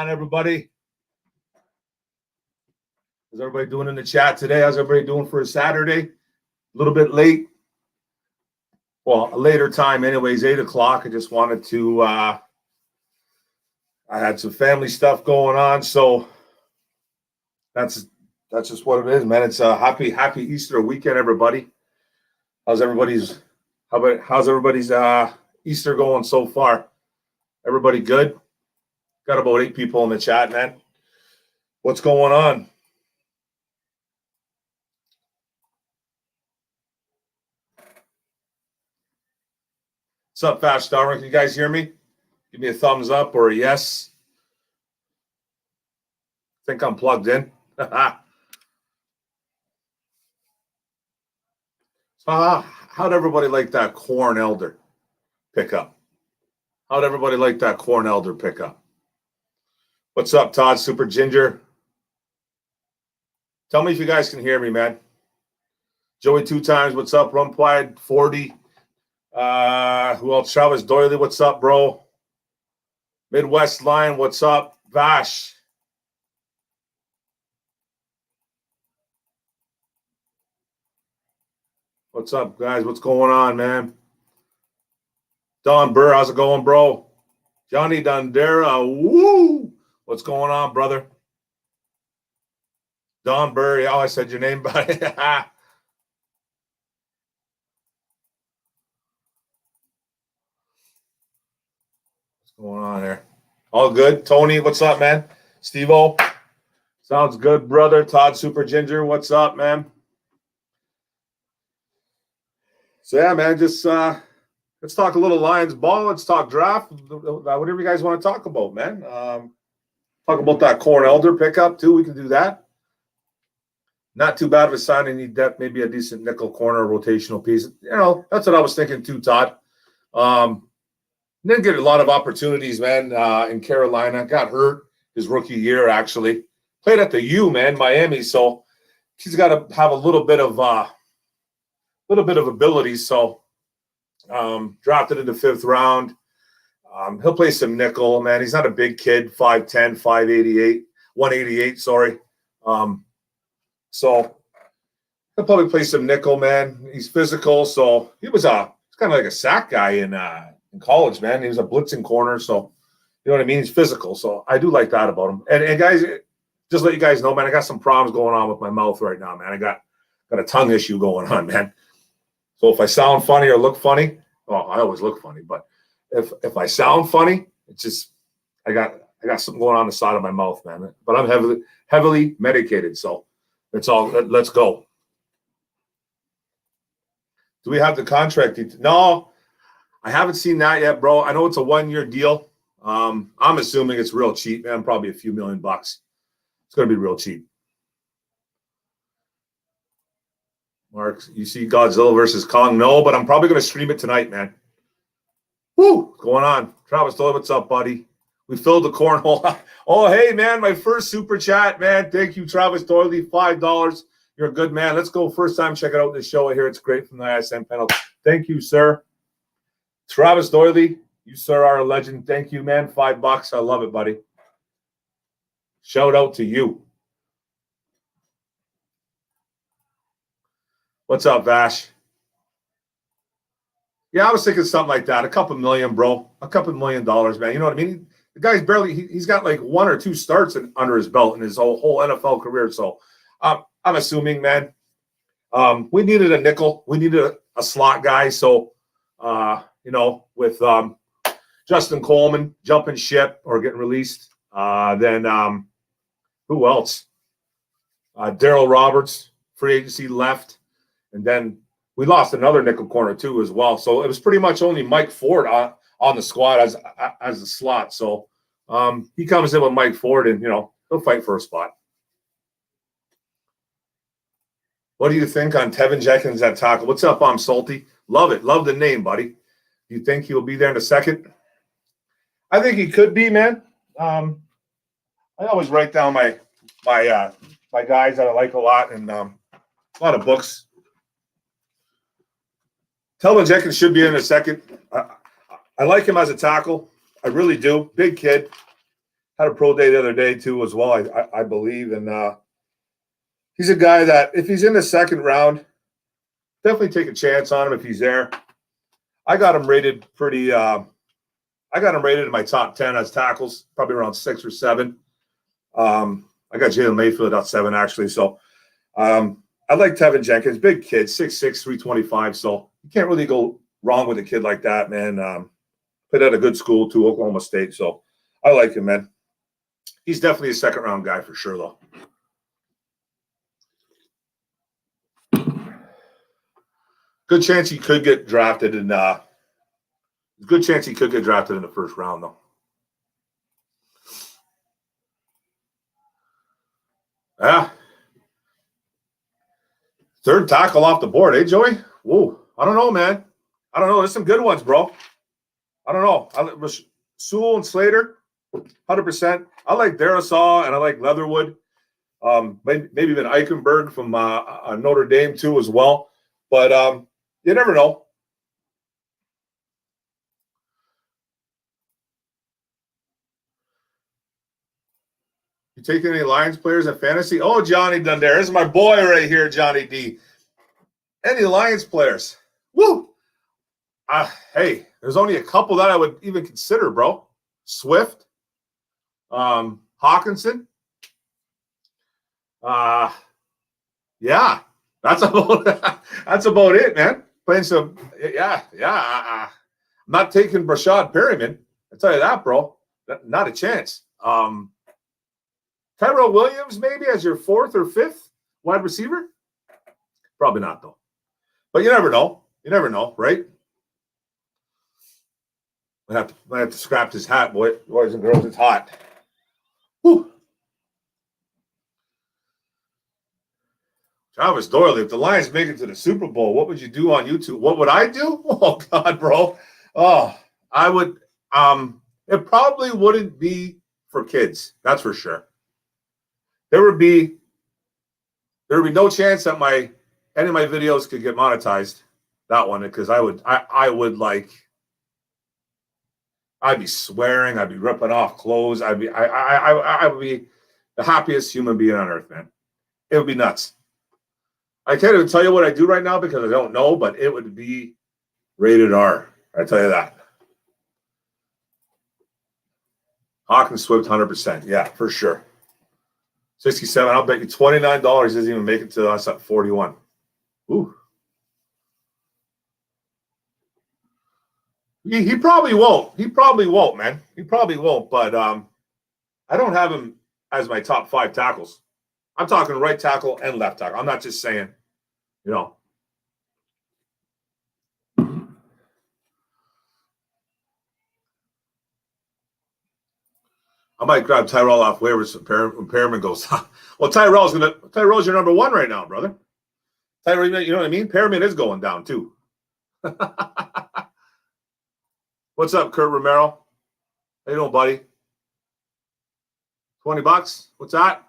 on, everybody? How's everybody doing in the chat today? How's everybody doing for a Saturday? A little bit late. Well, a later time anyways, 8 o'clock. I just wanted to, I had some family stuff going on, so that's just what it is, man. It's a happy Easter weekend, everybody. How's everybody's Easter going so far? Everybody good? Got about 8 people in the chat, man. What's going on? What's up, Fast Star? Can you guys hear me? Give me a thumbs up or a yes. I think I'm plugged in. So how'd everybody like that corn elder pickup? How'd everybody like that corn elder pickup? What's up, Todd Super Ginger? Tell me if you guys can hear me, man. Joey 2 times, what's up? Rumpwide 40. Who else? Travis Doyley, what's up, bro? Midwest Line, what's up? Vash. What's up, guys? What's going on, man? Don Burr, how's it going, bro? Johnny Dundera, woo! What's going on, brother? Don Burr, yeah, I said your name, buddy. What's going on here? All good? Tony, what's up, man? Steve-O, sounds good, brother. Todd Super Ginger, what's up, man? So, yeah, man, just let's talk a little Lions ball. Let's talk draft. Whatever you guys want to talk about, man. Talk about that corn elder pickup, too. We can do that. Not too bad of a signing. Need depth, maybe a decent nickel corner rotational piece. You know, that's what I was thinking, too, Todd. Didn't get a lot of opportunities, man, in Carolina. Got hurt his rookie year, actually. Played at the U, man, Miami. So he's got to have a little bit of ability. So drafted in the 5th round. He'll play some nickel, man. He's not a big kid, 5'10", 188, sorry. So he'll probably play some nickel, man. He's physical. So he's kind of like a sack guy in college, man. He was a blitzing corner. So you know what I mean? He's physical. So I do like that about him. And guys, just let you guys know, man, I got some problems going on with my mouth right now, man. I got a tongue issue going on, man. So if I sound funny or look funny, well, I always look funny, but if I sound funny, it's just I got something going on the side of my mouth, man. But I'm heavily medicated, so it's all. Let's go. Do we have the contract? No, I haven't seen that yet, bro. I know it's a 1-year deal. I'm assuming it's real cheap, man. Probably a few $1 million. It's gonna be real cheap. Mark, you see Godzilla versus Kong? No, but I'm probably going to stream it tonight, man. Woo! What's going on? Travis Doyle, what's up, buddy? We filled the cornhole. Oh, hey, man, my first super chat, man. Thank you, Travis Doyle, $5. You're a good man. Let's go. First time checking out this show. I hear it's great from the ISN panel. Thank you, sir. Travis Doyle, you, sir, are a legend. Thank you, man. $5. I love it, buddy. Shout out to you. What's up, Vash? Yeah, I was thinking something like that. A couple million, bro. A couple $1 million, man. You know what I mean? The guy's he's got like 1 or 2 starts under his belt in his whole NFL career. So I'm assuming, man, we needed a nickel. We needed a slot guy. So, you know, with Justin Coleman jumping ship or getting released, then who else? Daryl Roberts, free agency, left. And then we lost another nickel corner too as well. So it was pretty much only Mike Ford on the squad as a slot. So he comes in with Mike Ford and, you know, he'll fight for a spot. What do you think on Tevin Jenkins at tackle? What's up, I'm Salty? Love it. Love the name, buddy. You think he'll be there in a second? I think he could be, man. I always write down my guys that I like a lot and a lot of books. Tevin Jenkins should be in a second. I like him as a tackle. I really do. Big kid. Had a pro day the other day too, as well. I believe, and he's a guy that if he's in the second round, definitely take a chance on him if he's there. I got him rated pretty. I got him rated in my top 10 as tackles, probably around 6 or 7. I got Jalen Mayfield at 7 actually. So I like Tevin Jenkins, big kid, 6'6", 325. So you can't really go wrong with a kid like that, man. Played at a good school too, Oklahoma State. So I like him, man. He's definitely a second round guy for sure, though. Good chance he could get drafted in. Good chance he could get drafted in the first round, though. Yeah. Third tackle off the board, eh, Joey? Whoa. I don't know, man. I don't know. There's some good ones, bro. I don't know. Sewell and Slater, 100%. I like Darisaw and I like Leatherwood. Maybe even Eichenberg from Notre Dame, too, as well. But you never know. You taking any Lions players in fantasy? Oh, Johnny Dundare. This is my boy right here, Johnny D. Any Lions players? Woo! Hey, there's only a couple that I would even consider, bro. Swift, Hawkinson. Yeah, that's about it, man. Playing some, yeah. I'm not taking Brashad Perryman. I tell you that, bro. Not a chance. Tyrell Williams maybe as your 4th or 5th wide receiver? Probably not, though. But you never know. You never know, right? I have to scrap his hat, boys and girls. It's hot. Whew. Travis Doyle, if the Lions make it to the Super Bowl, what would you do on YouTube? What would I do? Oh, God, bro. Oh, I would. It probably wouldn't be for kids. That's for sure. There would be no chance that any of my videos could get monetized. That one, because I would be swearing, I'd be ripping off clothes, I would be the happiest human being on earth, man. It would be nuts. I can't even tell you what I do right now because I don't know, but it would be rated R. I tell you that. Hawkins Swift, 100%. Yeah, for sure. 67. I'll bet you $29 doesn't even make it to us at 41. Ooh. He probably won't. He probably won't, man. He probably won't. But I don't have him as my top 5 tackles. I'm talking right tackle and left tackle. I'm not just saying, you know. I might grab Tyrell off waivers when Perriman goes. Well, Tyrell's your number 1 right now, brother. Tyrell, you know what I mean? Perriman is going down too. What's up, Kurt Romero? How you doing, buddy? $20? What's that?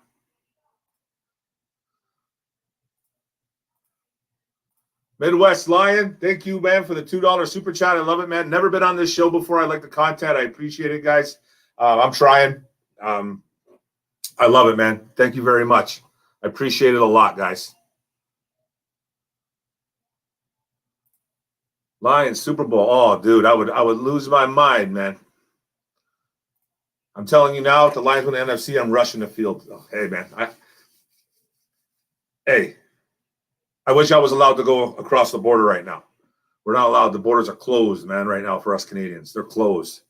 Midwest Lion, thank you, man, for the $2 super chat. I love it, man. Never been on this show before. I like the content. I appreciate it, guys. I'm trying. I love it, man. Thank you very much. I appreciate it a lot, guys. Lions Super Bowl. Oh, dude, I would lose my mind, man. I'm telling you now, if the Lions win the NFC, I'm rushing the field. Oh, hey, man. I wish I was allowed to go across the border right now. We're not allowed. The borders are closed, man, right now for us Canadians. They're closed.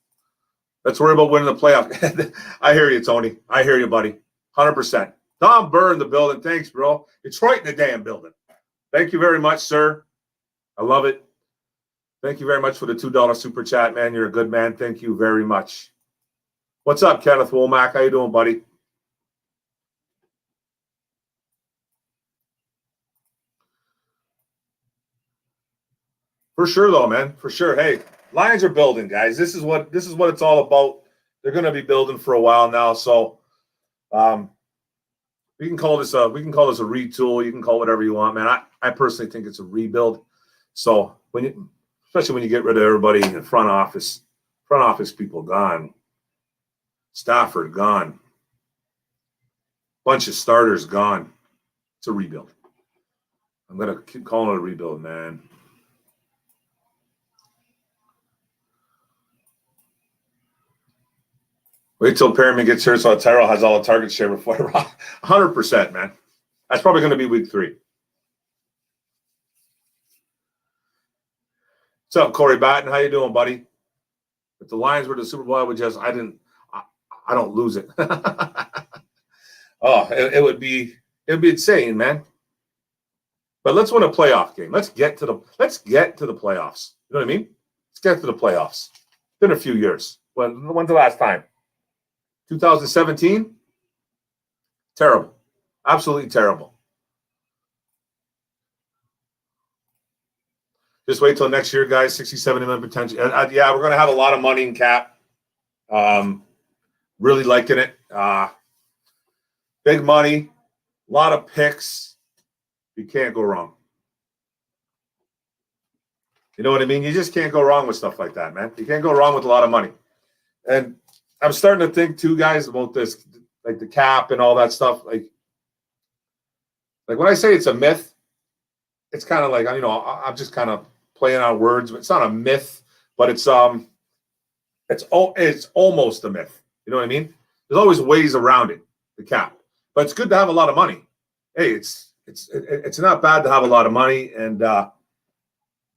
Let's worry about winning the playoff. I hear you, Tony. I hear you, buddy. 100%. Tom Burr in the building. Thanks, bro. Detroit in the damn building. Thank you very much, sir. I love it. Thank you very much for the $2 super chat, man. You're a good man. Thank you very much. What's up, Kenneth Womack? How you doing, buddy? For sure, though, man. For sure. Hey, Lions are building, guys. This is what it's all about. They're going to be building for a while now. So, we can call this a retool. You can call it whatever you want, man. I personally think it's a rebuild. So especially when you get rid of everybody in front office people gone. Stafford gone. Bunch of starters gone. It's a rebuild. I'm going to keep calling it a rebuild, man. Wait till Perriman gets here so Tyrell has all the target share before 100%, man. That's probably going to be week 3. What's up, Corey Batten? How you doing, buddy? If the Lions were the Super Bowl, I don't lose it. It would be insane, man. But let's win a playoff game. Let's get to the playoffs. You know what I mean? Let's get to the playoffs. It's been a few years. When's the last time? 2017? Terrible. Absolutely terrible. Just wait till next year, guys. 60, 70 million potential. Yeah, we're going to have a lot of money in cap. Really liking it. Big money. A lot of picks. You can't go wrong. You know what I mean? You just can't go wrong with stuff like that, man. You can't go wrong with a lot of money. And I'm starting to think, too, guys, about this, like the cap and all that stuff. Like when I say it's a myth, it's kind of like, I'm just kind of playing on words. But it's not a myth, but it's almost a myth. You know what I mean? There's always ways around it, the cap. But it's good to have a lot of money. Hey, it's not bad to have a lot of money, and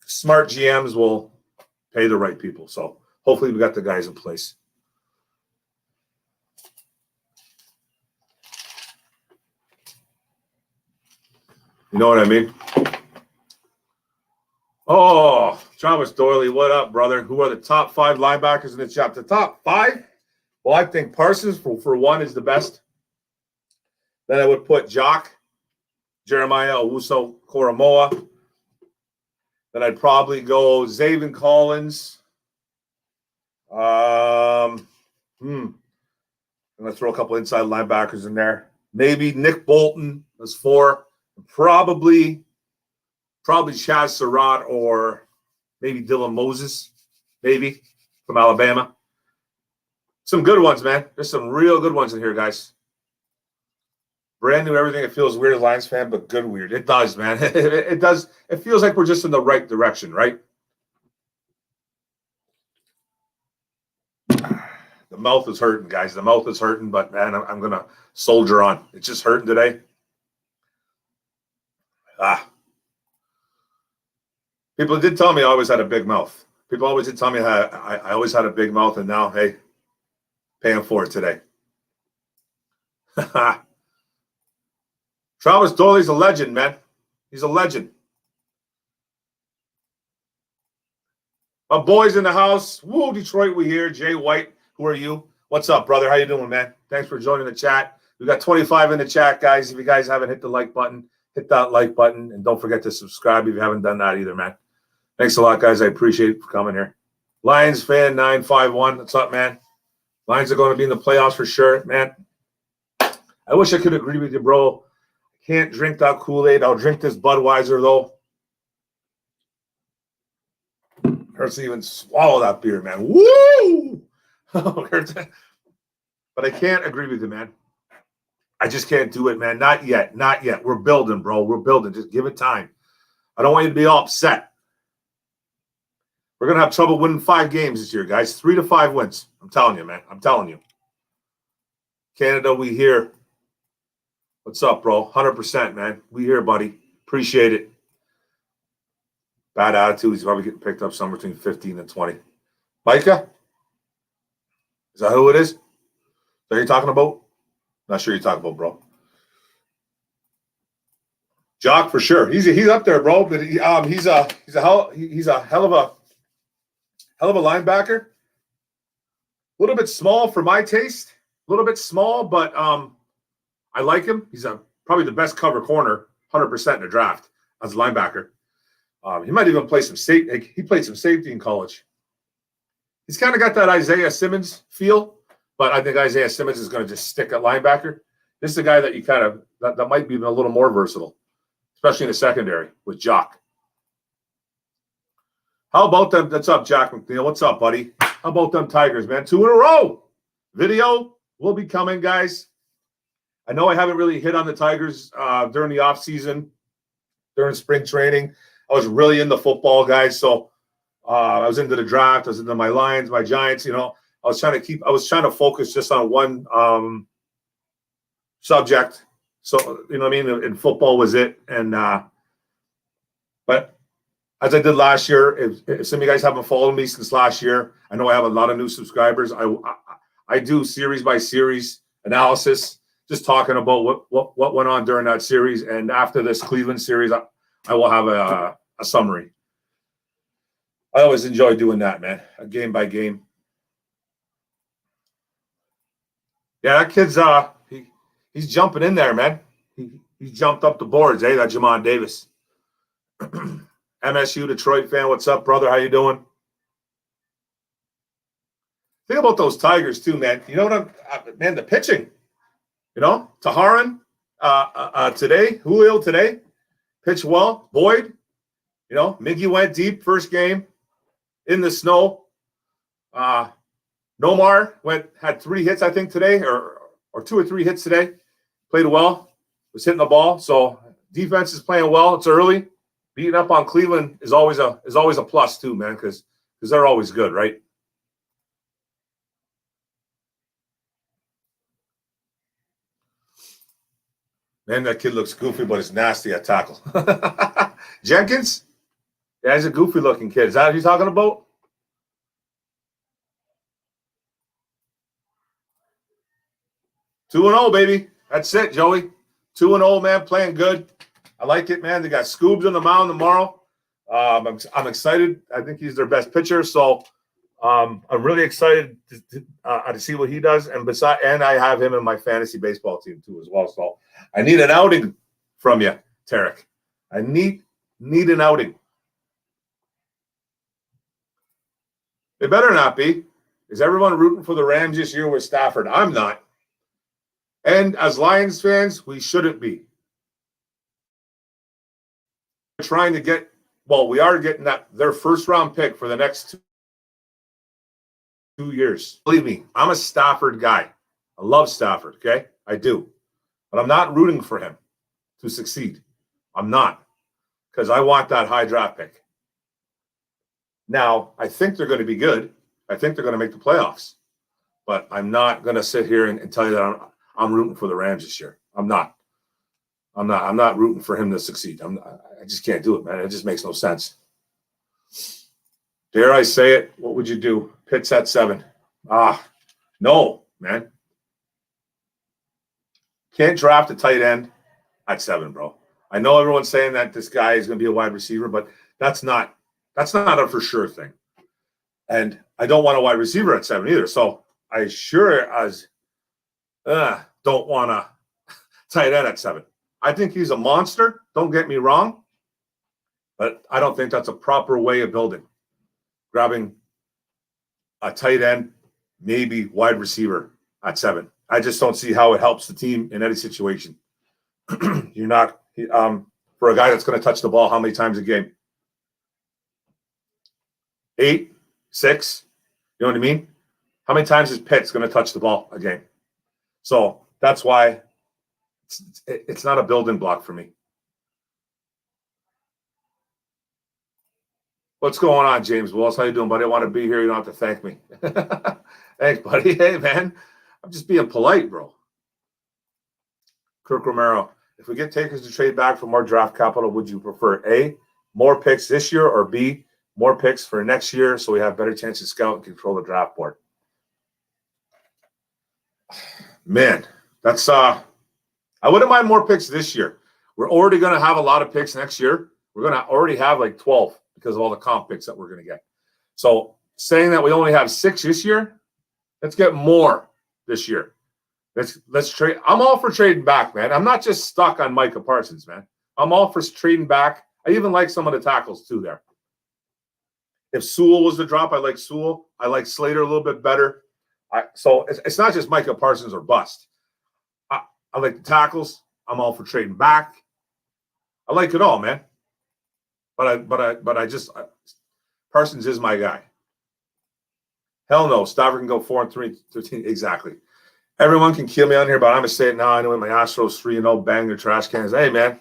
smart GMs will pay the right people. So hopefully we got the guys in place. You know what I mean? Oh, Travis Doyley, what up, brother? Who are the top 5 linebackers in the chat? The top 5? Well, I think Parsons, for one, is the best. Then I would put Jock, Jeremiah Owusu-Koramoah. Then I'd probably go Zaven Collins. I'm going to throw a couple inside linebackers in there. Maybe Nick Bolton as 4. Probably Chaz Surratt or maybe Dylan Moses, maybe, from Alabama. Some good ones, man. There's some real good ones in here, guys. Brand new everything. It feels weird as a Lions fan, but good weird. It does, man. It does. It feels like we're just in the right direction, right? The mouth is hurting, guys. The mouth is hurting, but, man, I'm going to soldier on. It's just hurting today. People did tell me I always had a big mouth. People always did tell me I always had a big mouth, and now, hey, paying for it today. Travis Doyley's a legend, man. He's a legend. My boys in the house. Woo, Detroit, we here. Jay White, who are you? What's up, brother? How you doing, man? Thanks for joining the chat. We got 25 in the chat, guys. If you guys haven't hit the like button, hit that like button, and don't forget to subscribe if you haven't done that either, man. Thanks a lot, guys. I appreciate it for coming here. Lions fan 951. What's up, man? Lions are going to be in the playoffs for sure, man. I wish I could agree with you, bro. Can't drink that Kool-Aid. I'll drink this Budweiser, though. Hurts to even swallow that beer, man. Woo! But I can't agree with you, man. I just can't do it, man. Not yet. Not yet. We're building, bro. We're building. Just give it time. I don't want you to be all upset. We're going to have trouble winning 5 games this year, guys. 3 to 5 wins. I'm telling you, man. I'm telling you. Canada, we here. What's up, bro? 100%, man. We here, buddy. Appreciate it. Bad attitude. He's probably getting picked up somewhere between 15 and 20. Micah? Is that who it is? Is that who you're talking about? Not sure you're talking about, bro. Jock for sure. He's up there, bro. But he's a hell of a linebacker. A little bit small for my taste. A little bit small, but I like him. He's probably the best cover corner, 100% in the draft as a linebacker. He might even play some safety. He played some safety in college. He's kind of got that Isaiah Simmons feel, but I think Isaiah Simmons is going to just stick at linebacker. This is a guy that you kind of that might be even a little more versatile, especially in the secondary with Jock. How about them? What's up, Jack McNeil? What's up, buddy? How about them Tigers, man? 2 in a row. Video will be coming, guys. I know I haven't really hit on the Tigers during the off season, during spring training. I was really into football, guys. So I was into the draft. I was into my Lions, my Giants. I was trying to focus just on one subject. So, you know what I mean? And football was it. And, but as I did last year, if some of you guys haven't followed me since last year, I know I have a lot of new subscribers. I do series by series analysis, just talking about what went on during that series. And after this Cleveland series, I will have a summary. I always enjoy doing that, man, game by game. Yeah, that kid's he's jumping in there, man. He jumped up the boards, that Jamon Davis. MSU Detroit fan, what's up, brother? How you doing? Think about those Tigers too, man. You know what man, the pitching. Taharan today, Julio today, pitched well. Boyd, Miggy went deep first game in the snow. Nomar had 3 hits, I think, today, or 2 or 3 hits today. Played well, was hitting the ball. So defense is playing well. It's early. Beating up on Cleveland is always a plus too, man, because they're always good, right? Man, that kid looks goofy, but it's nasty at tackle. Jenkins? Yeah, he's a goofy-looking kid. Is that what you're talking about? Two 2-0, baby. That's it, Joey. 2-0, man, playing good. I like it, man. They got Scoobs on the mound tomorrow. I'm excited. I think he's their best pitcher, so I'm really excited to see what he does. And I have him in my fantasy baseball team too, as well. So I need an outing from you, Tarek. I need an outing. It better not be. Is everyone rooting for the Rams this year with Stafford? I'm not. And as Lions fans, we shouldn't be. Trying to get, we are getting their first round pick for the next 2 years. Believe me, I'm a Stafford guy. I love Stafford, okay? I do. But I'm not rooting for him to succeed. I'm not, because I want that high draft pick. Now, I think they're going to be good. I think they're going to make the playoffs. But I'm not going to sit here and tell you that I'm rooting for the Rams this year. I'm not. I'm not rooting for him to succeed. I just can't do it, man. It just makes no sense. Dare I say it? What would you do? Pitts at 7. No, man. Can't draft a tight end at 7, bro. I know everyone's saying that this guy is going to be a wide receiver, but that's not a for sure thing. And I don't want a wide receiver at 7 either. So I sure as don't want a tight end at 7. I think he's a monster. Don't get me wrong. But I don't think that's a proper way of building. Grabbing a tight end, maybe wide receiver at 7. I just don't see how it helps the team in any situation. You're not for a guy that's going to touch the ball how many times a game? 8, 6. You know what I mean? How many times is Pitts going to touch the ball a game? So that's why it's not a building block for me. What's going on, James Willis? How you doing, buddy? I want to be here. You don't have to thank me. Thanks, buddy. Hey, man. I'm just being polite, bro. Kirk Romero. If we get takers to trade back for more draft capital, would you prefer A, more picks this year, or B, more picks for next year so we have better chance to scout and control the draft board? Man, that's I wouldn't mind more picks this year. We're already going to have a lot of picks next year. We're going to already have like 12 because of all the comp picks that we're going to get. So saying that we only have 6 this year, let's get more this year. Let's trade. I'm all for trading back, man. I'm not just stuck on Micah Parsons, man. I'm all for trading back. I even like some of the tackles too there. If Sewell was the drop, I like Sewell. I like Slater a little bit better. So it's not just Micah Parsons or bust. I like the tackles. I'm all for trading back. I like it all, man. But I just Parsons is my guy. Hell no. Stafford can go 4-3, 13. Exactly. Everyone can kill me on here, but I'm going to say it now. I know when my Astros 3-0 bang their trash cans. Hey, man.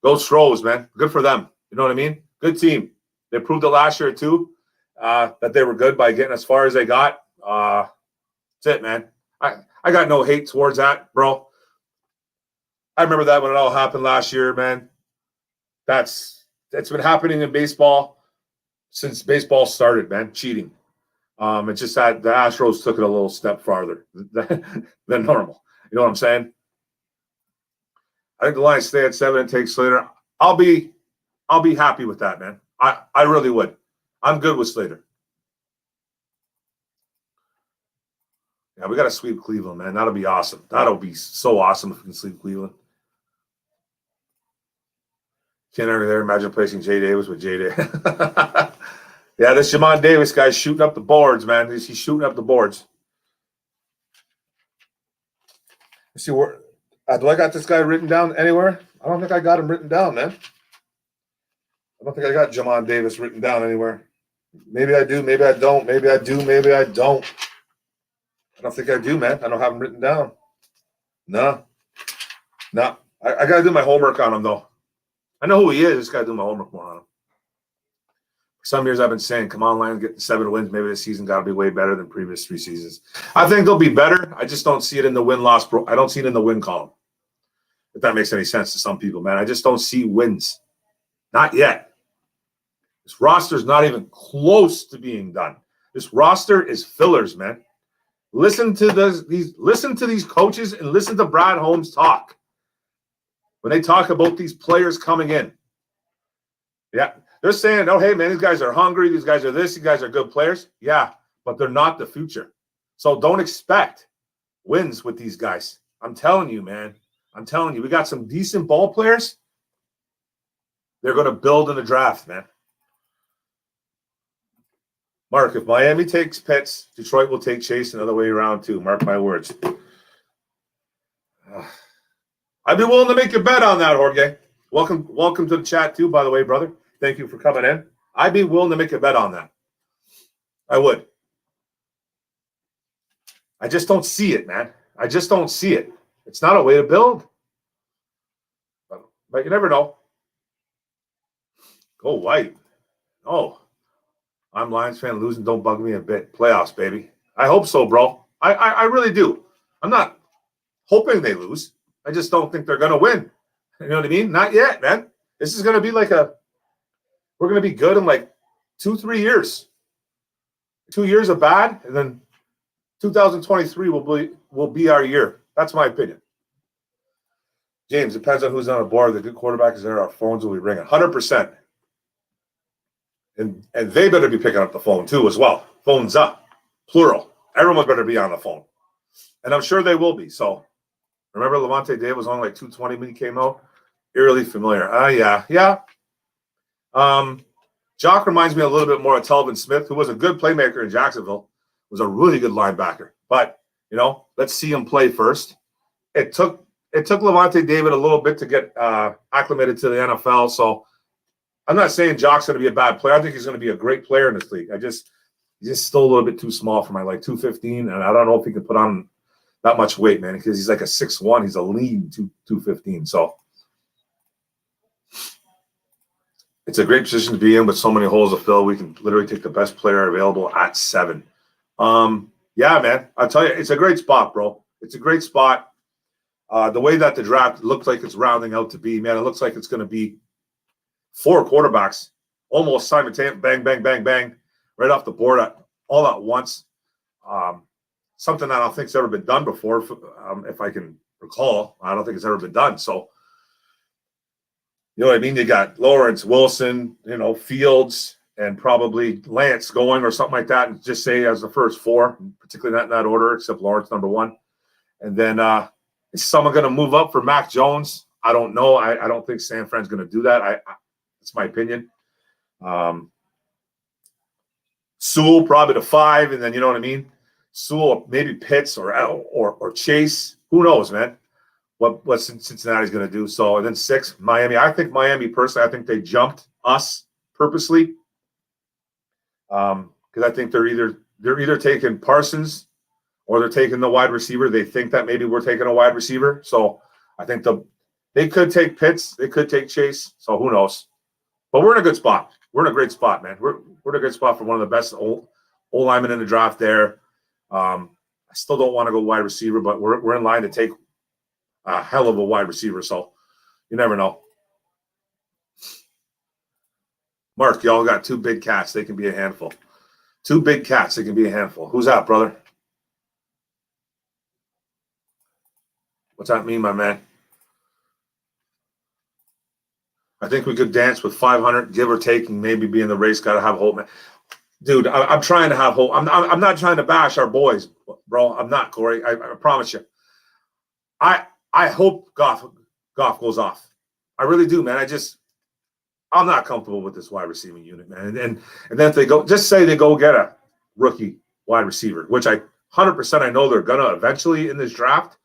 Go Stros, man. Good for them. You know what I mean? Good team. They proved it last year, too, that they were good by getting as far as they got. That's it, man. I got no hate towards that, bro. I remember that when it all happened last year, man. That's been happening in baseball since baseball started, man. Cheating. It's just that the Astros took it a little step farther than normal. You know what I'm saying? I think the Lions stay at 7 and take Slater. I'll be happy with that, man. I really would. I'm good with Slater. Yeah, we got to sweep Cleveland, man. That'll be awesome. That'll be so awesome if we can sweep Cleveland. Can't ever there. Imagine placing Jay Davis with Jay Davis. Yeah, this Jamin Davis guy's shooting up the boards, man. He's shooting up the boards. Let's see where. Do I got this guy written down anywhere? I don't think I got him written down, man. I don't think I got Jamin Davis written down anywhere. Maybe I do. Maybe I don't. Maybe I do. Maybe I don't. I don't think I do, man. I don't have him written down. No. I got to do my homework on him, though. I know who he is. I just got to do my homework more on him. For some years, I've been saying, come on, Lions, get 7 wins. Maybe this season got to be way better than previous 3 seasons. I think they'll be better. I just don't see it in the win-loss. I don't see it in the win column. If that makes any sense to some people, man. I just don't see wins. Not yet. This roster's not even close to being done. This roster is fillers, man. Listen to these coaches and listen to Brad Holmes talk. When they talk about these players coming in. Yeah, they're saying, oh, hey, man, these guys are hungry. These guys are this. These guys are good players. Yeah, but they're not the future. So don't expect wins with these guys. I'm telling you, man. I'm telling you, we got some decent ball players. They're going to build in the draft, man. Mark, if Miami takes Pitts, Detroit will take Chase another way around too. Mark my words. I'd be willing to make a bet on that, Jorge. Welcome to the chat too, by the way, brother. Thank you for coming in. I'd be willing to make a bet on that. I would. I just don't see it, man. I just don't see it. It's not a way to build. But you never know. Go White. Oh. I'm Lions fan. Losing don't bug me a bit. Playoffs, baby. I hope so, bro. I really do. I'm not hoping they lose. I just don't think they're going to win. You know what I mean? Not yet, man. This is going to be like we're going to be good in like 2-3 years. 2 years of bad, and then 2023 will be our year. That's my opinion. James, depends on who's on the board. The good quarterback is there. Our phones will be ringing. 100%. And they better be picking up the phone too as well. Phones up. Plural. Everyone better be on the phone. And I'm sure they will be. So remember Levante David was only like 220 when he came out? Eerily familiar. Yeah. Jock reminds me a little bit more of Telvin Smith, who was a good playmaker in Jacksonville, was a really good linebacker. But, let's see him play first. It took Levante David a little bit to get acclimated to the NFL. So I'm not saying Jock's going to be a bad player. I think he's going to be a great player in this league. He's just still a little bit too small for my 215, and I don't know if he can put on that much weight, man, because he's like a 6'1". He's a lean 215. So it's a great position to be in with so many holes to fill. We can literally take the best player available at 7. Yeah, man, I'll tell you, it's a great spot, bro. It's a great spot. The way that the draft looks like it's rounding out to be, man, it looks like it's going to be 4 quarterbacks almost simultaneously, bang, bang, bang, bang, right off the board all at once. Something I don't think's ever been done before, if I can recall. I don't think it's ever been done. So, you know what I mean? You got Lawrence, Wilson, Fields, and probably Lance going or something like that, and just say as the first 4, particularly not in that order, except Lawrence number 1. And then is someone going to move up for Mac Jones? I don't know. I don't think San Fran's going to do that. That's my opinion. Sewell probably to 5, and then you know what I mean. Sewell, maybe Pitts or Chase. Who knows, man? What Cincinnati's going to do? So and then 6, Miami. I think Miami personally. I think they jumped us purposely because I think they're either they're either taking Parsons or they're taking the wide receiver. They think that maybe we're taking a wide receiver. So I think they could take Pitts. They could take Chase. So who knows? But we're in a good spot. We're in a great spot, man. We're in a good spot for one of the best old linemen in the draft there. I still don't want to go wide receiver, but we're in line to take a hell of a wide receiver. So you never know. Mark, y'all got two big cats. They can be a handful. Two big cats. They can be a handful. Who's that, brother? What's that mean, my man? I think we could dance with 500, give or take, and maybe be in the race. Got to have hope, man. Dude, I'm trying to have hope. I'm not trying to bash our boys, bro. I'm not, Corey. I promise you. I hope Goff goes off. I really do, man. I'm not comfortable with this wide receiving unit, man. And then if they go, just say they go get a rookie wide receiver, which 100% I know they're gonna eventually in this draft.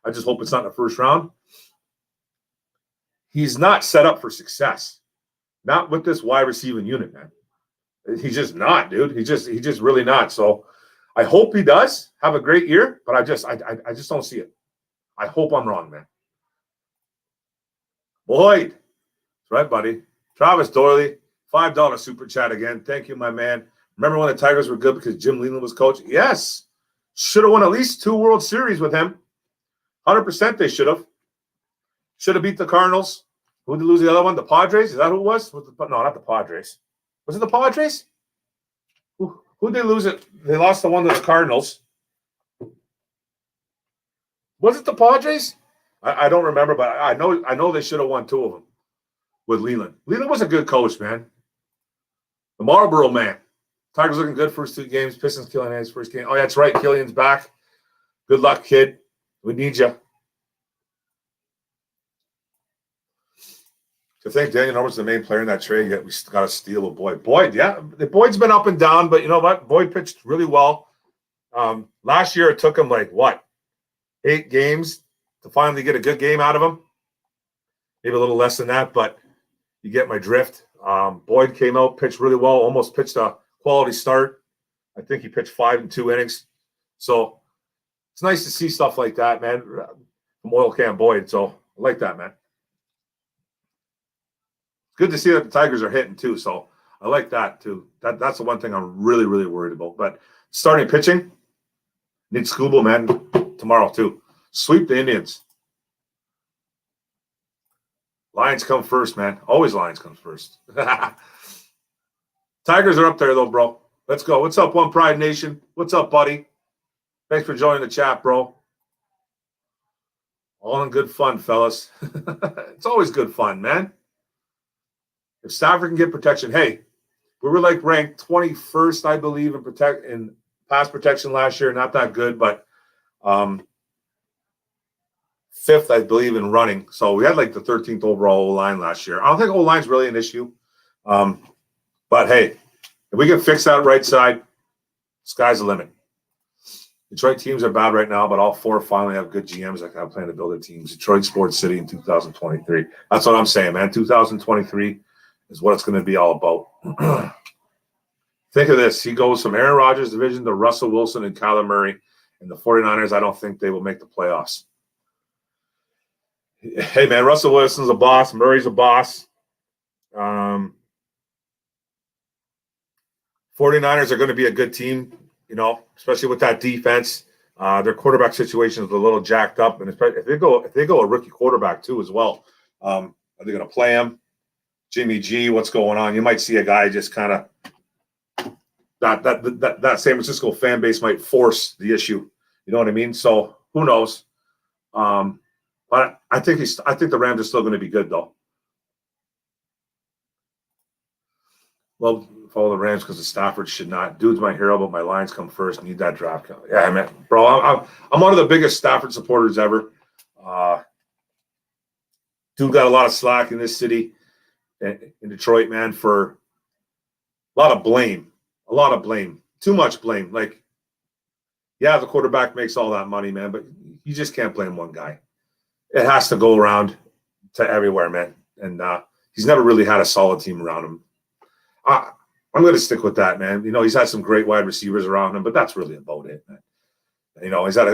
I just hope it's not in the first round. He's not set up for success. Not with this wide receiving unit, man. He's just not, dude. He's just really not. So I hope he does have a great year, but I just don't see it. I hope I'm wrong, man. Boyd. That's right, buddy. Travis Doyley, $5 super chat again. Thank you, my man. Remember when the Tigers were good because Jim Leland was coach? Yes. Should have won at least 2 World Series with him. 100% they should have. Should have beat the Cardinals. Who did lose the other one? The Padres? Is that who it was? No, not the Padres. Was it the Padres? Who did they lose it? They lost the one to the Cardinals. Was it the Padres? I don't remember, but I know they should have won 2 of them with Leland. Leland was a good coach, man. The Marlboro man. Tigers looking good first 2 games. Pistons killing his first game. Oh, that's right. Killian's back. Good luck, kid. We need you. To think Daniel Norman's the main player in that trade, yet we got to steal a Boyd. Boyd, yeah. Boyd's been up and down, but you know what? Boyd pitched really well. Last year, it took him 8 games to finally get a good game out of him. Maybe a little less than that, but you get my drift. Boyd came out, pitched really well, almost pitched a quality start. I think he pitched 5 in 2 innings. So it's nice to see stuff like that, man, from Oil Can Boyd. So I like that, man. Good to see that the Tigers are hitting too. So I like that too. That's the one thing I'm really, really worried about. But starting pitching, need Scooble, man, tomorrow too. Sweep the Indians. Lions come first, man. Always Lions comes first. Tigers are up there though, bro. Let's go. What's up, One Pride Nation? What's up, buddy? Thanks for joining the chat, bro. All in good fun, fellas. It's always good fun, man. If Stafford can get protection, hey, we were ranked 21st, I believe, in pass protection last year. Not that good, but 5th, I believe, in running. So we had the 13th overall O-line last year. I don't think O-line's really an issue. But hey, if we can fix that right side, sky's the limit. Detroit teams are bad right now, but all 4 finally have good GMs that have plan to build their teams. Detroit Sports City in 2023. That's what I'm saying, man. 2023 is what it's going to be all about. Think of this. He goes from Aaron Rodgers' division to Russell Wilson and Kyler Murray. And the 49ers, I don't think they will make the playoffs. Hey, man, Russell Wilson's a boss. Murray's a boss. 49ers are going to be a good team, especially with that defense. Their quarterback situation is a little jacked up. And if they go a rookie quarterback too as well, are they going to play him? Jimmy G, what's going on? You might see a guy just kind of that San Francisco fan base might force the issue. You know what I mean? So who knows? But I think the Rams are still going to be good though. Well, follow the Rams because the Stafford should not. Dude's my hero, but my Lions come first. Need that draft count. Yeah, man, bro. I'm one of the biggest Stafford supporters ever. Dude got a lot of slack in this city. In Detroit, man, for a lot of blame. Too much blame. The quarterback makes all that money, man, but you just can't blame one guy. It has to go around to everywhere, man. And he's never really had a solid team around him. I I'm going to stick with that, man. He's had some great wide receivers around him, but that's really about it, man.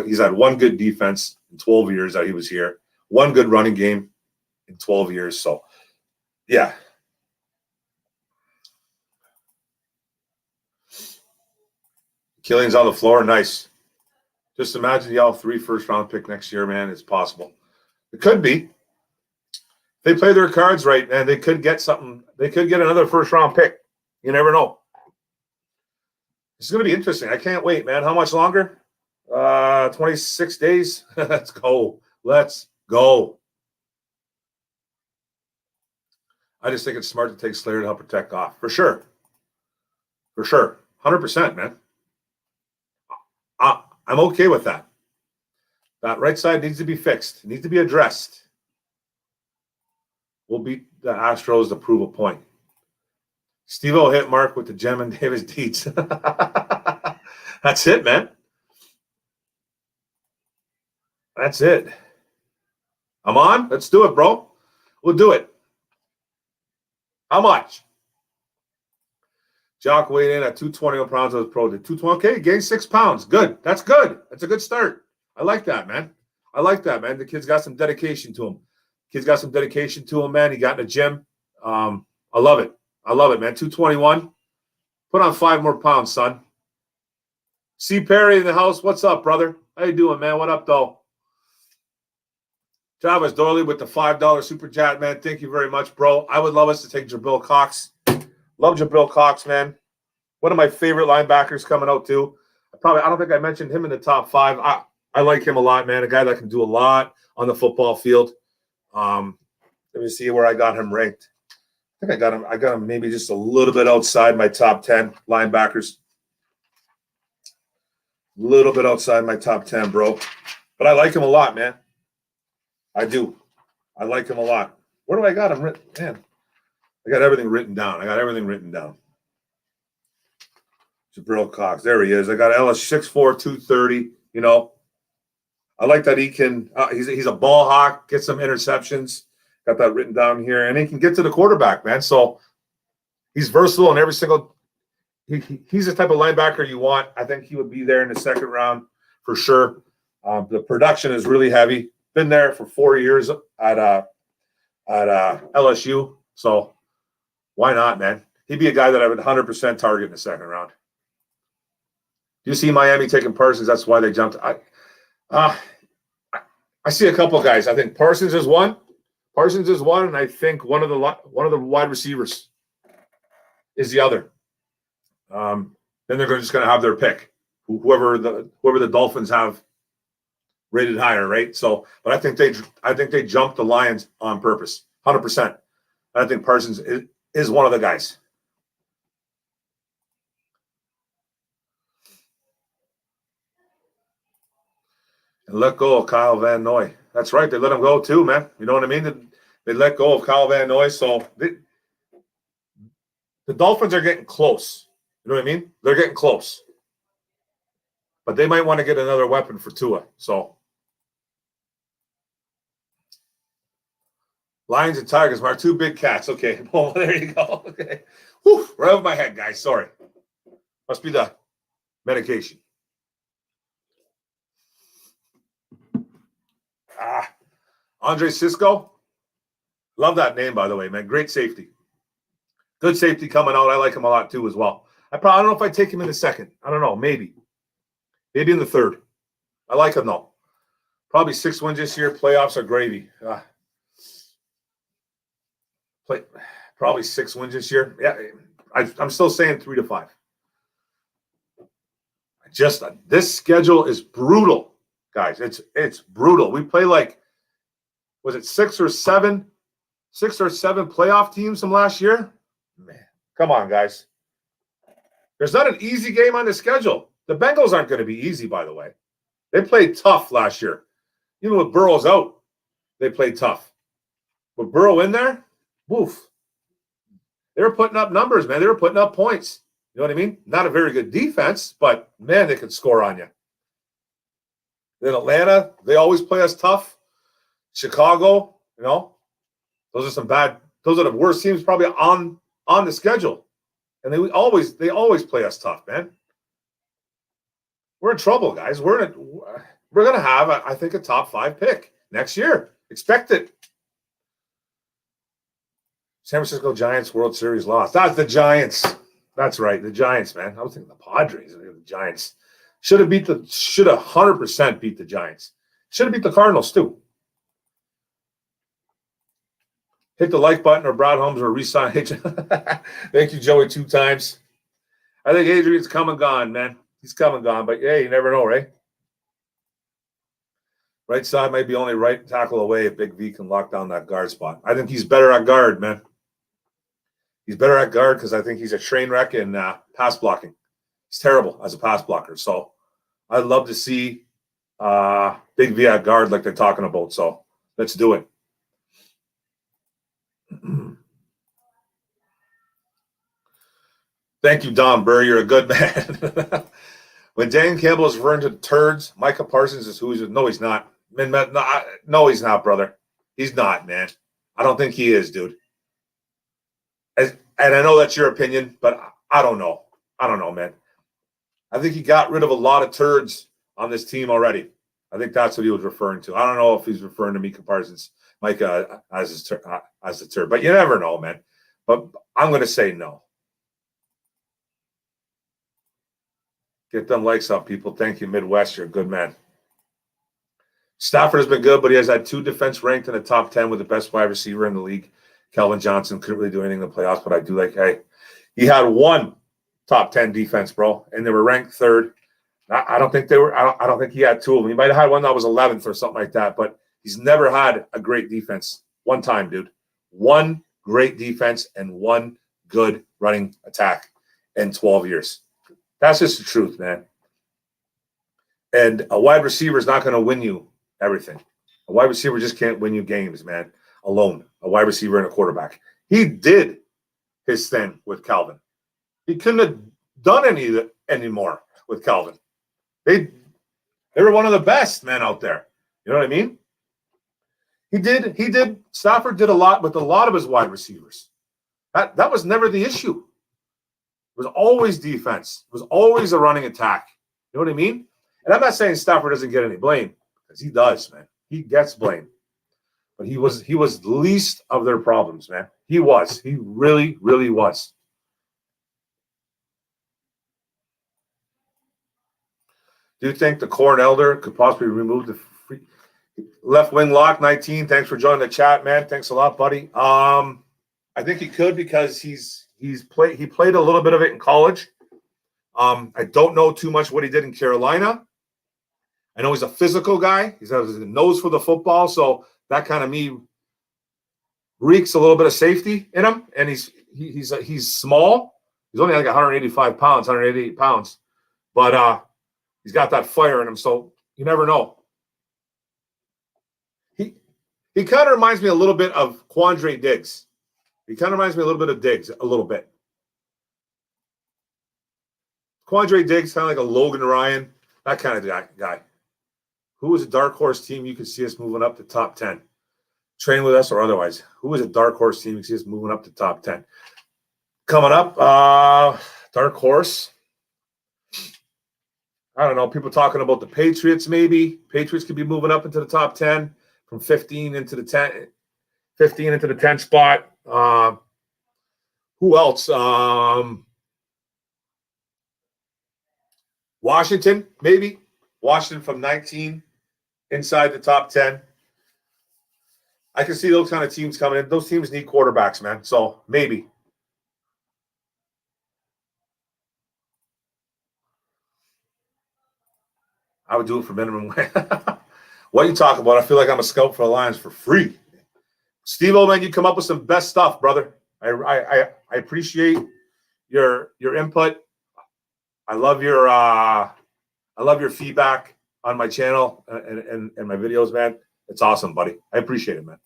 He's had one good defense in 12 years that he was here, one good running game in 12 years. So, yeah. Killian's on the floor. Nice. Just imagine y'all 3 first-round pick next year, man. It's possible. It could be. They play their cards right, and they could get something. They could get another first-round pick. You never know. It's going to be interesting. I can't wait, man. How much longer? 26 days. Let's go. Let's go. I just think it's smart to take Slater to help protect Goff. For sure. For sure. 100%, man. I'm okay with that. That right side needs to be fixed. It needs to be addressed. We'll beat the Astros to prove a point. Steve-O hit Mark with the Jamin Davis deeds. That's it, man. That's it. I'm on. Let's do it, bro. We'll do it. How much? Jock weighed in at 220 pounds. I was pro. 220. Okay, gained 6 pounds. Good. That's good. That's a good start. I like that, man. I like that, man. The kid's got some dedication to him. Kid's got some dedication to him, man. He got in the gym. I love it. I love it, man. 221. Put on 5 more pounds, son. C. Perry in the house. What's up, brother? How you doing, man? What up, though? Travis Doyley with the $5 super chat, man. Thank you very much, bro. I would love us to take Jabril Cox. Love Jabril Cox, man. One of my favorite linebackers coming out, too. I don't think I mentioned him in the top 5. I like him a lot, man. A guy that can do a lot on the football field. Let me see where I got him ranked. I think I got him maybe just a little bit outside my top 10 linebackers. A little bit outside my top 10, bro. But I like him a lot, man. I do. I like him a lot. Where do I got him written? Man, I got everything written down. Jabril Cox. There he is. I got Ellis 6'4", 230. I like that he can he's a ball hawk, get some interceptions. Got that written down here. And he can get to the quarterback, man. So he's versatile in every single he's the type of linebacker you want. I think he would be there in the second round for sure. The production is really heavy. Been there for 4 years at LSU. So why not, man? He'd be a guy that I would 100% target in the second round. Do you see Miami taking Parsons? That's why they jumped. I see a couple of guys. I think Parsons is one. And I think one of the wide receivers is the other. Then they're just going to have their pick, whoever the Dolphins have rated higher, right? So, but I think they jumped the Lions on purpose, 100%. I think Parsons is one of the guys. And let go of Kyle Van Noy. That's right. They let him go too, man. You know what I mean? They let go of Kyle Van Noy. So the Dolphins are getting close. You know what I mean? They're getting close. But they might want to get another weapon for Tua. So Lions and Tigers, my 2 big cats. Okay. Well, there you go. Okay. Whew, right over my head, guys. Sorry. Must be the medication. Andre Cisco. Love that name, by the way, man. Great safety. Good safety coming out. I like him a lot, too, as well. I don't know if I'd take him in the second. I don't know. Maybe in the third. I like him, though. Probably 6 wins this year. Playoffs are gravy. Probably 6 wins this year. Yeah, I'm still saying 3 to 5. This schedule is brutal, guys. It's brutal. We play was it 6 or 7 playoff teams from last year? Man, come on, guys. There's not an easy game on the schedule. The Bengals aren't going to be easy, by the way. They played tough last year. Even with Burrow's out, they played tough. With Burrow in there, woof. They were putting up numbers, man. They were putting up points. You know what I mean? Not a very good defense, but, man, they could score on you. Then Atlanta, they always play us tough. Chicago, those are the worst teams probably on the schedule. And they always play us tough, man. We're in trouble, guys. We're going to have, I think, a top 5 pick next year. Expect it. San Francisco Giants World Series lost. That's the Giants. That's right, the Giants, man. I was thinking the Padres. The Giants should have 100% beat the Giants. Should have beat the Cardinals too. Hit the like button or Brad Holmes or resign. Thank you, Joey, 2 times. I think Adrian's come and gone, man. He's come and gone, but yeah, you never know, right? Right side might be only right tackle away if Big V can lock down that guard spot. I think he's better at guard, man. He's better at guard because I think he's a train wreck in pass blocking. He's terrible as a pass blocker. So I'd love to see Big V at guard like they're talking about. So let's do it. Thank you, Don Burr. You're a good man. When Dan Campbell is referring to turds, Micah Parsons is who he's with. No, he's not. No, he's not, brother. He's not, man. I don't think he is, dude. And I know that's your opinion, but I don't know. I don't know, man. I think he got rid of a lot of turds on this team already. I think that's what he was referring to. I don't know if he's referring to Micah Parsons, Micah as a turd, but you never know, man. But I'm going to say no. Get them likes up, people. Thank you, Midwest. You're a good man. Stafford has been good, but he has had 2 defense ranked in the top 10 with the best wide receiver in the league. Calvin Johnson couldn't really do anything in the playoffs, but I do like, hey, he had 1 top 10 defense, bro, and they were ranked 3rd. I don't think they were. I don't think he had 2 of them. He might have had one that was 11th or something like that, but he's never had a great defense. One time, dude. 1 great defense and 1 good running attack in 12 years. That's just the truth, man. And a wide receiver is not going to win you everything. A wide receiver just can't win you games, man, alone. A wide receiver and a quarterback. He did his thing with Calvin. He couldn't have done any anymore with Calvin. They were one of the best men out there. You know what I mean? Stafford did a lot with a lot of his wide receivers. That was never the issue. It was always defense. It was always a running attack. You know what I mean? And I'm not saying Stafford doesn't get any blame, because he does, man. He gets blame. But he was least of their problems, man. He was. He really, really was. Do you think the Corn Elder could possibly remove the free left wing lock 19? Thanks for joining the chat, man. Thanks a lot, buddy. I think he could, because he played a little bit of it in college. I don't know too much what he did in Carolina. I know he's a physical guy. He's got his nose for the football, so that kind of reeks a little bit of safety in him. And he's small. He's only like 185 pounds, 188 pounds, but he's got that fire in him. So you never know. He kind of reminds me a little bit of Quandre Diggs. He kind of reminds me a little bit of Diggs, a little bit. Quandre Diggs, kind of like a Logan Ryan, that kind of guy. Who is a dark horse team you could see us moving up to top 10? Train with us or otherwise. Who is a dark horse team you could see us moving up to top 10? Coming up, dark horse. I don't know. People talking about the Patriots, maybe. Patriots could be moving up into the top 10 from 15 into the 10 spot. Who else? Washington, maybe. Washington from 19 inside the top 10. I can see those kind of teams coming in. Those teams need quarterbacks, man. So maybe. I would do it for minimum wage. What are you talking about? I feel like I'm a scout for the Lions for free. Steve, old man, you come up with some best stuff, brother. I appreciate your input. I love your feedback on my channel and my videos, man. It's awesome, buddy. I appreciate it, man.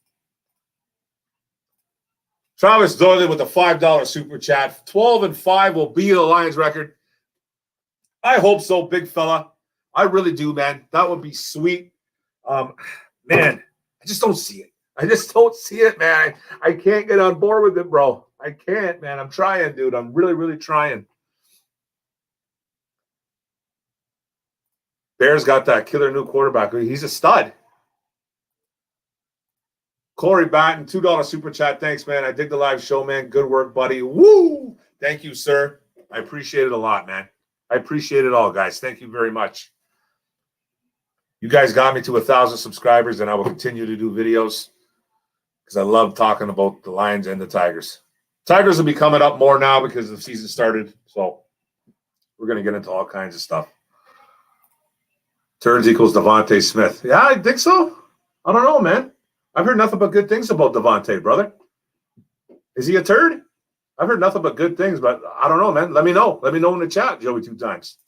Travis Doyley with a $5 super chat. 12-5 will be the Lions record. I hope so, big fella. I really do, man. That would be sweet. Man, I just don't see it. I just don't see it, man. I can't get on board with it, bro. I can't, man. I'm trying, dude. I'm really, really trying. Bears got that killer new quarterback. He's a stud. Corey Batten, $2 super chat. Thanks, man. I dig the live show, man. Good work, buddy. Woo! Thank you, sir. I appreciate it a lot, man. I appreciate it all, guys. Thank you very much. You guys got me to 1,000 subscribers, and I will continue to do videos because I love talking about the Lions and the Tigers. Tigers will be coming up more now because the season started, so we're going to get into all kinds of stuff. Turns equals Devontae Smith. Yeah, I think so. I don't know, man. I've heard nothing but good things about Devontae, brother. Is he a turd? I've heard nothing but good things, but I don't know, man. Let me know. Let me know in the chat, Joey, 2 times.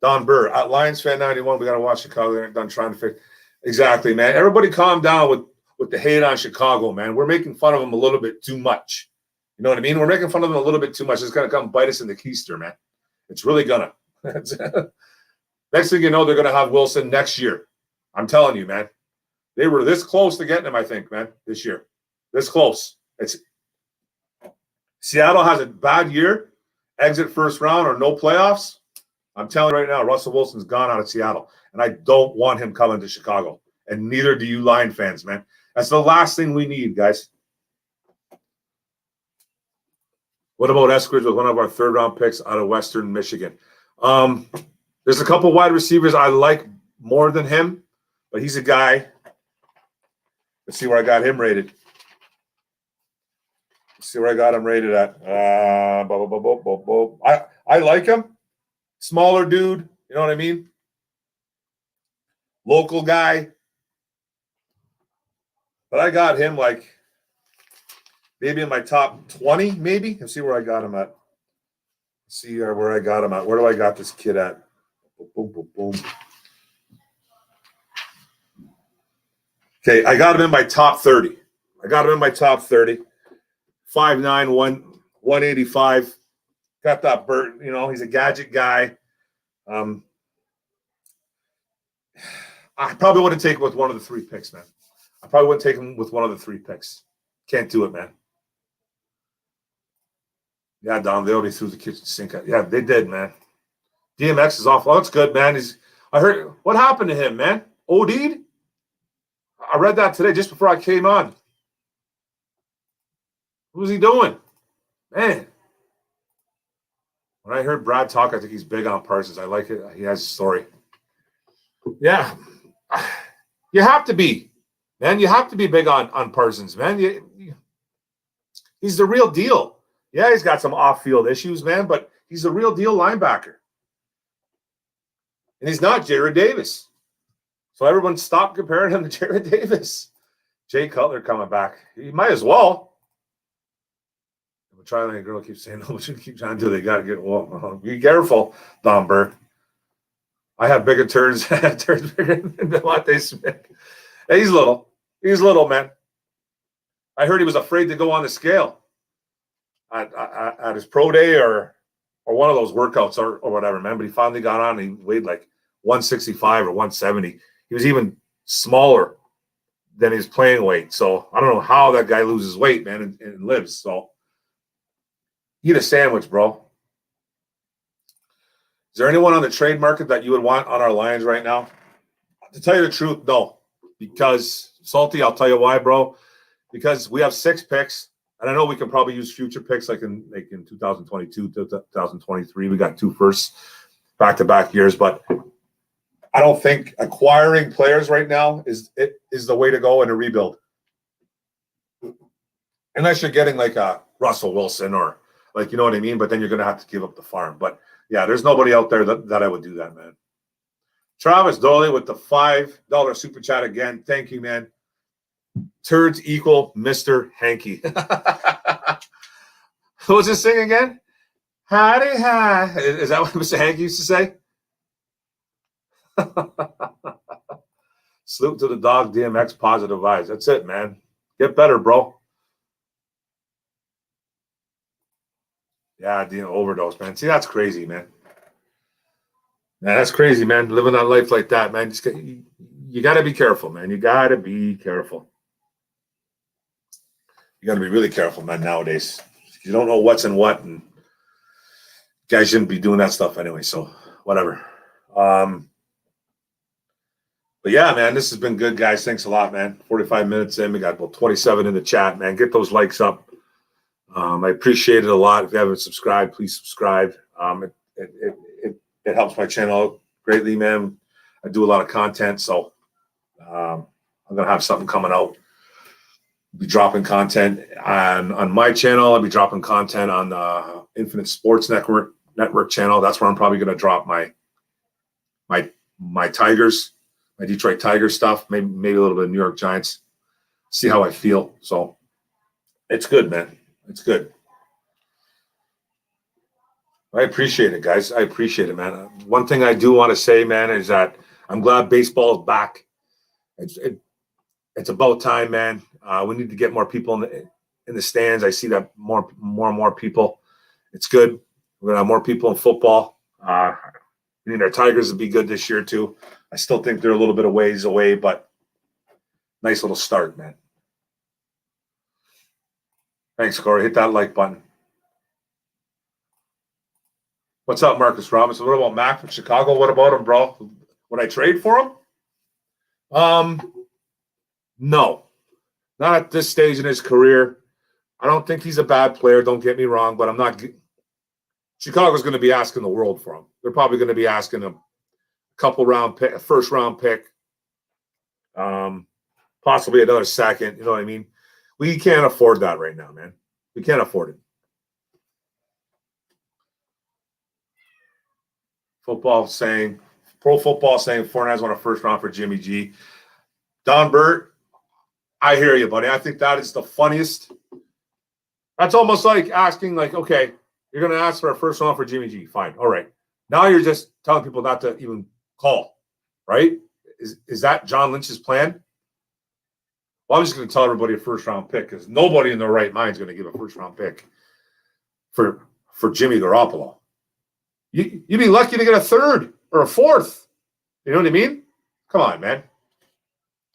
Don Burr, at Lions Fan 91, we got to watch Chicago. They're done trying to fix. Exactly, man. Everybody calm down with the hate on Chicago, man. We're making fun of them a little bit too much. You know what I mean? We're making fun of them a little bit too much. It's going to come bite us in the keister, man. It's really going to. Next thing you know, they're going to have Wilson next year. I'm telling you, man. They were this close to getting him, I think, man, this year. This close. Seattle has a bad year, exit first round or no playoffs. I'm telling you right now, Russell Wilson's gone out of Seattle, and I don't want him coming to Chicago, and neither do you Lion fans, man. That's the last thing we need, guys. What about Eskridge with one of our third-round picks out of Western Michigan? There's a couple wide receivers I like more than him, but he's a guy. Let's see where I got him rated. Let's see where I got him rated at. I like him. Smaller dude. You know what I mean? Local guy. But I got him like maybe in my top 20, maybe. Let's see where I got him at. Let's see where I got him at. Where do I got this kid at? Boom, boom, boom. Okay, I got him in my top 30. 5'9", 185. Got that Burt, you know, he's a gadget guy. I probably wouldn't take him with one of the 3 picks, man. I probably wouldn't take him with one of the 3 picks. Can't do it, man. Yeah, Don, they already threw the kitchen sink at. Yeah, they did, man. DMX is off. Oh, that's good, man. I heard what happened to him, man. OD'd? I read that today just before I came on. What was he doing? Man. When I heard Brad talk, I think he's big on Parsons. I like it. He has a story. Yeah. You have to be, man. You have to be big on Parsons, man. He's the real deal. Yeah, he's got some off-field issues, man, but he's the real deal linebacker. And he's not Jared Davis. So everyone stop comparing him to Jared Davis. Jay Cutler coming back. He might as well. The Tri-Lane girl keeps saying, no, we shouldn't keep trying to do. They got to get, well, be careful, Don Burr. I have bigger turns bigger than Devontae Smith. Hey, he's little. He's little, man. I heard he was afraid to go on the scale at his pro day or one of those workouts or whatever, man. But he finally got on and he weighed like 165 or 170. He was even smaller than his playing weight. So I don't know how that guy loses weight, man, and lives. So eat a sandwich, bro. Is there anyone on the trade market that you would want on our Lions right now? To tell you the truth, no. Because, Salty, I'll tell you why, bro. Because we have 6 picks, and I know we can probably use future picks like in 2022, 2023. We got 2 firsts back-to-back years, but I don't think acquiring players right now is the way to go in a rebuild. Unless you're getting like a Russell Wilson or like, you know what I mean? But then you're going to have to give up the farm. But yeah, there's nobody out there that I would do that, man. Travis Doley with the $5 super chat again. Thank you, man. Turds equal Mr. Hanky. What was this thing again? Howdy, hi. Is that what Mr. Hanky used to say? Salute to the dog, DMX, positive vibes. That's it, man. Get better, bro. Yeah, overdose, man. See, that's crazy, man. Man, that's crazy, man. Living that life like that, man. You got to be careful, man. You got to be careful. You got to be really careful, man, nowadays. You don't know what's in what, and guys shouldn't be doing that stuff anyway, so whatever. But yeah, man, this has been good, guys. Thanks a lot, man. 45 minutes in. We got about 27 in the chat, man. Get those likes up. I appreciate it a lot. If you haven't subscribed, please subscribe. It helps my channel out greatly, man. I do a lot of content, so I'm going to have something coming out. I'll be dropping content on my channel. I'll be dropping content on the Infinite Sports Network channel. That's where I'm probably going to drop my Tigers, my Detroit Tigers stuff, maybe a little bit of New York Giants. See how I feel. So it's good, man. It's good. I appreciate it, guys. I appreciate it, man. One thing I do want to say, man, is that I'm glad baseball is back. It's about time, man. We need to get more people in the stands. I see that more and more people. It's good. We're gonna have more people in football. We need our Tigers to be good this year too. I still think they're a little bit of ways away, but nice little start, man. Thanks, Corey. Hit that like button. What's up, Marcus Robinson? What about Mac from Chicago? What about him, bro? Would I trade for him? No. Not at this stage in his career. I don't think he's a bad player, don't get me wrong, but I'm not – Chicago's going to be asking the world for him. They're probably going to be asking him a first-round pick, possibly another second. You know what I mean? We can't afford that right now, man. We can't afford it. Pro football saying Fournette won a first round for Jimmy G. Don Burt, I hear you, buddy. I think that is the funniest. That's almost like asking, like, okay, you're going to ask for a first round for Jimmy G. Fine. All right. Now you're just telling people not to even call, right? Is that John Lynch's plan? Well, I'm just going to tell everybody a first-round pick because nobody in their right mind is going to give a first-round pick for Jimmy Garoppolo. You'd be lucky to get a third or a fourth. You know what I mean? Come on, man.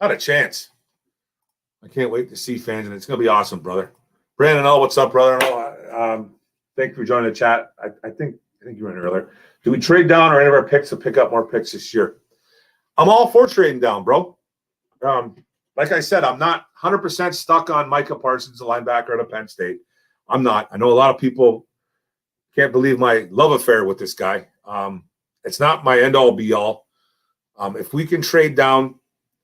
Not a chance. I can't wait to see fans, and it's going to be awesome, brother. Brandon L., what's up, brother? Thank you for joining the chat. I think you were in earlier. Do we trade down or any of our picks to pick up more picks this year? I'm all for trading down, bro. Like I said, I'm not 100% stuck on Micah Parsons, the linebacker out of Penn State. I'm not. I know a lot of people can't believe my love affair with this guy. It's not my end-all, be-all. If we can trade down,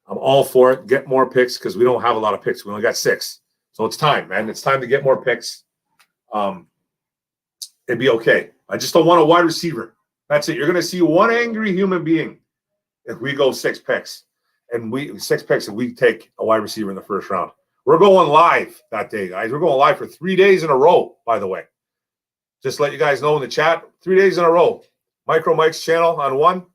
I'm all for it. Get more picks because we don't have a lot of picks. We only got 6. So it's time, man. It's time to get more picks. It'd be okay. I just don't want a wide receiver. That's it. You're going to see one angry human being if we go 6 picks. And 6 picks and we take a wide receiver in the first round. We're going live that day, guys. We're going live for 3 days in a row, by the way. Just to let you guys know in the chat, 3 days in a row. Micro Mike's channel on 1,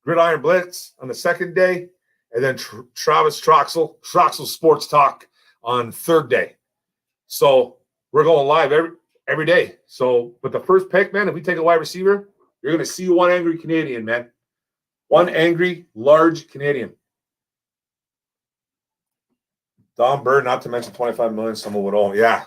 Gridiron Blitz on the 2nd day, and then Travis Troxel Sports Talk on 3rd day. So we're going live every day. So with the first pick, man, if we take a wide receiver, you're going to see one angry Canadian, man. One angry, large Canadian. Don Bird, not to mention $25 million, someone would own. Yeah.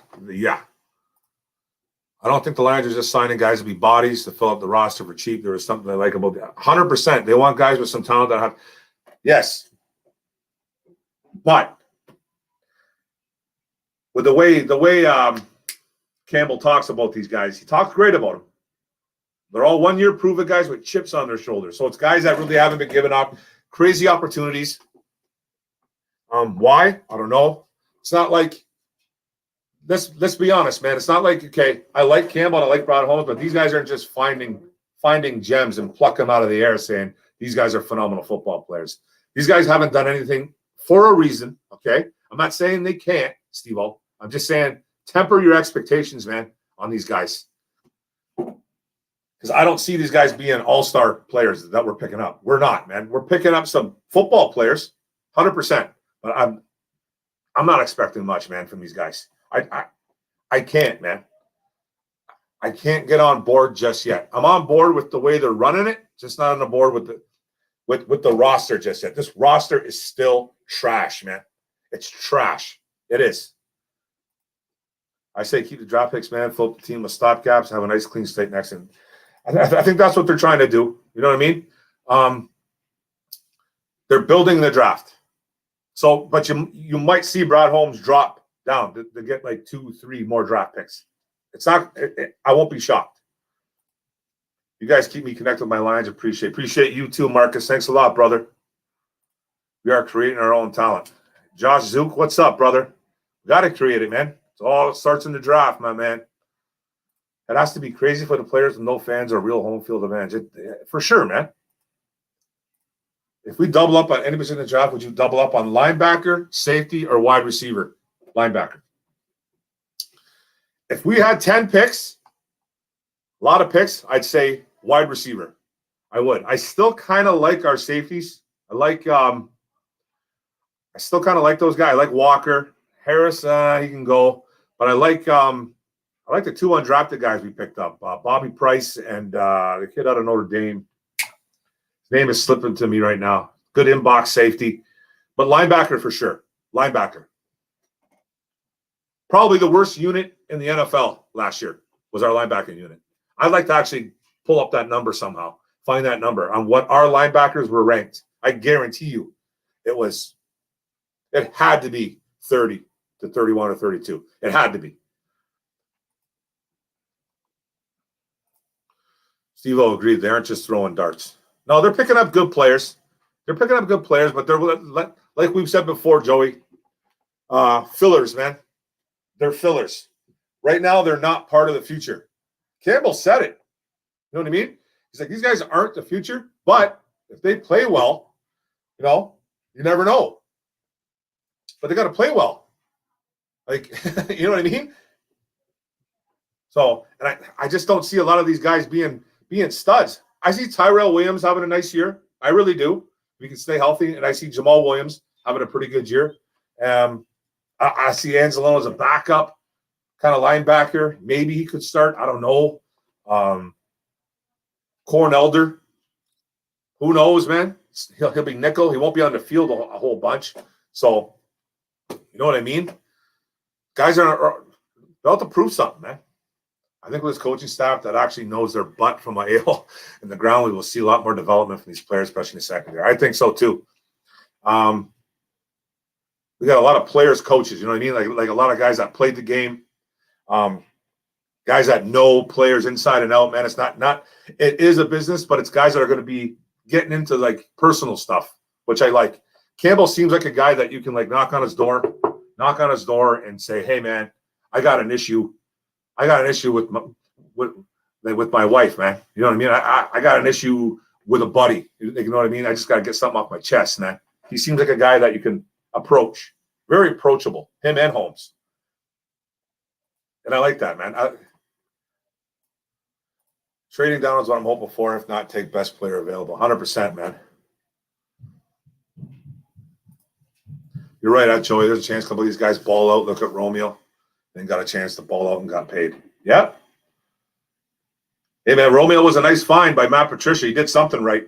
I don't think the Lions are just signing guys to be bodies to fill up the roster for cheap. There is something they like about that. 100%. They want guys with some talent that have. Yes. But with the way Campbell talks about these guys, he talks great about them. They're all 1-year prove-it guys with chips on their shoulders. So it's guys that really haven't been given up crazy opportunities. Why? I don't know. It's not like let's be honest, man. It's not like, okay, I like Campbell and I like Brad Holmes, but these guys aren't just finding gems and pluck them out of the air saying these guys are phenomenal football players. These guys haven't done anything for a reason, okay? I'm not saying they can't, Steve-O. I'm just saying temper your expectations, man, on these guys. Because I don't see these guys being all-star players that we're picking up. We're not, man. We're picking up some football players, 100%. But I'm not expecting much, man, from these guys. I can't, man. I can't get on board just yet. I'm on board with the way they're running it, just not on board with the roster just yet. This roster is still trash, man. It's trash. It is. I say keep the draft picks, man. Fill up the team with stopgaps. Have a nice clean slate next. And I think that's what they're trying to do. You know what I mean? They're building the draft. So, but you might see Brad Holmes drop down to get like 2-3 more draft picks. It's not. I won't be shocked. You guys keep me connected with my lines. Appreciate you too, Marcus. Thanks a lot, brother. We are creating our own talent. Josh Zook, what's up, brother? We got to create it, man. It starts in the draft, my man. It has to be crazy for the players with no fans or real home field advantage. For sure, man. If we double up on any position in the draft, would you double up on linebacker, safety, or wide receiver? Linebacker. If we had 10 picks, a lot of picks, I'd say wide receiver. I would. I still kind of like our safeties. I still kind of like those guys. I like Walker. Harris, he can go. But I like the 2 undrafted guys we picked up. Bobby Price and the kid out of Notre Dame. His name is slipping to me right now. Good inbox safety. But linebacker for sure. Linebacker. Probably the worst unit in the NFL last year was our linebacking unit. I'd like to actually pull up that number somehow. Find that number on what our linebackers were ranked. I guarantee you it had to be 30 to 31 or 32. It had to be. Steve-O agreed. They aren't just throwing darts. No, they're picking up good players. They're picking up good players, but they're, like we've said before, Joey, fillers, man. They're fillers. Right now, they're not part of the future. Campbell said it. You know what I mean? He's like, these guys aren't the future, but if they play well, you never know. But they got to play well. Like, you know what I mean? So, and I just don't see a lot of these guys being studs. I see Tyrell Williams having a nice year. I really do. We can stay healthy. And I see Jamal Williams having a pretty good year. I see Anzalone as a backup kind of linebacker. Maybe he could start. I don't know. Corn Elder. Who knows, man? He'll be nickel. He won't be on the field a whole bunch. So, you know what I mean? Guys are about to prove something, man. I think with this coaching staff that actually knows their butt from a ale in the ground, we will see a lot more development from these players, especially in the secondary. I think so too. We got a lot of players, coaches. You know what I mean? Like a lot of guys that played the game, guys that know players inside and out. Man, it's not. It is a business, but it's guys that are going to be getting into like personal stuff, which I like. Campbell seems like a guy that you can like knock on his door and say, "Hey, man, I got an issue. with my wife, man. You know what I mean? I got an issue with a buddy. You know what I mean? I just got to get something off my chest, man." He seems like a guy that you can approach. Very approachable. Him and Holmes. And I like that, man. Trading down is what I'm hoping for. If not, take best player available. 100%, man. You're right, Joey. There's a chance a couple of these guys ball out. Look at Romeo. Then got a chance to ball out and got paid. Yeah. Hey, man, Romeo was a nice find by Matt Patricia. He did something right.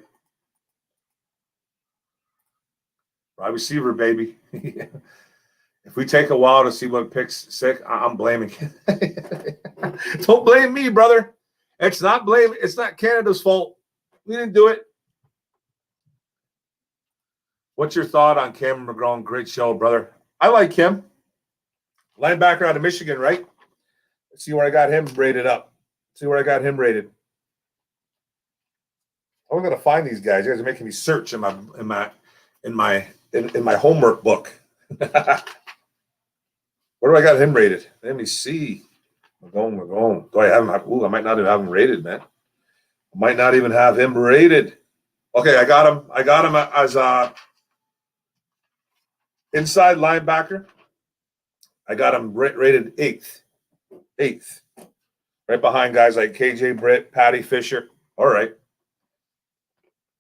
Wide receiver, baby. If we take a while to see what picks sick, I'm blaming. Don't blame me, brother. It's not Canada's fault. We didn't do it. What's your thought on Cameron McGrone? Great show, brother. I like him. Linebacker out of Michigan, right? Let's see where I got him rated up. I'm going to find these guys. You guys are making me search in my homework book. Where do I got him rated? Let me see. We're going. Do I have him? I might not even have him rated, man. I might not even have him rated. Okay, I got him as a inside linebacker. I got him rated 8th. Right behind guys like KJ Britt, Patty Fisher. All right.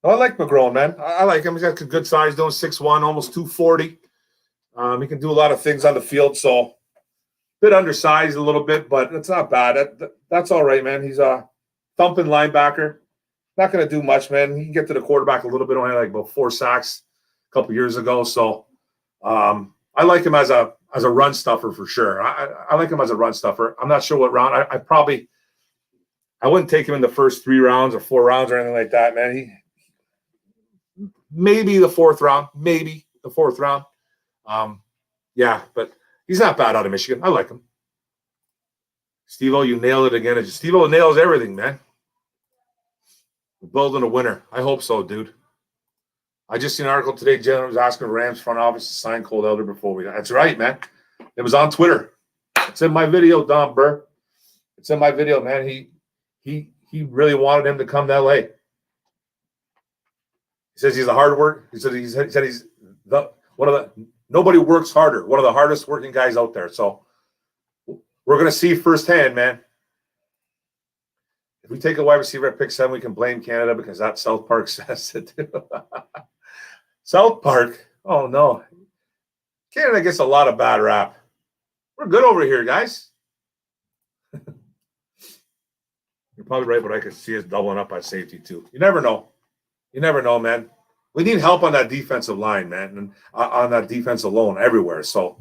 I like McGrone, man. I like him. He's got good size, doing 6'1", almost 240. He can do a lot of things on the field, so a bit undersized a little bit, but it's not bad. That's all right, man. He's a thumping linebacker. Not going to do much, man. He can get to the quarterback a little bit. Only like about 4 sacks a couple years ago. So I like him as a as a run stuffer for sure. I like him as a run stuffer. I'm not sure what round. I wouldn't take him in the first 3 rounds or 4 rounds or anything like that, man. Maybe the 4th round, maybe the 4th round. Yeah, but he's not bad out of Michigan. I like him. Steve-O, you nailed it again. Steve-O nails everything, man. We're building a winner. I hope so, dude. I just seen an article today. Jalen was asking Rams front office to sign Cole Elder before we. That's right, man. It was on Twitter. It's in my video, Don Burr. It's in my video, man. He really wanted him to come to LA. He says he's a hard work. He said he's the one of the nobody works harder. One of the hardest working guys out there. So we're gonna see firsthand, man. If we take a wide receiver at pick 7, we can blame Canada because that South Park says it. South Park. Oh no. Canada gets a lot of bad rap. We're good over here, guys. You're probably right, but I could see us doubling up at safety too. You never know. You never know, man. We need help on that defensive line, man, and on that defense alone everywhere. So,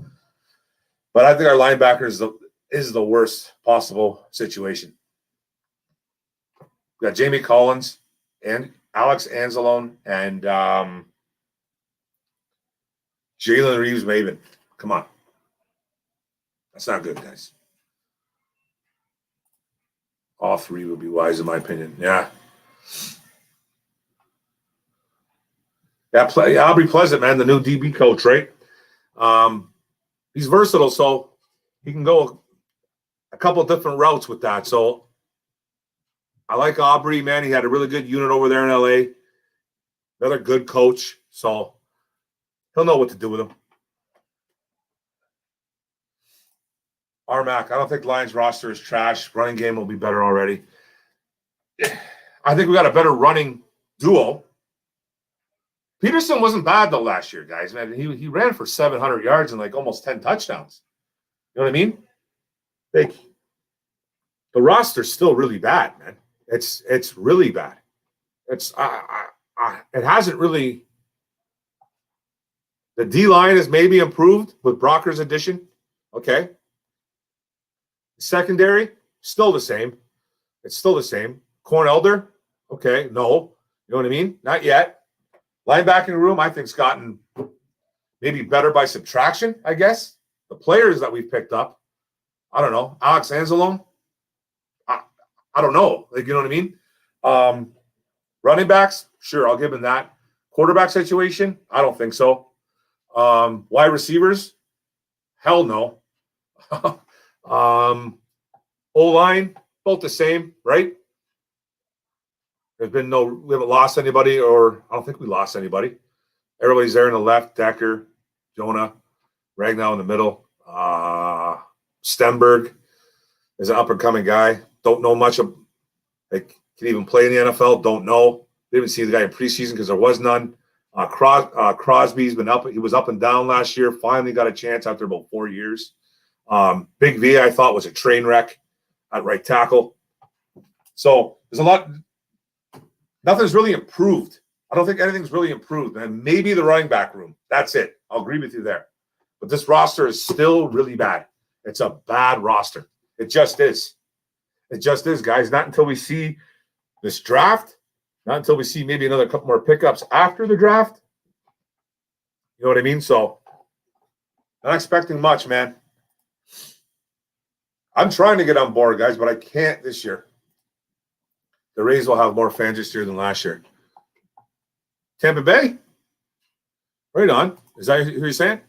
but I think our linebackers is the worst possible situation. We got Jamie Collins and Alex Anzalone and Jalen Reeves-Maybin. Come on. That's not good, guys. All 3 would be wise, in my opinion. Yeah. Aubrey Pleasant, man, the new DB coach, right? He's versatile, so he can go a couple of different routes with that. So I like Aubrey, man. He had a really good unit over there in LA. Another good coach, so he'll know what to do with him. Armac, I don't think Lions roster is trash. Running game will be better already. I think we got a better running duo. Peterson wasn't bad though last year, guys. Man, he ran for 700 yards and like almost 10 touchdowns. You know what I mean? Like the roster's still really bad, man. It's really bad. It hasn't really. The D line has maybe improved with Brocker's addition. Okay. Secondary, still the same. It's still the same. Corn Elder, okay, no. You know what I mean? Not yet. Linebacking room, I think, has gotten maybe better by subtraction, I guess. The players that we've picked up, I don't know. Alex Anzalone, I don't know. Like, you know what I mean? Running backs, sure, I'll give him that. Quarterback situation, I don't think so. Wide receivers, hell no. O-line, both the same, right? We haven't lost anybody, or I don't think we lost anybody. Everybody's there in the left, Decker, Jonah, Ragnow in the middle. Stenberg is an up-and-coming guy. Don't know much of, like, can even play in the NFL, don't know. Didn't see the guy in preseason because there was none. Crosby's been up. He was up and down last year. Finally got a chance after about 4 years. Big V, I thought, was a train wreck at right tackle. So there's a lot. Nothing's really improved. I don't think anything's really improved. And maybe the running back room. That's it. I'll agree with you there. But this roster is still really bad. It's a bad roster. It just is. It just is, guys. Not until we see this draft. Not until we see maybe another couple more pickups after the draft. You know what I mean? So not expecting much, man. I'm trying to get on board, guys, but I can't this year. The Rays will have more fans this year than last year. Tampa Bay? Right on. Is that who you're saying?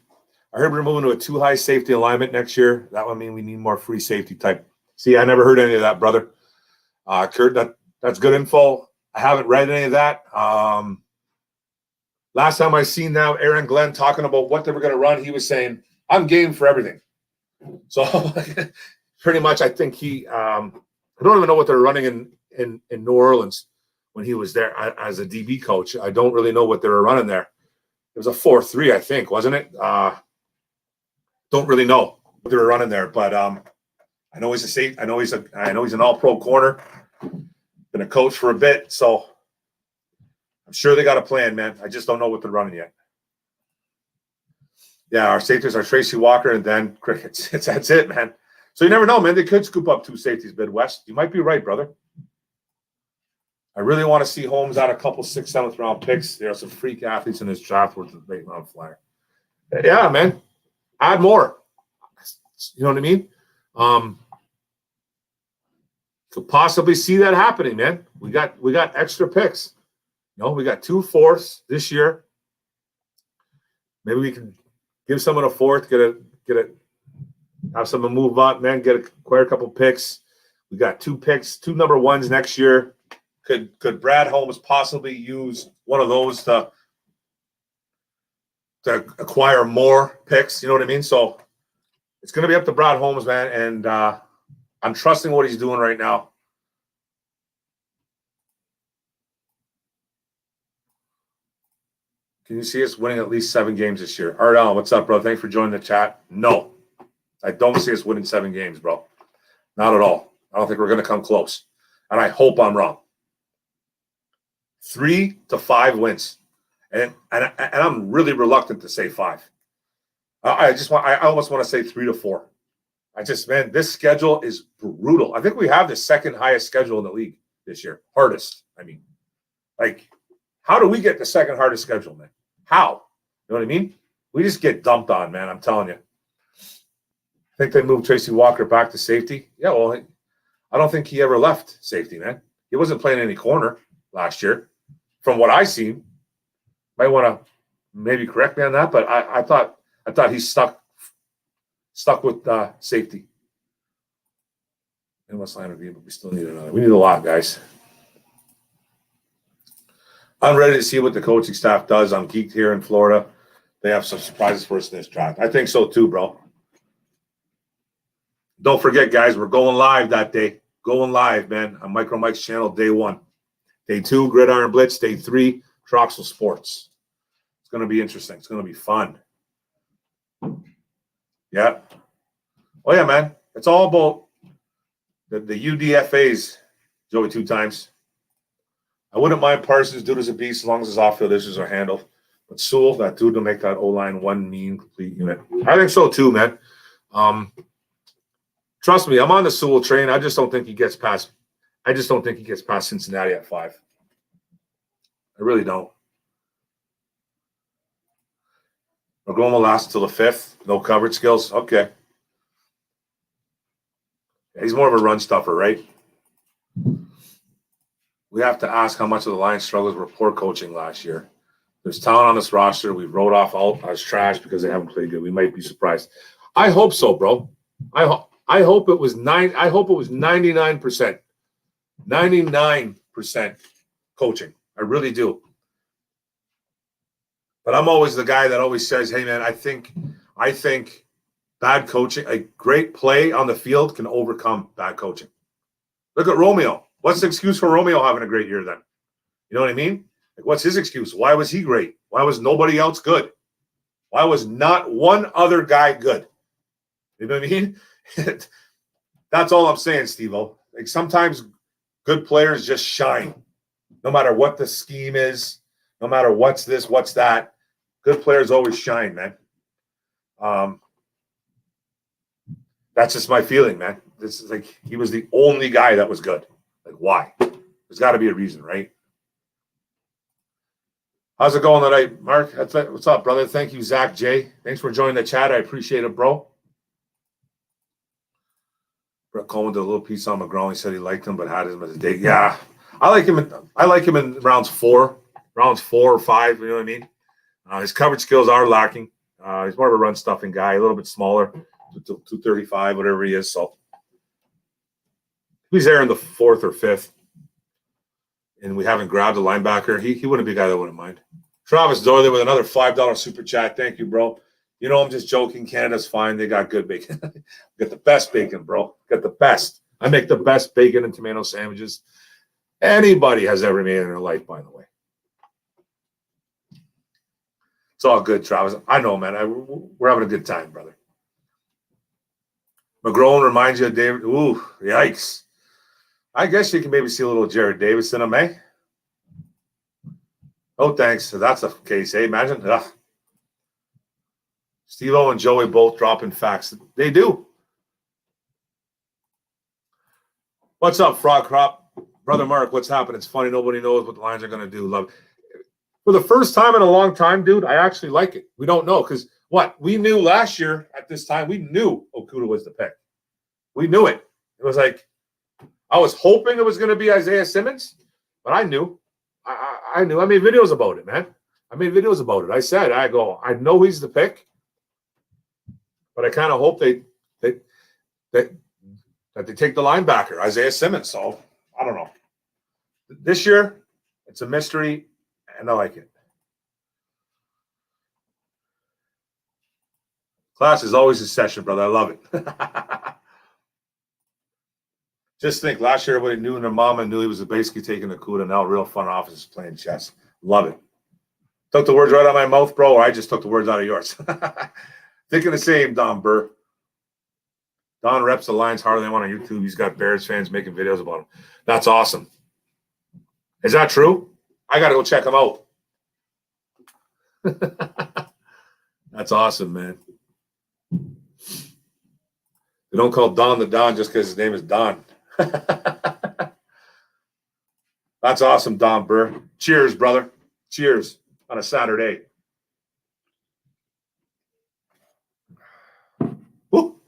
I heard we're moving to a too high safety alignment next year. That would mean we need more free safety type. See, I never heard any of that, brother. Kurt, that's good info. I haven't read any of that. Last time I seen now Aaron Glenn talking about what they were going to run, he was saying, I'm game for everything. So pretty much I think I don't even know what they're running in New Orleans when he was there as a DB coach. I don't really know what they were running there. It was a 4-3, I think, wasn't it? Don't really know what they were running there, but I know he's a safe. I know he's an all-pro corner. Been a coach for a bit, so I'm sure they got a plan, man. I just don't know what they're running yet. Yeah, our safeties are Tracy Walker and then Crickets. That's it, man. So you never know, man. They could scoop up 2 safeties Midwest. You might be right, brother. I really want to see Holmes out a couple 6th, 7th round picks. There are some freak athletes in this draft worth the late round flyer. Yeah, man. Add more. You know what I mean? Could possibly see that happening, man. We got extra picks. You know, we got 2 4ths this year. Maybe we can give someone a 4th, have someone move up, man, acquire a couple picks. We got 2 picks, 2 number 1s next year. Could Brad Holmes possibly use one of those to acquire more picks? You know what I mean? So it's going to be up to Brad Holmes, man, and I'm trusting what he's doing right now. Can you see us winning at least 7 games this year? Art Allen, what's up, bro? Thanks for joining the chat. No, I don't see us winning 7 games, bro. Not at all. I don't think we're going to come close, and I hope I'm wrong. 3 to 5 wins, and I'm really reluctant to say 5. I almost want to say 3 to 4. Man, this schedule is brutal. I think we have the 2nd highest schedule in the league this year. Hardest. I mean, like, how do we get the 2nd hardest schedule, man? How? You know what I mean? We just get dumped on, man. I'm telling you. I think they moved Tracy Walker back to safety. Yeah, well, I don't think he ever left safety, man. He wasn't playing any corner last year, from what I seen. Might want to maybe correct me on that, but I thought he's stuck with safety. And West line of view, but we still need another. We need a lot, guys. I'm ready to see what the coaching staff does. I'm geeked here in Florida. They have some surprises for us in this draft. I think so too, bro. Don't forget, guys, we're going live that day. Going live, man, on Micro Mike's channel, day 1. Day 2, Gridiron Blitz. Day 3, Troxel Sports. It's going to be interesting. It's going to be fun. Yeah. Oh, yeah, man. It's all about the UDFAs, Joey, 2 times. I wouldn't mind Parsons, dude is a beast, as long as his off-field issues are handled. But Sewell, that dude will make that O-line one mean, complete unit. I think so too, man. Trust me, I'm on the Sewell train. I just don't think he gets past Cincinnati at 5. I really don't. McGrone will last until the 5th. No coverage skills. Okay. He's more of a run stuffer, right? We have to ask how much of the Lions' struggles were poor coaching last year. There's talent on this roster. We wrote off all as trash because they haven't played good. We might be surprised. I hope so, bro. I hope it was 99%. 99% coaching. I really do. But I'm always the guy that always says, hey, man, I think bad coaching, a great play on the field can overcome bad coaching. Look at Romeo. What's the excuse for Romeo having a great year then? You know what I mean? Like, what's his excuse? Why was he great? Why was nobody else good? Why was not one other guy good? You know what I mean? That's all I'm saying, Steve-O. Like, sometimes good players just shine. No matter what the scheme is, no matter what's this, what's that, good players always shine, man. That's just my feeling, man. This is like he was the only guy that was good. Like, why? There's got to be a reason, right? How's it going tonight, Mark? What's up, brother? Thank you, Zach J. Thanks for joining the chat. I appreciate it, bro. Brett Coleman did a little piece on McGraw. He said he liked him, but had him as a date. Yeah, I like him in rounds 4 or 5. You know what I mean? His coverage skills are lacking. He's more of a run stuffing guy, a little bit smaller, 235, whatever he is. So he's there in the 4th or 5th, and we haven't grabbed a linebacker. He wouldn't be a guy that wouldn't mind. Travis Doyle with another $5 super chat. Thank you, bro. You know I'm just joking. Canada's fine. They got good bacon. Got the best bacon, bro. Got the best. I make the best bacon and tomato sandwiches anybody has ever made in their life, by the way. It's all good, Travis. I know, man. We're having a good time, brother. McGrone reminds you of David. Ooh, yikes. I guess you can maybe see a little Jared Davis in him, eh? Oh, thanks. So that's the case, eh? Imagine. Ugh. Steve-O and Joey both dropping facts. They do. What's up, Frog Crop? Brother Mark, what's happening? It's funny. Nobody knows what the Lions are going to do. Love it. For the first time in a long time, dude, I actually like it. We don't know because what? We knew last year at this time, we knew Okudah was the pick. We knew it. It was like, I was hoping it was going to be Isaiah Simmons, but I knew. I knew. I made videos about it, man. I made videos about it. I said, I know he's the pick, but I kind of hope that they take the linebacker, Isaiah Simmons. So I don't know. This year, it's a mystery, and I like it. Class is always a session, brother. I love it. Just think, last year everybody knew, and their mama knew he was basically taking Okudah. Now real fun office playing chess. Love it. Took the words right out of my mouth, bro, or I just took the words out of yours. Thinking the same, Don Burr. Don reps the Lions harder than one on YouTube. He's got Bears fans making videos about him. That's awesome. Is that true? I got to go check him out. That's awesome, man. They don't call Don the Don just because his name is Don. That's awesome, Don Burr. Cheers, brother. Cheers on a Saturday. Ooh.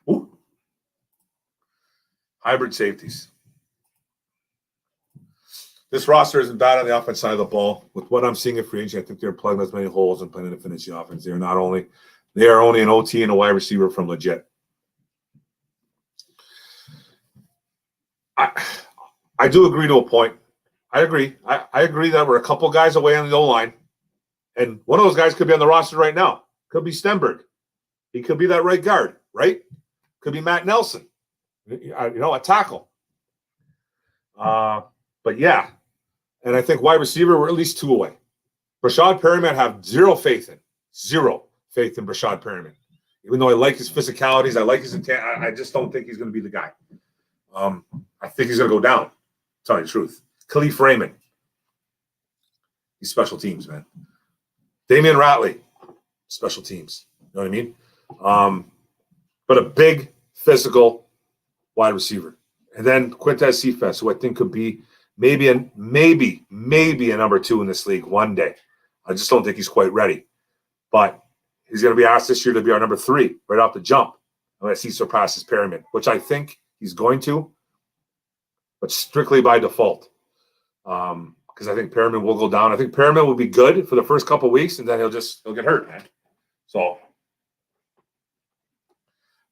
Ooh. Hybrid safeties. This roster isn't bad on the offense side of the ball. With what I'm seeing at free agency, I think they're plugging as many holes and planning to finish the offense. They are only an OT and a wide receiver from legit. I do agree to a point. I agree. I agree that we're a couple guys away on the O-line. And one of those guys could be on the roster right now. Could be Stenberg. He could be that right guard, right? Could be Matt Nelson, a tackle. But yeah. And I think wide receiver, we're at least 2 away. Brashad Perriman, have zero faith in Brashad Perriman. Even though I like his physicalities, I like his intent, I just don't think he's going to be the guy. I think he's going to go down. Tell you the truth. Khalif Raymond. He's special teams, man. Damian Ratley. Special teams. You know what I mean? But a big, physical wide receiver. And then Quintez Cephas, who I think could be maybe a number 2 in this league one day. I just don't think he's quite ready. But he's going to be asked this year to be our number 3 right off the jump unless he surpasses Perriman, which I think he's going to, but strictly by default. Because I think Perriman will go down. I think Perriman will be good for the first couple of weeks, and then he'll get hurt, man. So,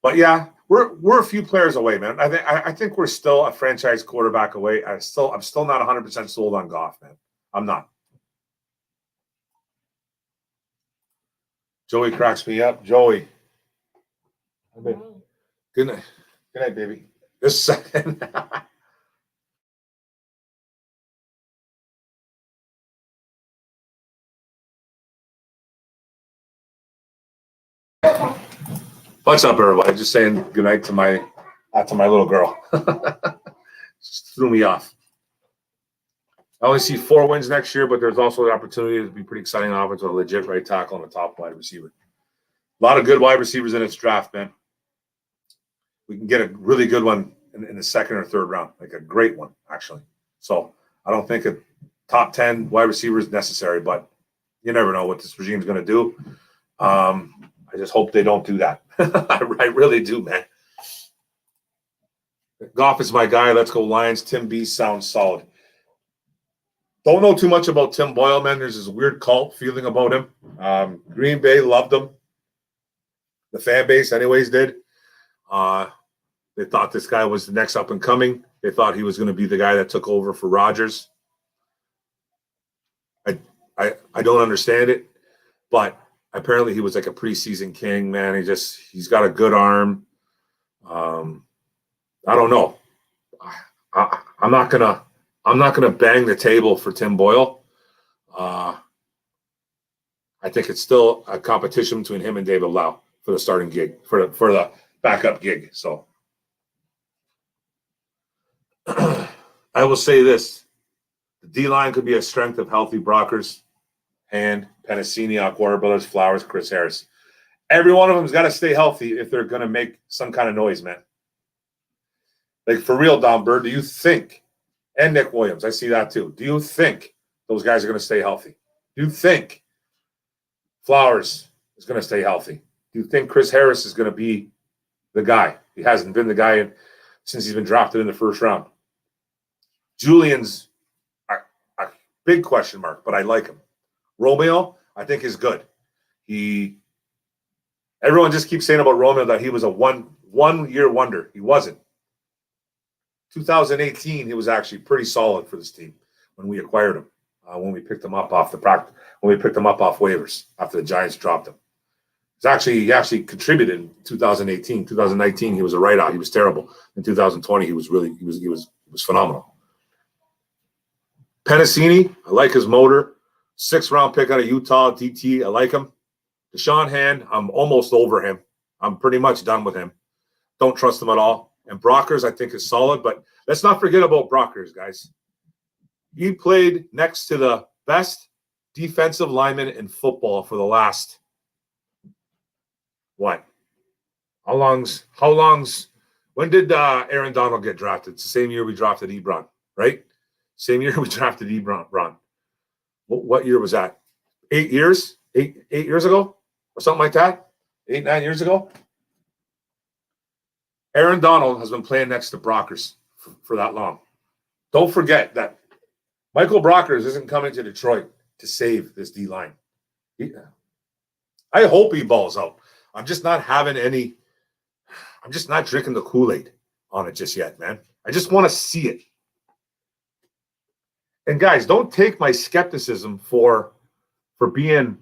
but yeah, we're a few players away, man. I think we're still a franchise quarterback away. I'm still not 100% sold on Goff, man. I'm not. Joey cracks me up. Joey. Good night. Good night, baby. This second. What's up, everybody? Just saying goodnight to my little girl. Just threw me off. I only see 4 wins next year, but there's also the opportunity to be pretty exciting offense with a legit right tackle and a top wide receiver. A lot of good wide receivers in this draft, man. We can get a really good one in the second or third round, like a great one, actually. So I don't think a top 10 wide receiver is necessary, but you never know what this regime is going to do. I just hope they don't do that. I really do, man. Goff is my guy. Let's go Lions. Tim B sounds solid. Don't know too much about Tim Boyle, man. There's this weird cult feeling about him. Green Bay loved him. The fan base, anyways, did. They thought this guy was the next up and coming. They thought he was going to be the guy that took over for Rodgers. I don't understand it, but apparently he was like a preseason king, man. He's got a good arm. I don't know. I'm not gonna bang the table for Tim Boyle. I think it's still a competition between him and David Lau for the starting gig, for the backup gig. So I will say this: the D line could be a strength of healthy Brockers, Hand, Pennicini, Aquara Brothers, Flowers, Chris Harris. Every one of them's got to stay healthy if they're going to make some kind of noise, man. Like, for real, Don Bird, do you think, and Nick Williams, I see that too, do you think those guys are going to stay healthy? Do you think Flowers is going to stay healthy? Do you think Chris Harris is going to be the guy? He hasn't been the guy since he's been drafted in the first round. Julian's a big question mark, but I like him. Romeo, I think, is good. Everyone just keeps saying about Romeo that he was a one-year wonder. He wasn't. 2018, he was actually pretty solid for this team when we acquired him. When we picked him up off waivers after the Giants dropped him. He actually contributed in 2018. 2019, he was a write-out. He was terrible. In 2020, he was phenomenal. Penasini, I like his motor. 6th-round pick out of Utah, DT. I like him. Deshaun Hand, I'm almost over him. I'm pretty much done with him. Don't trust him at all. And Brockers, I think, is solid. But let's not forget about Brockers, guys. He played next to the best defensive lineman in football for the last, what? When did Aaron Donald get drafted? It's the same year we drafted Ebron, right? Same year we drafted Ebron. What year was that? 8 years? 8 years ago? Or something like that? 9 years ago? Aaron Donald has been playing next to Brockers for that long. Don't forget that Michael Brockers isn't coming to Detroit to save this D-line. I hope he balls out. I'm just not drinking the Kool-Aid on it just yet, man. I just want to see it. And guys, don't take my skepticism for being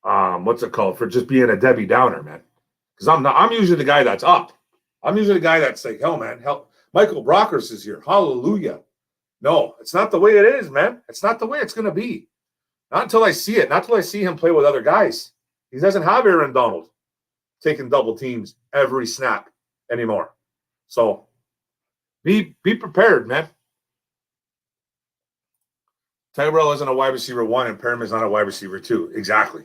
for just being a Debbie Downer, man. Because I'm usually the guy that's up. I'm usually the guy that's like, hell, Michael Brockers is here. Hallelujah. No, it's not the way it is, man. It's not the way it's going to be. Not until I see it. Not until I see him play with other guys. He doesn't have Aaron Donald taking double teams every snap anymore. So be prepared, man. Tyrell isn't a wide receiver 1 and Perriman's not a wide receiver 2. Exactly.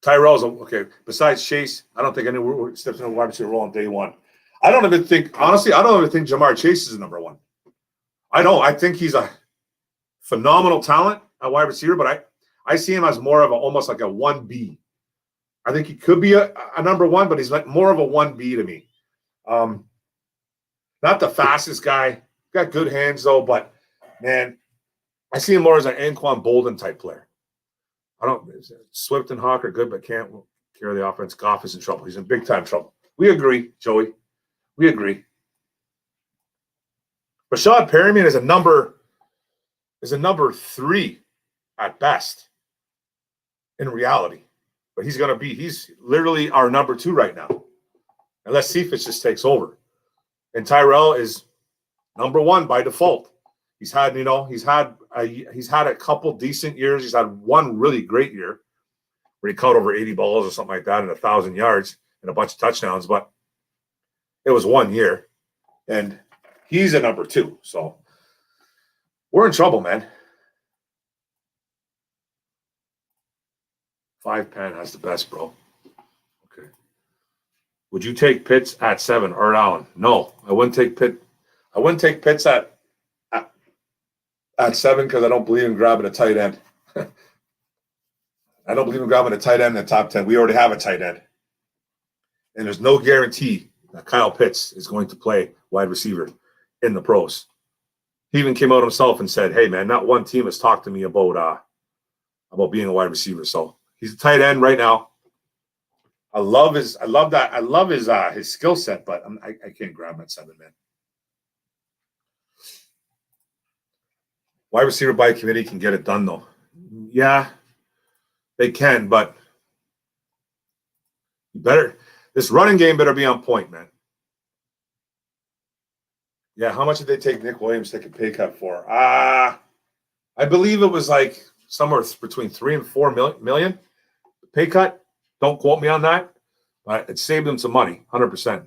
Tyrell's okay. Besides Chase, I don't think anyone steps into a wide receiver role on day one. I don't even think Jamar Chase is number 1. I don't. I think he's a phenomenal talent at wide receiver, but I see him as more of almost like a 1B. I think he could be a number 1, but he's like more of a 1B to me. Not the fastest guy. Got good hands though, but man, I see him more as an Anquan Bolden type player. Swift and Hawk are good, but can't carry the offense. Goff is in trouble. He's in big time trouble. We agree, Joey. We agree. Rashad Perriman is a number 3 at best in reality. But he's literally our number 2 right now. Unless Cephas just takes over. And Tyrell is number 1 by default. He's had a couple decent years. He's had one really great year where he caught over 80 balls or something like that and 1,000 yards and a bunch of touchdowns, but it was 1 year. And he's a number 2. So we're in trouble, man. 5 Pan has the best, bro. Okay. Would you take Pitts at 7 or Allen? No, I wouldn't take Pitt. I wouldn't take Pitts at 7 because I don't believe in grabbing a tight end. I don't believe in grabbing a tight end in the top 10. We already have a tight end. And there's no guarantee that Kyle Pitts is going to play wide receiver in the pros. He even came out himself and said, hey, man, not one team has talked to me about being a wide receiver. So he's a tight end right now. I love his skill set, but I can't grab him at 7, man. Wide receiver by committee can get it done, though. Yeah, they can, but this running game better be on point, man. Yeah, how much did they take Nick Williams take a pay cut for? I believe it was like somewhere between 3 and 4 million pay cut. Don't quote me on that, but it saved them some money, 100%.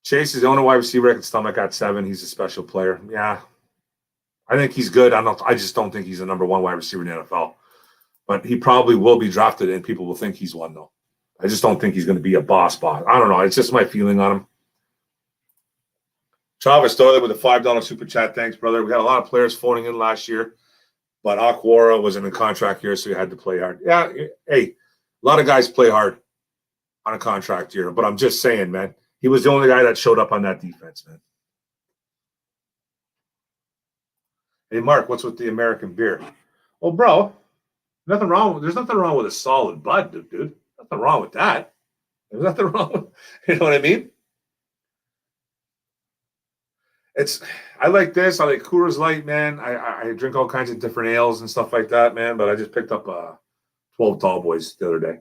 Chase is the only wide receiver I can stomach at 7. He's a special player. Yeah. I think he's good. I just don't think he's the number 1 wide receiver in the NFL. But he probably will be drafted, and people will think he's one, though. I just don't think he's going to be a boss. I don't know. It's just my feeling on him. Travis Doyle with a $5 super chat. Thanks, brother. We got a lot of players phoning in last year, but Aquara was in a contract year, so he had to play hard. Yeah, hey, a lot of guys play hard on a contract year, but I'm just saying, man, he was the only guy that showed up on that defense, man. Hey, Mark, what's with the American beer? Well, bro, nothing wrong. There's nothing wrong with a solid bud, dude. Nothing wrong with that. There's nothing wrong with, you know what I mean? I like this. I like Coors Light, man. I drink all kinds of different ales and stuff like that, man. But I just picked up 12 Tall Boys the other day.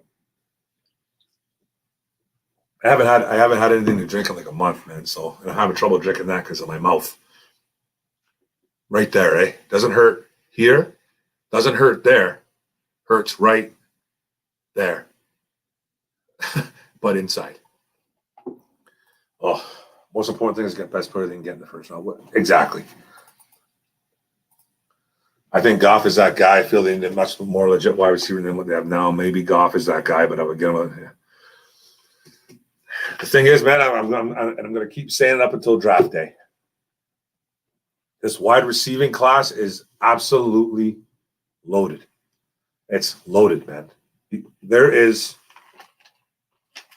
I haven't had anything to drink in like a month, man. So I'm having trouble drinking that because of my mouth. Right there, eh? Doesn't hurt here. Doesn't hurt there. Hurts right there. But inside. Oh. Most important thing is get best player than get in the first round. Exactly. I think Goff is that guy. I feel they need a much more legit wide receiver than what they have now. Maybe Goff is that guy, but I would get him. The thing is, man, I'm going to keep saying it up until draft day. This wide receiving class is absolutely loaded. It's loaded, man. There is.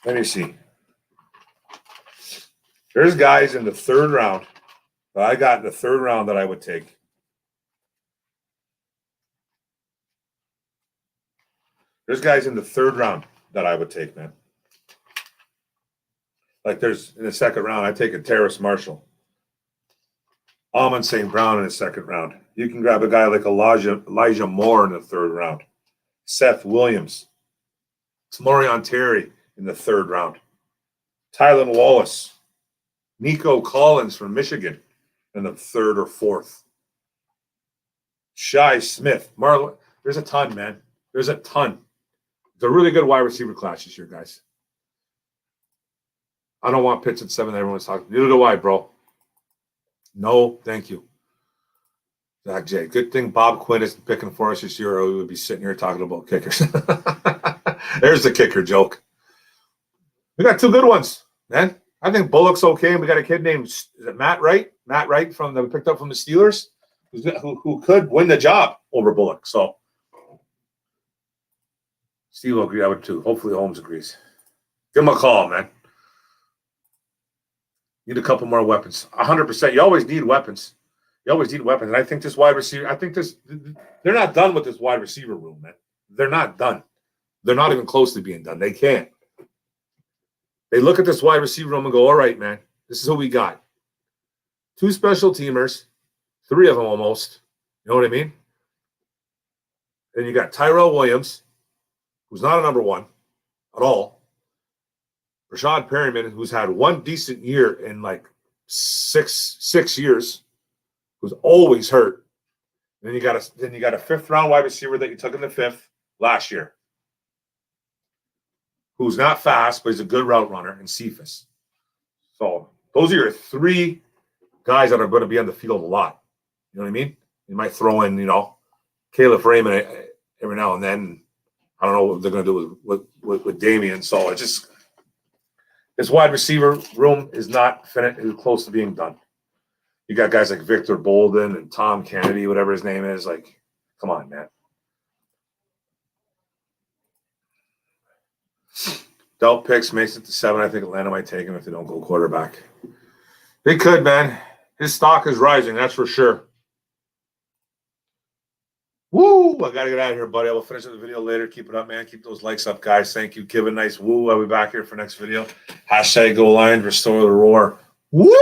Let me see. There's guys in the third round that I got in the third round that I would take. There's guys in the third round that I would take, man. Like there's in the second round, I take a Terrace Marshall. Amon St. Brown in the second round. You can grab a guy like Elijah Moore in the third round. Seth Williams. Tamorian Terry in the third round. Tylan Wallace. Nico Collins from Michigan in the third or fourth. Shi Smith. Marlon. There's a ton, man. There's a ton. It's a really good wide receiver class this year, guys. I don't want Pitts at 7. Everyone's talking. Neither do I, bro. No, thank you. Zach J. Good thing Bob Quinn isn't picking for us this year, or we would be sitting here talking about kickers. There's the kicker joke. We got two good ones, man. I think Bullock's okay, and we got a kid named is it Matt Wright? Matt Wright that we picked up from the Steelers, who could win the job over Bullock. So Steve will agree. I would too. Hopefully Holmes agrees. Give him a call, man. Need a couple more weapons. 100%. You always need weapons. And I think this wide receiver, they're not done with this wide receiver room, man. They're not done. They're not even close to being done. They can't. They look at this wide receiver room and go, all right, man, this is who we got. 2 special teamers, 3 of them almost. You know what I mean? And you got Tyrell Williams, who's not a number 1 at all. Rashad Perryman, who's had one decent year in like six years, who's always hurt. And then you got a 5th round wide receiver that you took in the 5th last year, who's not fast, but he's a good route runner, and Cephas. So those are your 3 guys that are going to be on the field a lot. You know what I mean? You might throw in, Caleb Raymond every now and then. I don't know what they're going to do with Damian. So it's just this wide receiver room is not finished, is close to being done. You got guys like Victor Bolden and Tom Kennedy, whatever his name is. Like, come on, man. Delp picks makes it to 7. I think Atlanta might take him if they don't go quarterback. They could, man. His stock is rising, that's for sure. Woo! I got to get out of here, buddy. I will finish the video later. Keep it up, man. Keep those likes up, guys. Thank you. Give a nice woo. I'll be back here for next video. # Go Lions. Restore the roar. Woo!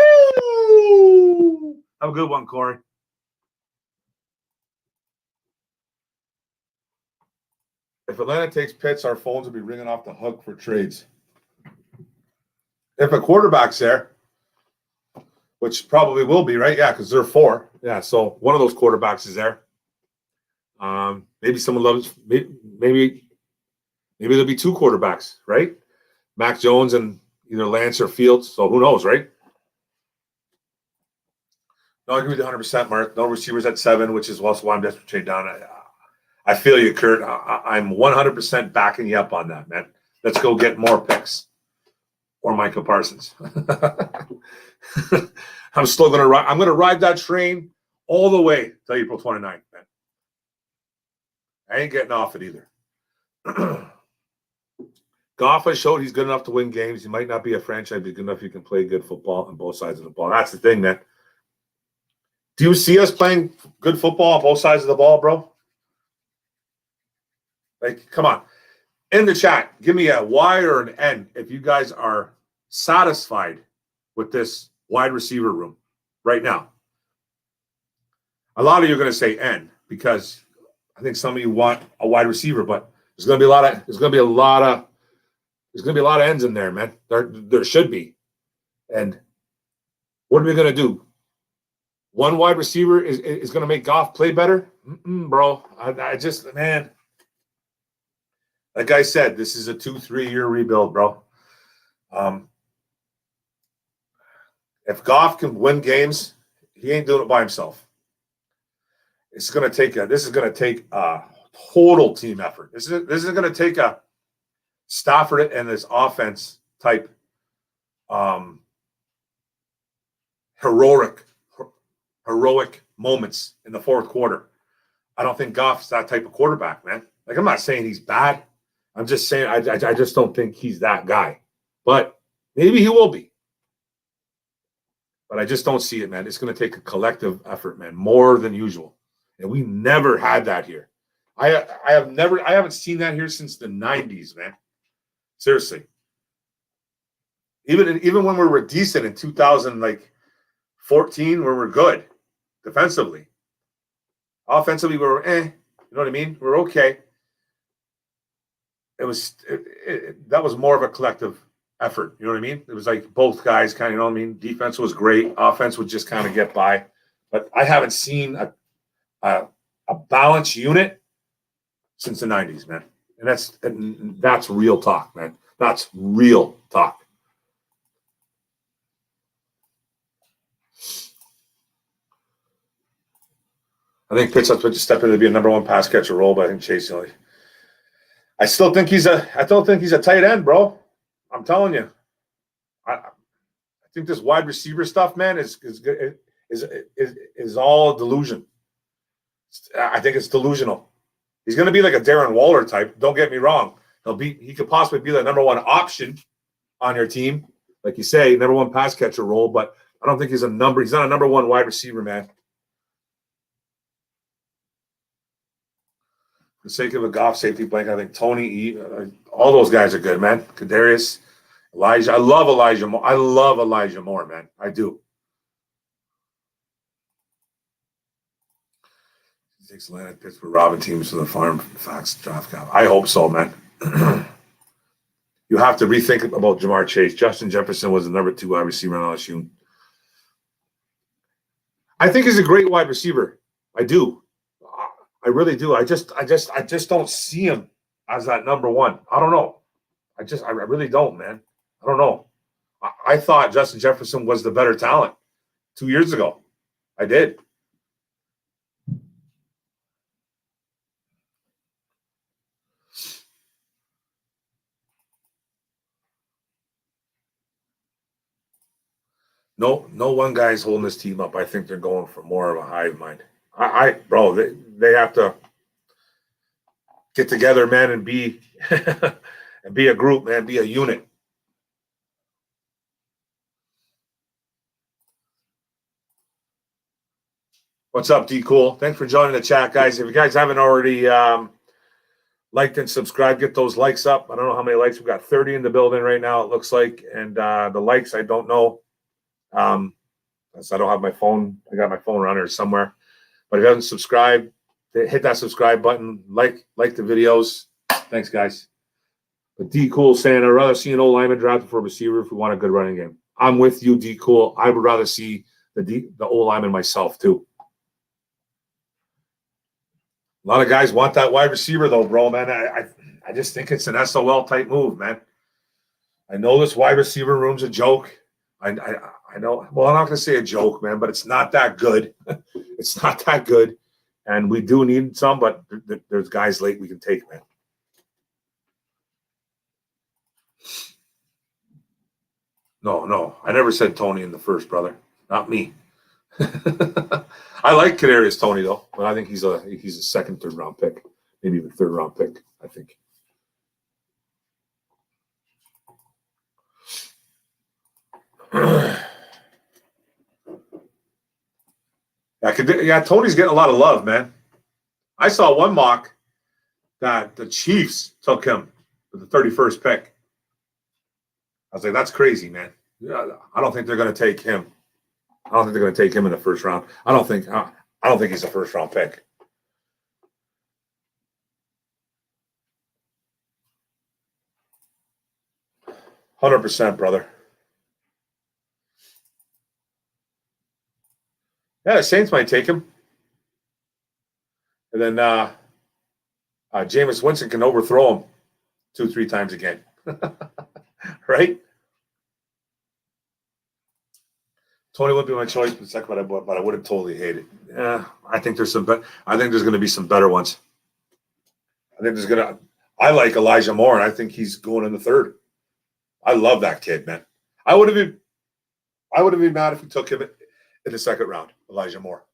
Have a good one, Corey. If Atlanta takes Pitts, our phones will be ringing off the hook for trades. If a quarterback's there, which probably will be, right? Yeah, because they're 4. Yeah, so one of those quarterbacks is there. Maybe someone loves maybe there'll be 2 quarterbacks, right? Mac Jones and either Lance or Fields. So who knows, right? No, I agree with 100%, Mark. No receivers at 7, which is also why I'm desperate to trade down. I feel you, Kurt. I'm 100% backing you up on that, man. Let's go get more picks. Or Micah Parsons. I'm still going to ride. I'm going to ride that train all the way till April 29th, man. I ain't getting off it either. Goff has showed he's good enough to win games. He might not be a franchise, but good enough he can play good football on both sides of the ball. That's the thing, man. Do you see us playing good football on both sides of the ball, bro? Like, come on. In the chat, give me a Y or an N if you guys are satisfied with this wide receiver room right now. A lot of you are going to say N because I think some of you want a wide receiver, but there's going to be a lot of ends in there, man. There should be. And what are we going to do? One wide receiver is going to make Goff play better? Bro, I just, man. Like I said, this is a 2-3 year rebuild, bro. If Goff can win games, he ain't doing it by himself. This is going to take a total team effort. This is going to take a Stafford and this offense type heroic moments in the fourth quarter. I don't think Goff's that type of quarterback, man. Like, I'm not saying he's bad. I'm just saying I just don't think he's that guy. But maybe he will be. But I just don't see it, man. It's going to take a collective effort, man, more than usual. And we never had that here. I haven't seen that here since the 90s, man. Seriously. Even when we were decent in 2014, where we're good defensively. Offensively, we were you know what I mean? We're okay. That was more of a collective effort. You know what I mean? It was like both guys kind of, you know what I mean? Defense was great. Offense would just kind of get by. But I haven't seen a balanced unit since the 90s, man. And that's real talk, man. That's real talk. I think Pitts has to step in to be a number one pass catcher role, but I think Chase Young. I still think he's a tight end, bro. I'm telling you. I think this wide receiver stuff, man, is all delusion. I think it's delusional. He's going to be like a Darren Waller type. Don't get me wrong. He could possibly be the number one option on your team, like you say, number one pass catcher role. But I don't think he's not a number one wide receiver, man. For the sake of a Goff safety blanket, I think Tony, all those guys are good, man. Kadarius, Elijah. I love Elijah Moore. I love Elijah Moore, man. I do. He takes Atlanta, Pittsburgh, robbing teams for the farm facts draft cap. I hope so, man. You have to rethink about Jamar Chase. Justin Jefferson was the number 2 wide receiver on LSU. I think he's a great wide receiver. I do. I really do. I just don't see him as that number one. I don't know. I really don't, man. I don't know. I thought Justin Jefferson was the better talent 2 years ago. I did. No one guy's holding this team up. I think they're going for more of a hive mind. Bro, they have to get together, man, and be and be a group, man, be a unit. What's up, D Cool? Thanks for joining the chat, guys. If you guys haven't already liked and subscribed, get those likes up. I don't know how many likes. We've got 30 in the building right now, it looks like. And the likes, I don't know. I don't have my phone. I got my phone around here somewhere. But if you haven't subscribed, hit that subscribe button. Like the videos. Thanks, guys. But D Cool saying, I'd rather see an old lineman drafted for a receiver if we want a good running game. I'm with you, D Cool. I would rather see the old lineman myself, too. A lot of guys want that wide receiver, though, bro, man. I just think it's an SOL type move, man. I know this wide receiver room's a joke. I know. Well, I'm not going to say a joke, man, but it's not that good. It's not that good. And we do need some, but there's guys late we can take, man. No. I never said Tony in the first, brother. Not me. I like Kadarius Toney though, but I think he's a second, third round pick, maybe even third round pick. I think. Tony's getting a lot of love, man. I saw one mock that the Chiefs took him with the 31st pick. I was like, that's crazy, man. Yeah, I don't think they're going to take him. I don't think they're going to take him in the first round. I don't think he's a first round pick. %, brother. Yeah, the Saints might take him. And then Jameis Winston can overthrow him 2-3 times a game. Right? Tony would be my choice, but I wouldn't totally hate it. Yeah, I think there's some. I think there's going to be some better ones. I like Elijah Moore, and I think he's going in the third. I love that kid, man. I would have been mad if we took him in the second round, Elijah Moore.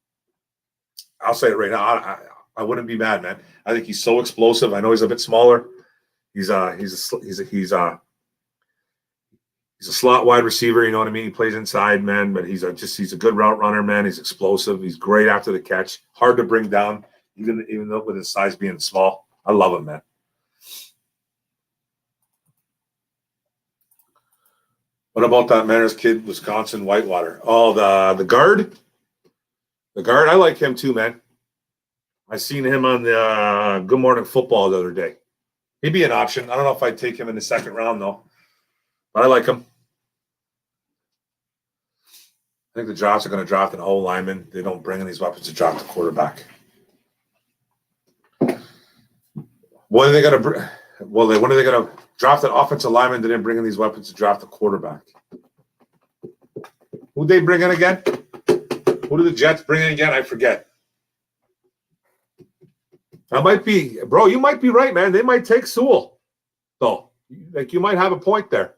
I'll say it right now. I wouldn't be mad, man. I think he's so explosive. I know he's a bit smaller. He's a slot wide receiver. You know what I mean? He plays inside, man. But he's a good route runner, man. He's explosive. He's great after the catch. Hard to bring down, even though with his size being small. I love him, man. What about that Mariners kid, Wisconsin Whitewater? Oh, the guard. The guard. I like him too, man. I seen him on the Good Morning Football the other day. He'd be an option. I don't know if I'd take him in the second round though, but I like him. I think the Drops are going to draft an O lineman. They don't bring in these weapons to draft a quarterback. When are they going to? When are they going to draft an offensive lineman? They didn't bring in these weapons to draft a quarterback. Who'd they bring in again? Who did the Jets bring in again? I forget. That might be, bro. You might be right, man. They might take Sewell, though. Like you might have a point there.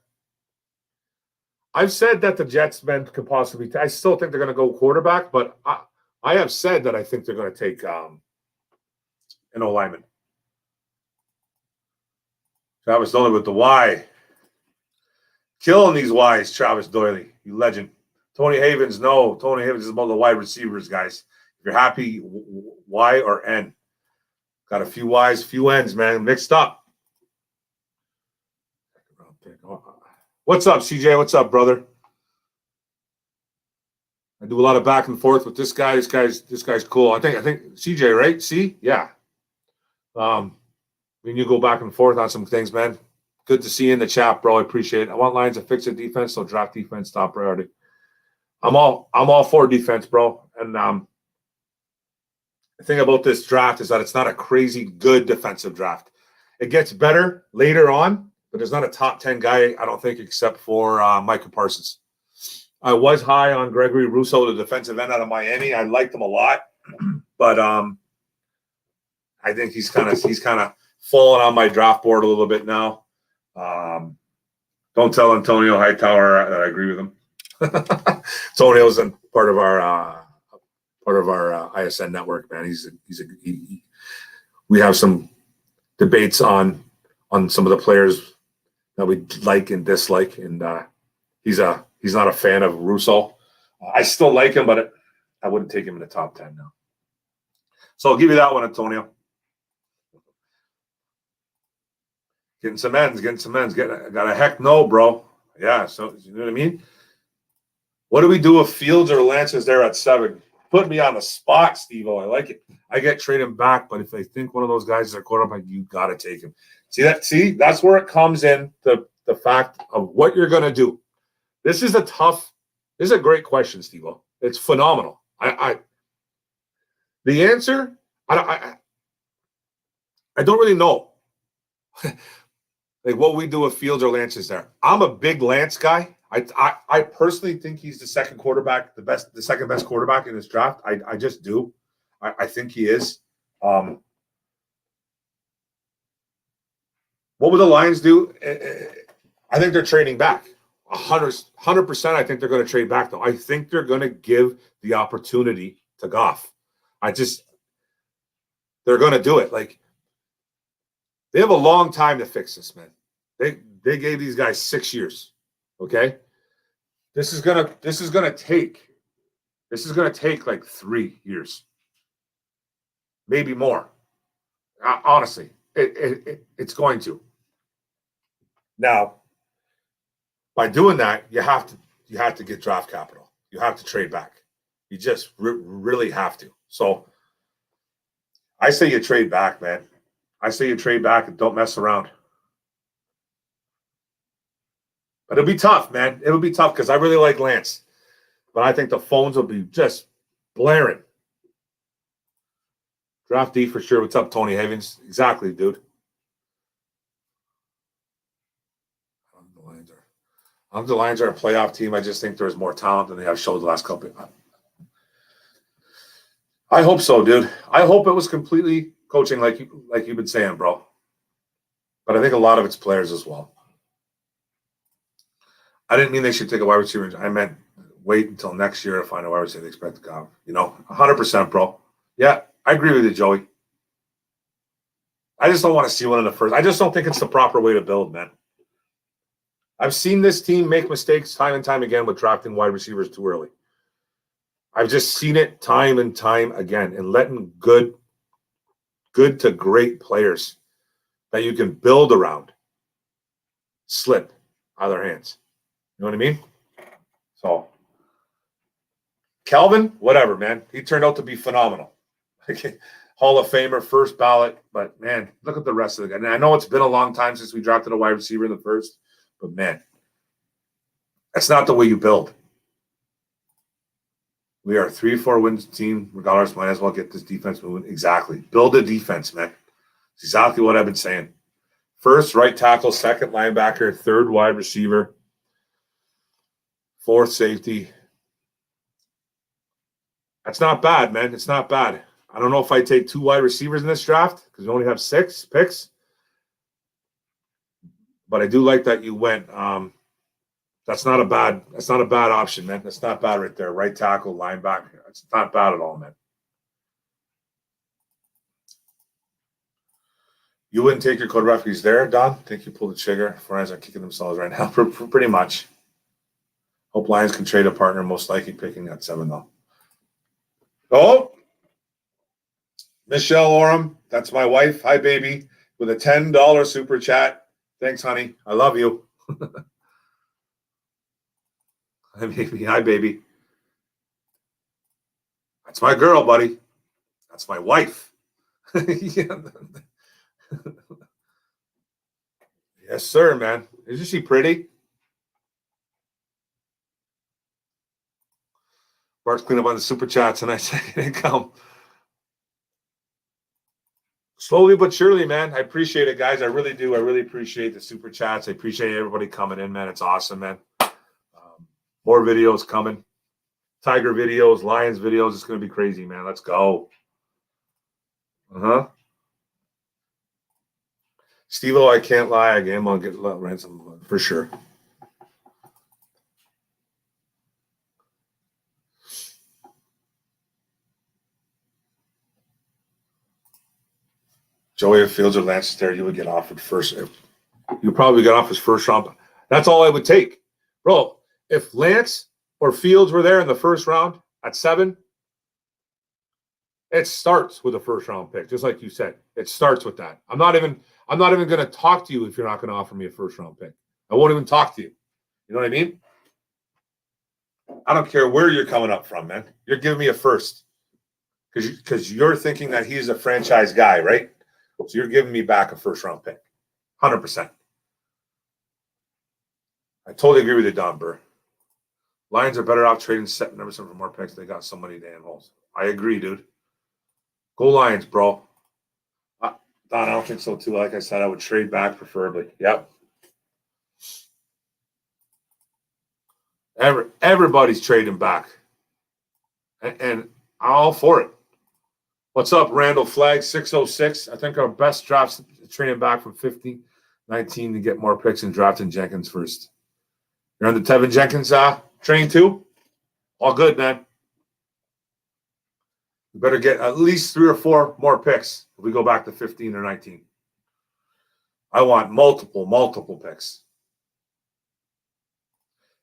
I've said that the Jets men could possibly. I still think they're going to go quarterback, but I have said that I think they're going to take an O lineman. Travis Doyle with the Y. Killing these Ys, Travis Doyle. You legend. Tony Havens, no. Tony Havens is about the wide receivers, guys. If you're happy, Y or N. Got a few Ys, few N's, man. Mixed up. What's up, CJ? What's up, brother? I do a lot of back and forth with this guy. This guy's cool. I think CJ, right? C? Yeah. When you go back and forth on some things, man. Good to see you in the chat, bro. I appreciate it. I want Lions to fix the defense, so draft defense top priority. I'm all for defense, bro. And the thing about this draft is that it's not a crazy good defensive draft. It gets better later on, but there's not a top 10 guy, I don't think, except for Micah Parsons. I was high on Gregory Rousseau, the defensive end out of Miami. I liked him a lot, but I think he's kind of falling on my draft board a little bit now. Don't tell Antonio Hightower that I agree with him. Antonio's part of our ISN network, man. We have some debates on some of the players that we like and dislike, and he's not a fan of Russo. I still like him, but I wouldn't take him in the top 10 now. So I'll give you that one, Antonio. Getting some ends. Got a heck no, bro. Yeah, so you know what I mean? What do we do if Fields or Lance is there at 7? Put me on the spot, Steve-O. I like it. I get traded back, but if they think one of those guys is a quarterback, you got to take him. See, that's where it comes in, the fact of what you're going to do. This is a great question, Steve-O. It's phenomenal. The answer, I don't really know. Like what we do if Fields or Lance is there. I'm a big Lance guy. I personally think he's the second quarterback, the second best quarterback in this draft. I just do. I think he is. What would the Lions do? I think they're trading back. 100%. I think they're going to trade back, though. I think they're going to give the opportunity to Goff. They're going to do it. Like, they have a long time to fix this, man. They gave these guys 6 years. Okay, this is gonna take like 3 years, maybe more. Honestly, it's going to. Now, by doing that, you have to get draft capital. You have to trade back. You just really have to. So I say you trade back, man. I say you trade back and don't mess around. But it'll be tough, man. It'll be tough because I really like Lance. But I think the phones will be just blaring. Draft D for sure. What's up, Tony Havens? Exactly, dude. The Lions are a playoff team. I just think there's more talent than they have showed the last couple. I hope so, dude. I hope it was completely coaching, like you've been saying, bro. But I think a lot of it's players as well. I didn't mean they should take a wide receiver. I meant wait until next year to find a wide receiver they expect to go. 100%, bro. Yeah, I agree with you, Joey. I just don't want to see one in the first. I just don't think it's the proper way to build, man. I've seen this team make mistakes time and time again with drafting wide receivers too early. I've just seen it time and time again, and letting good to great players that you can build around slip out of their hands. You know what I mean? So, Calvin, whatever, man. He turned out to be phenomenal. Hall of Famer, first ballot. But, man, look at the rest of the guy. And I know it's been a long time since we drafted a wide receiver in the first. But, man, that's not the way you build. We are a 3-4 wins team. Regardless, might as well get this defense moving. Exactly. Build a defense, man. It's exactly what I've been saying. First, right tackle. Second, linebacker. Third, wide receiver. Fourth, safety. That's not bad, man. It's not bad. I don't know if I take 2 wide receivers in this draft because we only have 6 picks. But I do like that you went. That's not a bad option, man. That's not bad right there. Right tackle, linebacker. It's not bad at all, man. You wouldn't take your quarterback if he's there, Don? I think you pulled the trigger. Lions are kicking themselves right now, pretty much. Hope Lions can trade a partner, most likely picking at 7, though. Oh, Michelle Oram, that's my wife. Hi, baby, with a $10 super chat. Thanks, honey. I love you. Hi, baby. Hi, baby. That's my girl, buddy. That's my wife. Yes, sir, man. Isn't she pretty? Bart's clean up on the super chats, and I say they come. Slowly but surely, man. I appreciate it, guys. I really do. I really appreciate the super chats. I appreciate everybody coming in, man. It's awesome, man. More videos coming. Tiger videos, Lions videos. It's going to be crazy, man. Let's go. Steve-O, I can't lie. Again, I'll get ransom for sure. Joey, if Fields or Lance is there, you would get offered first. You probably get off his first round. That's all I would take. Bro, if Lance or Fields were there in the first round at 7, it starts with a first round pick, just like you said. It starts with that. I'm not even going to talk to you if you're not going to offer me a first round pick. I won't even talk to you. You know what I mean? I don't care where you're coming up from, man. You're giving me a first because you're thinking that he's a franchise guy, right? So you're giving me back a first round pick. 100%. I totally agree with you, Don Burr. Lions are better off trading set numbers for more picks. They got so many damn holes. I agree, dude. Go Lions, bro. Don, I don't think so, too. Like I said, I would trade back preferably. Yep. Everybody's trading back. And I'm all for it. What's up, Randall Flag 606? I think our best drafts training back from 19 to get more picks and drafting Jenkins first. You're on the Tevin Jenkins train too? All good, man. We better get at least 3 or 4 more picks if we go back to 15 or 19. I want multiple picks.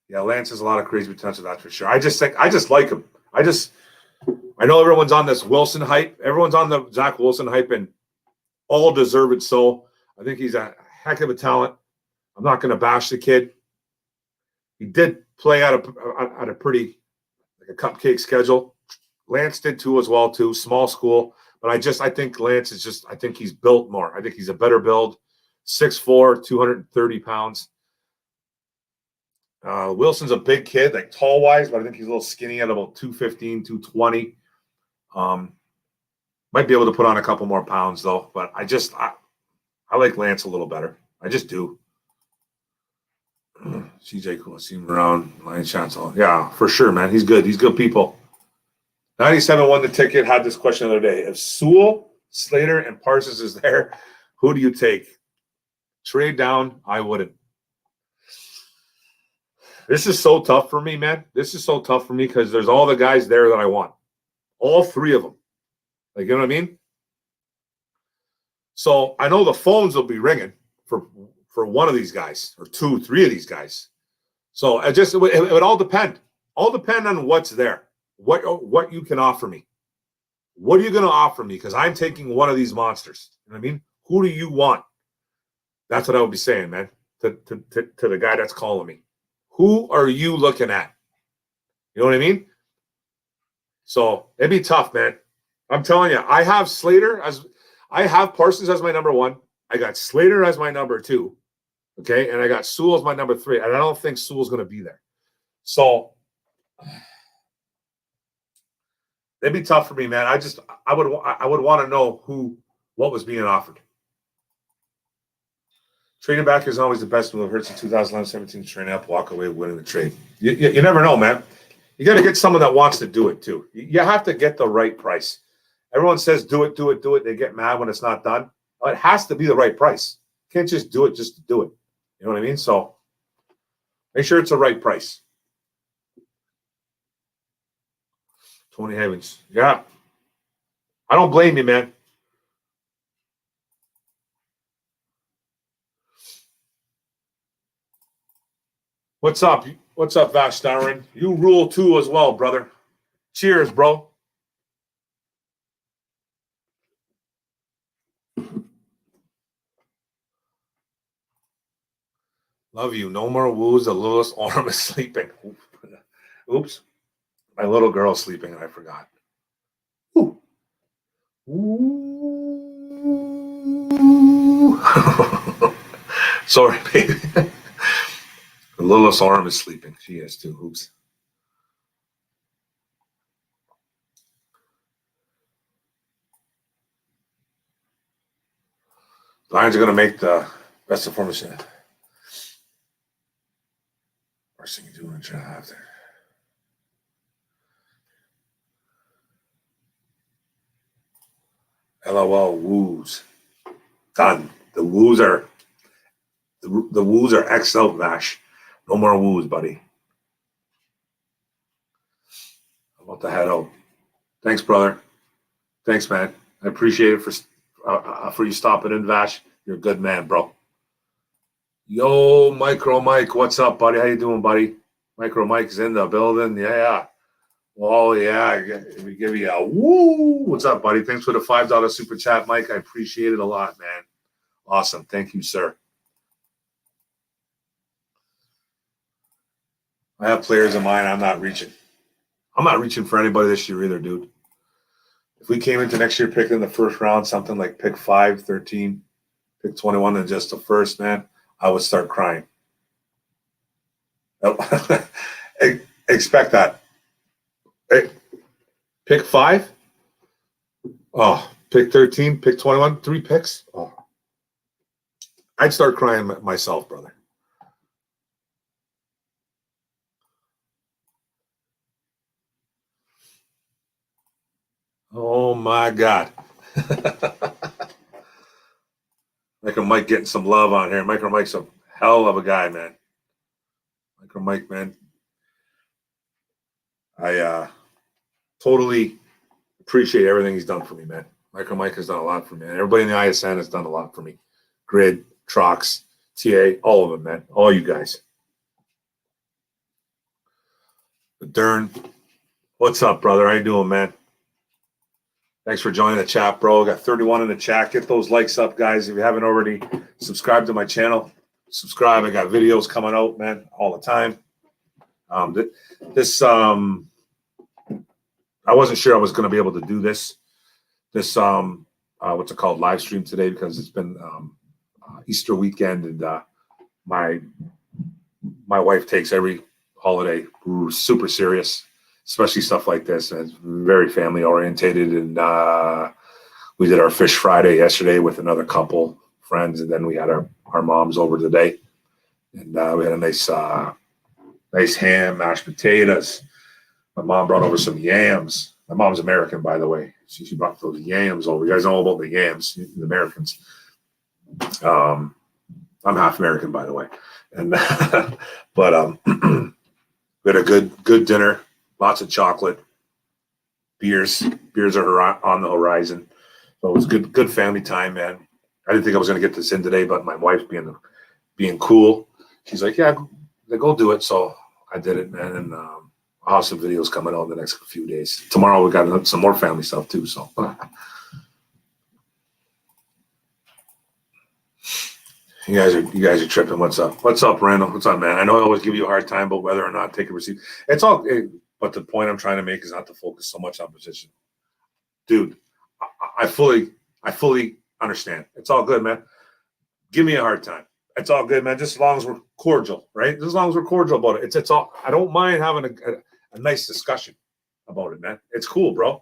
Yeah, Lance has a lot of crazy potential, that's for sure. I just like him. I know everyone's on this Wilson hype. Everyone's on the Zach Wilson hype, and all deserved so. I think he's a heck of a talent. I'm not going to bash the kid. He did play at a pretty like a cupcake schedule. Lance did too as well too. Small school, but I think Lance is just. I think he's built more. I think he's a better build. 6'4", 230 pounds. Wilson's a big kid, like tall wise, but I think he's a little skinny at about 215, 220. Might be able to put on a couple more pounds though, but I like Lance a little better. I just do. CJ cool, see him around Lion Chancellor. Yeah, for sure, man. He's good. He's good people. 97 won the ticket. Had this question the other day. If Sewell, Slater, and Parsons is there, who do you take? Trade down. I wouldn't. This is so tough for me, man. This is so tough for me because there's all the guys there that I want. All 3 of them. Like, you know what I mean? So I know the phones will be ringing for one of these guys or 2, 3 of these guys. So it would all depend. All depend on what's there. What you can offer me. What are you going to offer me? Because I'm taking one of these monsters. You know what I mean? Who do you want? That's what I would be saying, man, to the guy that's calling me. Who are you looking at? You know what I mean? So it'd be tough, man. I'm telling you, I have Parsons as my number 1. I got Slater as my number 2. Okay. And I got Sewell as my number 3. And I don't think Sewell's going to be there. So it'd be tough for me, man. I would want to know what was being offered. Trading back is always the best move. Hurts in 2011-17 train up, walk away winning the trade. You never know, man. You got to get someone that wants to do it too. You have to get the right price. Everyone says do it. They get mad when it's not done. It has to be the right price. You can't just do it just to do it. You know what I mean? So make sure it's the right price. Tony Havens. Yeah. I don't blame you, man. What's up? What's up, Vash Darwin? You rule too as well, brother. Cheers, bro. Love you. No more woos. The littlest arm is sleeping. Oops. My little girl's sleeping and I forgot. Ooh. Ooh. Sorry, baby. The littlest arm is sleeping. She is too. Oops. Lions are going to make the best performance. Worst thing you do in a draft. LOL woos. Done. The woos are X'd out, Vash. No more woos, buddy. I'm about to head out. Thanks, brother. Thanks, man. I appreciate it for you stopping in, Vash. You're a good man, bro. Yo, Micro Mike, what's up, buddy? How you doing, buddy? Micro Mike's in the building. Yeah. Oh, yeah. We give you a woo. What's up, buddy? Thanks for the $5 super chat, Mike. I appreciate it a lot, man. Awesome. Thank you, sir. I have players in mind I'm not reaching. I'm not reaching for anybody this year either, dude. If we came into next year picking the first round, something like pick 5, 13, pick 21, and just the first, man, I would start crying. Expect that. Hey, pick 5? Oh, pick 13, pick 21, 3 picks? Oh. I'd start crying myself, brother. Oh my God. Micro Mike getting some love on here. Micro Mike's a hell of a guy, man. Micro Mike, man. I totally appreciate everything he's done for me, man. Micro Mike has done a lot for me. And everybody in the ISN has done a lot for me. Grid, Trox, TA, all of them, man. All you guys. Dern, what's up, brother? How you doing, man? Thanks for joining the chat, bro. Got 31 in the chat. Get those likes up, guys. If you haven't already subscribed to my channel, subscribe. I got videos coming out, man, all the time. I wasn't sure I was going to be able to do this what's it called, live stream today, because it's been Easter weekend, and my wife takes every holiday super serious, especially stuff like this, and it's very family orientated. And we did our Fish Friday yesterday with another couple friends, and then we had our moms over today, and we had a nice ham, mashed potatoes. My mom brought over some yams. My mom's American, by the way. She brought those yams over. You guys know all about the yams, the Americans. I'm half American, by the way. And but we had a good dinner, lots of chocolate, beers are on the horizon. So it was good family time, man. I didn't think I was going to get this in today, but my wife being cool, she's like, yeah, go do it. So I did it, man, and I'll have some videos coming out in the next few days. Tomorrow we got some more family stuff too. So you guys are tripping. What's up? What's up, Randall? What's up, man? I know I always give you a hard time, but whether or not take a receipt, it's all. But the point I'm trying to make is not to focus so much on position, dude. I fully understand. It's all good, man. Give me a hard time. It's all good, man. Just as long as we're cordial, right? Just as long as we're cordial about it. It's all. I don't mind having a nice discussion about it, man. It's cool, bro.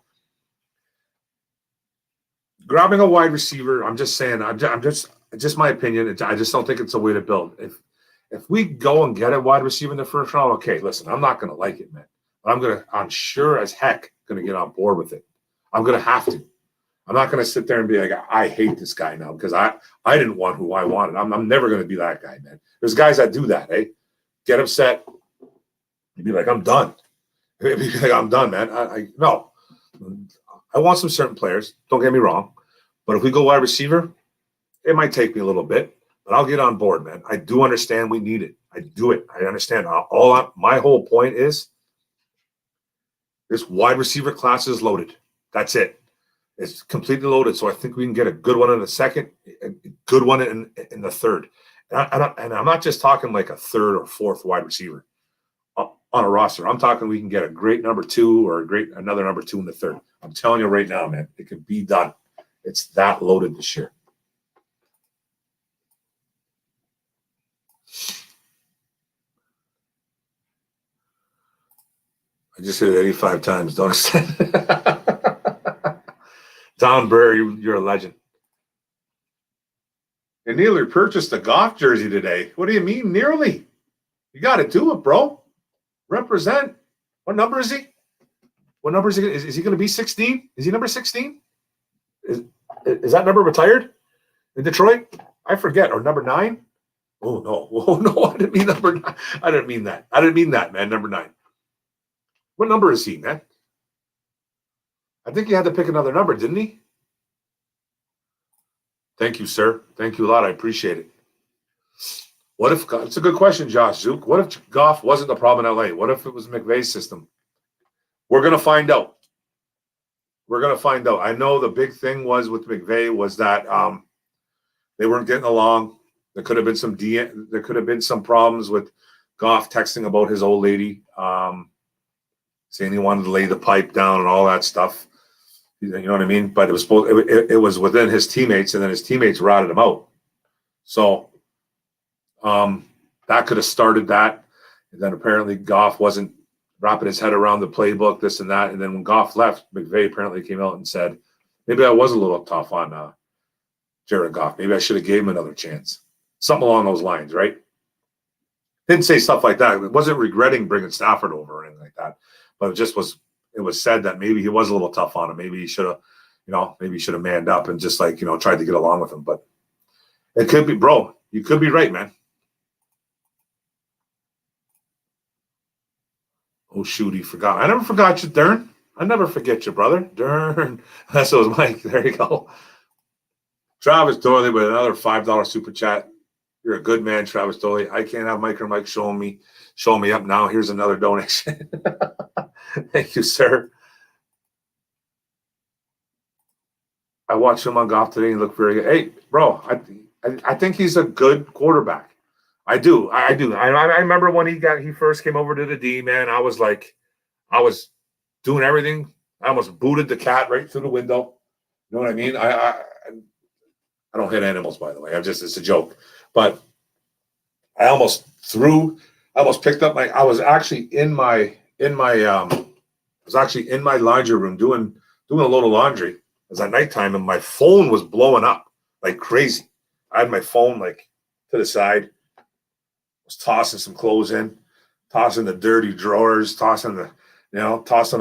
Grabbing a wide receiver, I'm just saying. I'm just my opinion. I just don't think it's a way to build. If we go and get a wide receiver in the first round, okay. Listen, I'm not going to like it, man. But I'm sure as heck going to get on board with it. I'm going to have to. I'm not going to sit there and be like, I hate this guy now because I didn't want who I wanted. I'm never going to be that guy, man. There's guys that do that, eh? Get upset. You'd be like, I'm done. You'd be like, I'm done, man. No. I want some certain players. Don't get me wrong. But if we go wide receiver, it might take me a little bit, but I'll get on board, man. I do understand we need it. I do it. I understand. My whole point is this wide receiver class is loaded. That's it. It's completely loaded. So I think we can get a good one in the second, a good one in the third. And I'm not just talking like a third or fourth wide receiver on a roster. I'm talking we can get a great number two or another number two in the third. I'm telling you right now, man, it can be done. It's that loaded this year. I just hit it 85 times. Don't understand. Don Burr, you're a legend. And nearly purchased a Goff jersey today. What do you mean, nearly? You got to do it, bro. Represent. What number is he? What number is he? Is he going to be 16? Is he number 16? Is that number retired in Detroit? I forget. Or number 9? Oh, no. Oh, no. I didn't mean number 9. I didn't mean that. I didn't mean that, man. Number 9. What number is he, man? I think he had to pick another number, didn't he? Thank you, sir. Thank you a lot. I appreciate it. What if – it's a good question, Josh Zook. What if Goff wasn't the problem in L.A.? What if it was McVay's system? We're going to find out. We're going to find out. I know the big thing was with McVay was that they weren't getting along. There could have been some problems with Goff texting about his old lady, saying he wanted to lay the pipe down and all that stuff. You know what I mean? But it was within his teammates, and then his teammates routed him out. So that could have started that. And then apparently Goff wasn't wrapping his head around the playbook, this and that. And then when Goff left, McVay apparently came out and said, maybe I was a little tough on Jared Goff. Maybe I should have gave him another chance. Something along those lines, right? Didn't say stuff like that. It wasn't regretting bringing Stafford over or anything like that. But it just was it was said that maybe he was a little tough on him. Maybe he should have, maybe he should have manned up and just like, tried to get along with him. But it could be, bro. You could be right, man. Oh, shoot, he forgot. I never forgot you, Dern. I never forget you, brother. Dern. That's what was Mike. There you go. Travis Doyley with another $5 super chat. You're a good man, Travis Doyley. I can't have Mike or Mike showing me up now. Here's another donation. Thank you, sir. I watched him on golf today and he looked very good. Hey, bro, I think he's a good quarterback. I do. I remember when he first came over to the D, man. I was doing everything. I almost booted the cat right through the window. You know what I mean? I don't hit animals, by the way. It's a joke. But I almost picked up I was actually in my laundry room doing a load of laundry. It was at nighttime and my phone was blowing up like crazy. I had my phone like to the side. Was tossing some clothes in, tossing the dirty drawers, tossing it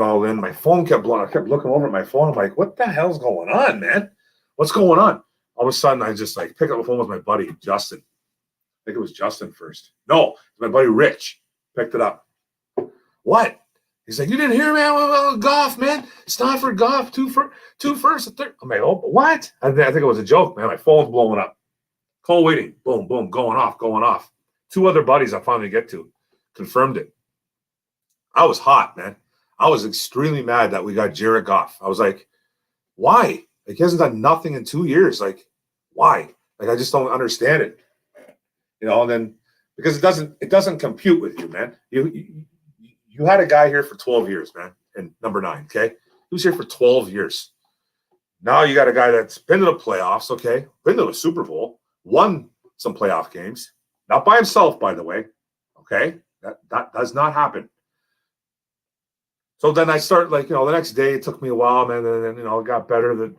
all in. My phone kept blowing. I kept looking over at my phone. I'm like, what the hell's going on, man? What's going on? All of a sudden, I just like pick up the phone with my buddy, Justin. I think it was Justin first. No, my buddy Rich picked it up. What? He's like, you didn't hear me? Golf, man. Stanford golf, two first, a third. I'm like, oh, what? I think it was a joke, man. My phone's blowing up. Call waiting. Boom, boom, going off. 2 other buddies I finally get to confirmed it. I was hot, man. I was extremely mad that we got Jared Goff. I was like, why? Like, he hasn't done nothing in 2 years. Like, why? Like, I just don't understand it. And then because it doesn't compute with you, man. You had a guy here for 12 years, man, and number 9, okay? He was here for 12 years. Now you got a guy that's been to the playoffs, okay? Been to a Super Bowl, won some playoff games. Not by himself, by the way. Okay? That does not happen. So then I start the next day, it took me a while, man, and then it got better. It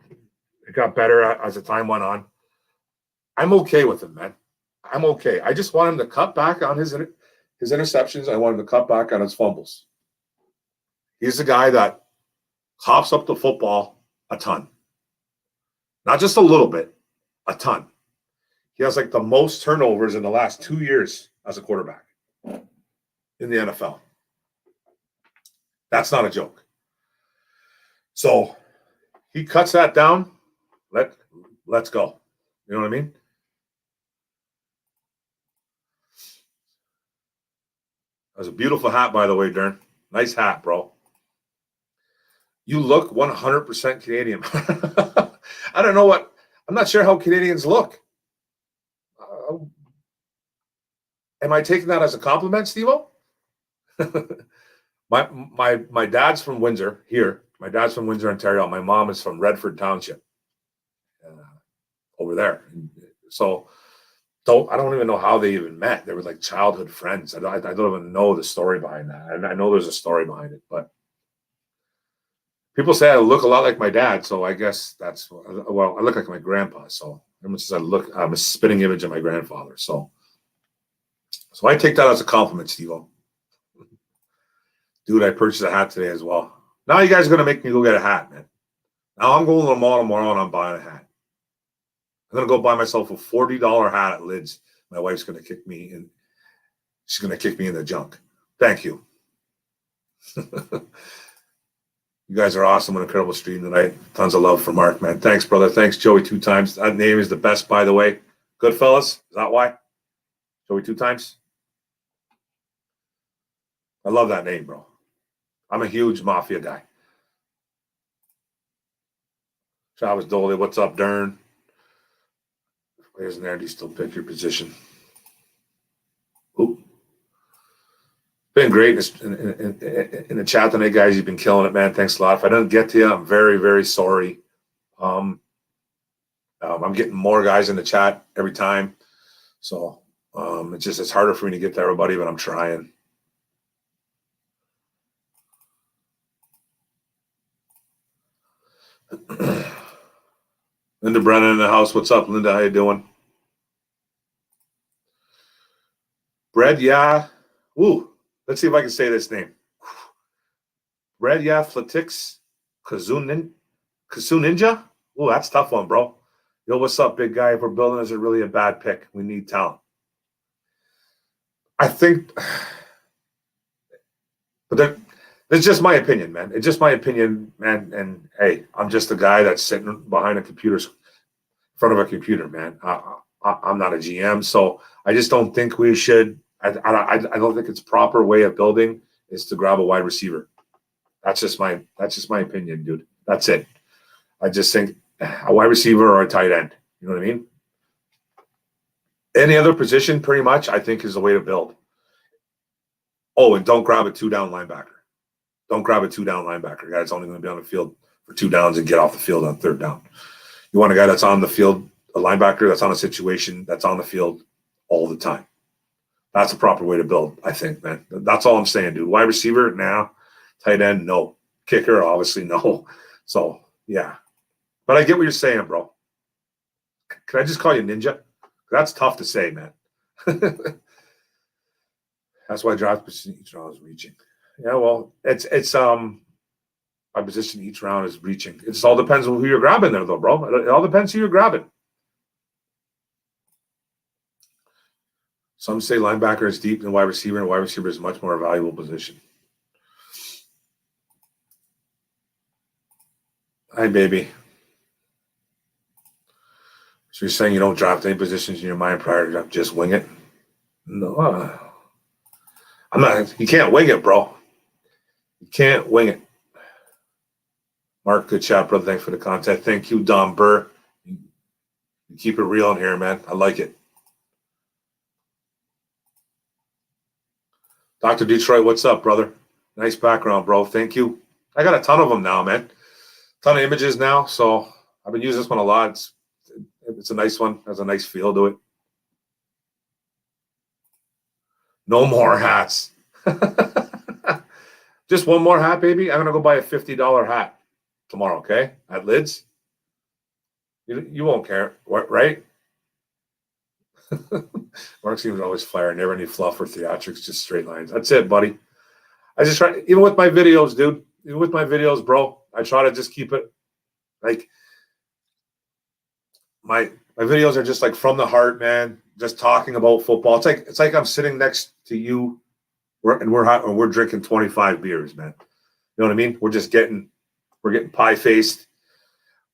got better as the time went on. I'm okay with him, man. I'm okay. I just want him to cut back on his interceptions. I want him to cut back on his fumbles. He's the guy that hops up the football a ton. Not just a little bit, a ton. He has the most turnovers in the last 2 years as a quarterback in the NFL. That's not a joke. So he cuts that down. Let's go. You know what I mean? That was a beautiful hat, by the way, Dern. Nice hat, bro. You look 100% Canadian. I don't know what. I'm not sure how Canadians look. Am I taking that as a compliment, Steve-O? my dad's from Windsor here. My dad's from Windsor, Ontario. My mom is from Redford Township over there. So I don't even know how they even met. They were like childhood friends. I don't even know the story behind that. And I know there's a story behind it, but people say I look a lot like my dad. So I guess I look like my grandpa. So everyone says I'm a spitting image of my grandfather. So I take that as a compliment, Steve-O. Dude, I purchased a hat today as well. Now you guys are going to make me go get a hat, man. Now I'm going to the mall tomorrow and I'm buying a hat. I'm going to go buy myself a $40 hat at Lids. My wife's going to kick me in. She's going to kick me in the junk. Thank you. You guys are awesome. An incredible stream tonight. Tons of love for Mark, man. Thanks, brother. Thanks, Joey, 2 times. That name is the best, by the way. Goodfellas. Is that why? Joey 2 times. I love that name, bro. I'm a huge Mafia guy. Travis Doyley, what's up, Dern? Players in there, do you still pick your position? Oop. Been great in the chat tonight, guys. You've been killing it, man. Thanks a lot. If I didn't get to you, I'm very, very sorry. I'm getting more guys in the chat every time. So it's harder for me to get to everybody, but I'm trying. Linda Brennan in the house. What's up, Linda? How you doing? Bread, yeah. Ooh, let's see if I can say this name. Red Athletics, Kazoo Ninja. Oh, that's a tough one, bro. Yo, what's up, big guy? If we're building, is it really a bad pick? We need talent. I think, but that's just my opinion, man. It's just my opinion, man. And hey, I'm just a guy that's sitting behind a computer, in front of a computer, man. I'm not a GM, so I just don't think we should. I don't think it's proper way of building is to grab a wide receiver. That's just my opinion, dude. That's it. I just think a wide receiver or a tight end. You know what I mean? Any other position, pretty much, I think is the way to build. Oh, and don't grab a 2-down linebacker. Don't grab a 2-down linebacker. A guy that's only going to be on the field for 2 downs and get off the field on 3rd down. You want a guy that's on the field, a linebacker that's on a situation that's on the field all the time. That's a proper way to build, I think, man. That's all I'm saying, dude. Wide receiver, now. Tight end, no. Kicker, obviously, no. So, yeah. But I get what you're saying, bro. Can I just call you Ninja? That's tough to say, man. That's why draft position each round is reaching. Yeah, well, it's my position each round is reaching. It just all depends on who you're grabbing there, though, bro. It all depends who you're grabbing. Some say linebacker is deep and wide receiver is a much more valuable position. Hi, baby. So you're saying you don't draft any positions in your mind prior to draft, just wing it? No. I'm not. You can't wing it, bro. You can't wing it. Mark, good chat, brother. Thanks for the content. Thank you, Don Burr. You keep it real in here, man. I like it. Dr. Detroit, what's up, brother? Nice background, bro. Thank you. I got a ton of them now, man. Ton of images now, so I've been using this one a lot. It's a nice one. Has a nice feel to it. No more hats. Just one more hat, baby. I'm going to go buy a $50 hat tomorrow, okay? At Lids. You won't care, right? Mark seems always fire. Never any fluff or theatrics, just straight lines. That's it, buddy. I just try, even with my videos, dude. Even with my videos, bro, I try to just keep it like my videos are just like from the heart, man. Just talking about football. It's like I'm sitting next to you, and we're drinking 25 beers, man. You know what I mean? We're getting pie faced.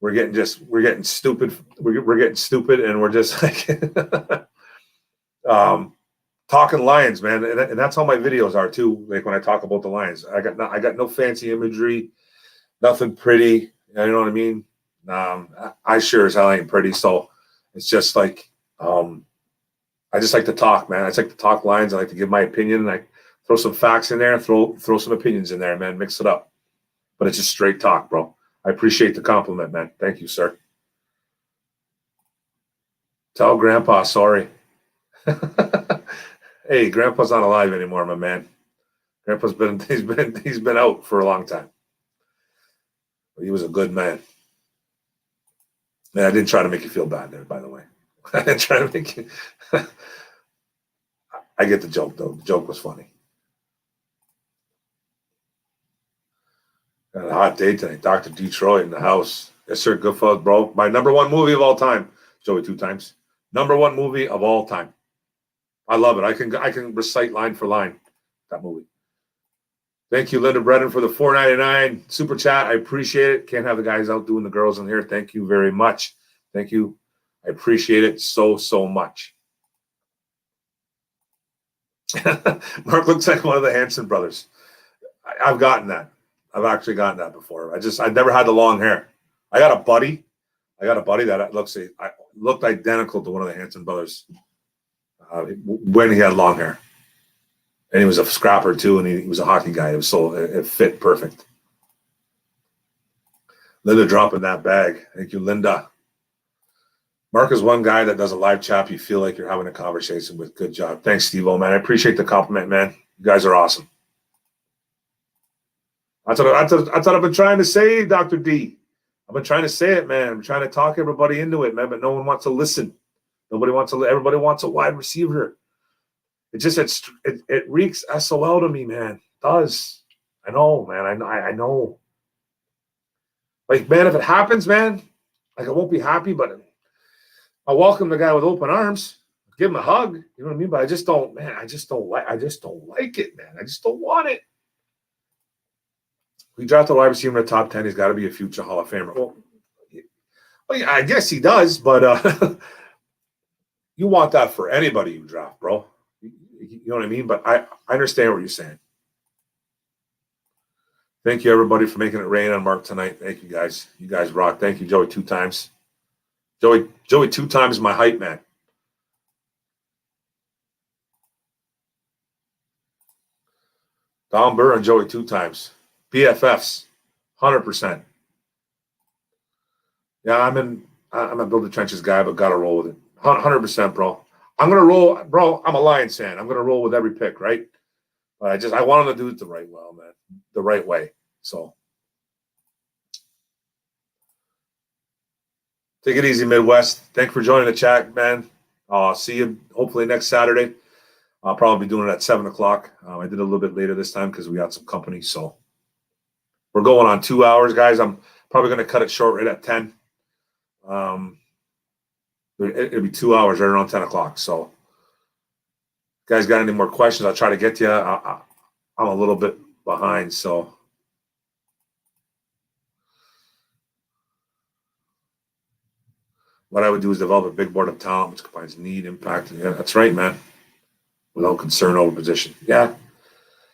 We're getting stupid. We're getting stupid, and we're just like talking Lions, man. And that's how my videos are too. Like when I talk about the Lions, I got no fancy imagery, nothing pretty. You know what I mean? I sure as hell ain't pretty. So it's just like I just like to talk, man. I just like to talk Lions. I like to give my opinion, and I throw some facts in there, throw some opinions in there, man. Mix it up. But it's just straight talk, bro. I appreciate the compliment, man. Thank you, sir. Tell Grandpa sorry. Hey, Grandpa's not alive anymore, my man. Grandpa's he's been out for a long time. But he was a good man. And I didn't try to make you feel bad there, by the way. I didn't try to make you. I get the joke, though. The joke was funny. Got a hot day tonight. Dr. Detroit in the house. Yes, sir. Goodfellas, bro. My number one movie of all time. Joey 2 times. Number one movie of all time. I love it. I can recite line for line that movie. Thank you, Linda Brennan, for the $4.99 super chat. I appreciate it. Can't have the guys out doing the girls in here. Thank you very much. Thank you. I appreciate it so much. Mark looks like one of the Hanson brothers. I've gotten that. I've actually gotten that before. I've never had the long hair. I got a buddy that looked identical to one of the Hanson brothers when he had long hair. And he was a scrapper too, and he was a hockey guy. It fit perfect. Linda dropping that bag. Thank you, Linda. Mark is one guy that does a live chat. You feel like you're having a conversation with. Good job. Thanks, Steve-O, man. I appreciate the compliment, man. You guys are awesome. That's what I've been trying to say, Dr. D. I've been trying to say it, man. I'm trying to talk everybody into it, man, but no one wants to listen. Everybody wants a wide receiver. It reeks SOL to me, man. It does. I know, man. I know. Like, man, if it happens, man, like I won't be happy, but I'll welcome the guy with open arms, give him a hug. You know what I mean? But I just don't, man. I just don't like it, man. I just don't want it. We draft a wide receiver in the top 10. He's got to be a future Hall of Famer. Well, yeah, I guess he does, but you want that for anybody you draft, bro. You know what I mean? But I understand what you're saying. Thank you, everybody, for making it rain on Mark tonight. Thank you, guys. You guys rock. Thank you, Joey, 2 times. Joey 2 times my hype man. Don Burr and Joey 2 times. BFFs, 100%. Yeah, I'm a build the trenches guy, but gotta roll with it. 100%, bro. I'm gonna roll, bro. I'm a Lions fan. I'm gonna roll with every pick, right? But I want them to do it the right way, man. The right way. So take it easy, Midwest. Thank you for joining the chat, man. See you hopefully next Saturday. I'll probably be doing it at 7 o'clock. I did it a little bit later this time because we got some company. So we're going on 2 hours, guys. I'm probably going to cut it short right at 10. It'll be 2 hours right around 10 o'clock. So guys got any more questions, I'll try to get to you. I'm a little bit behind, so. What I would do is develop a big board of talent which combines need, impact, and yeah, that's right, man. Without concern over position. Yeah.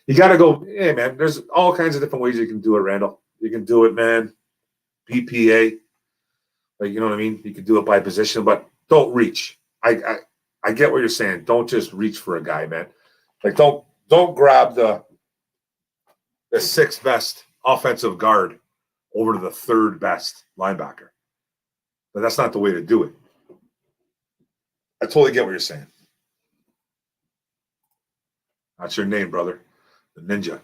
You got to go, hey, man, there's all kinds of different ways you can do it, Randall. You can do it, man. BPA. Like, you know what I mean? You can do it by position, but don't reach. I get what you're saying. Don't just reach for a guy, man. Like, don't grab the 6th best offensive guard over to the 3rd best linebacker. But that's not the way to do it. I totally get what you're saying. That's your name, brother. The Ninja.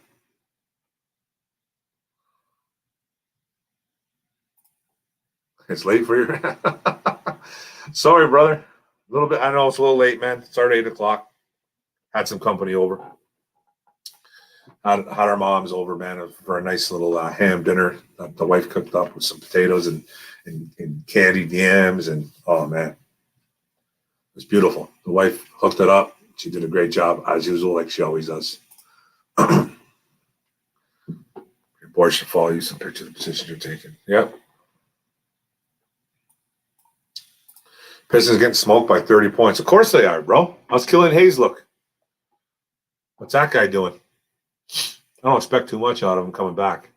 It's late for you. Sorry, brother. A little bit. I know it's a little late, man. It's already 8 o'clock. Had some company over. Had our moms over, man, for a nice little ham dinner that the wife cooked up with some potatoes and candied yams. And, oh, man. It was beautiful. The wife hooked it up. She did a great job, as usual, like she always does. Your board should follow you some pictures of the position you're taking. Yep. Pistons getting smoked by 30 points. Of course they are, bro. How's Killian Hayes look? What's that guy doing? I don't expect too much out of him coming back.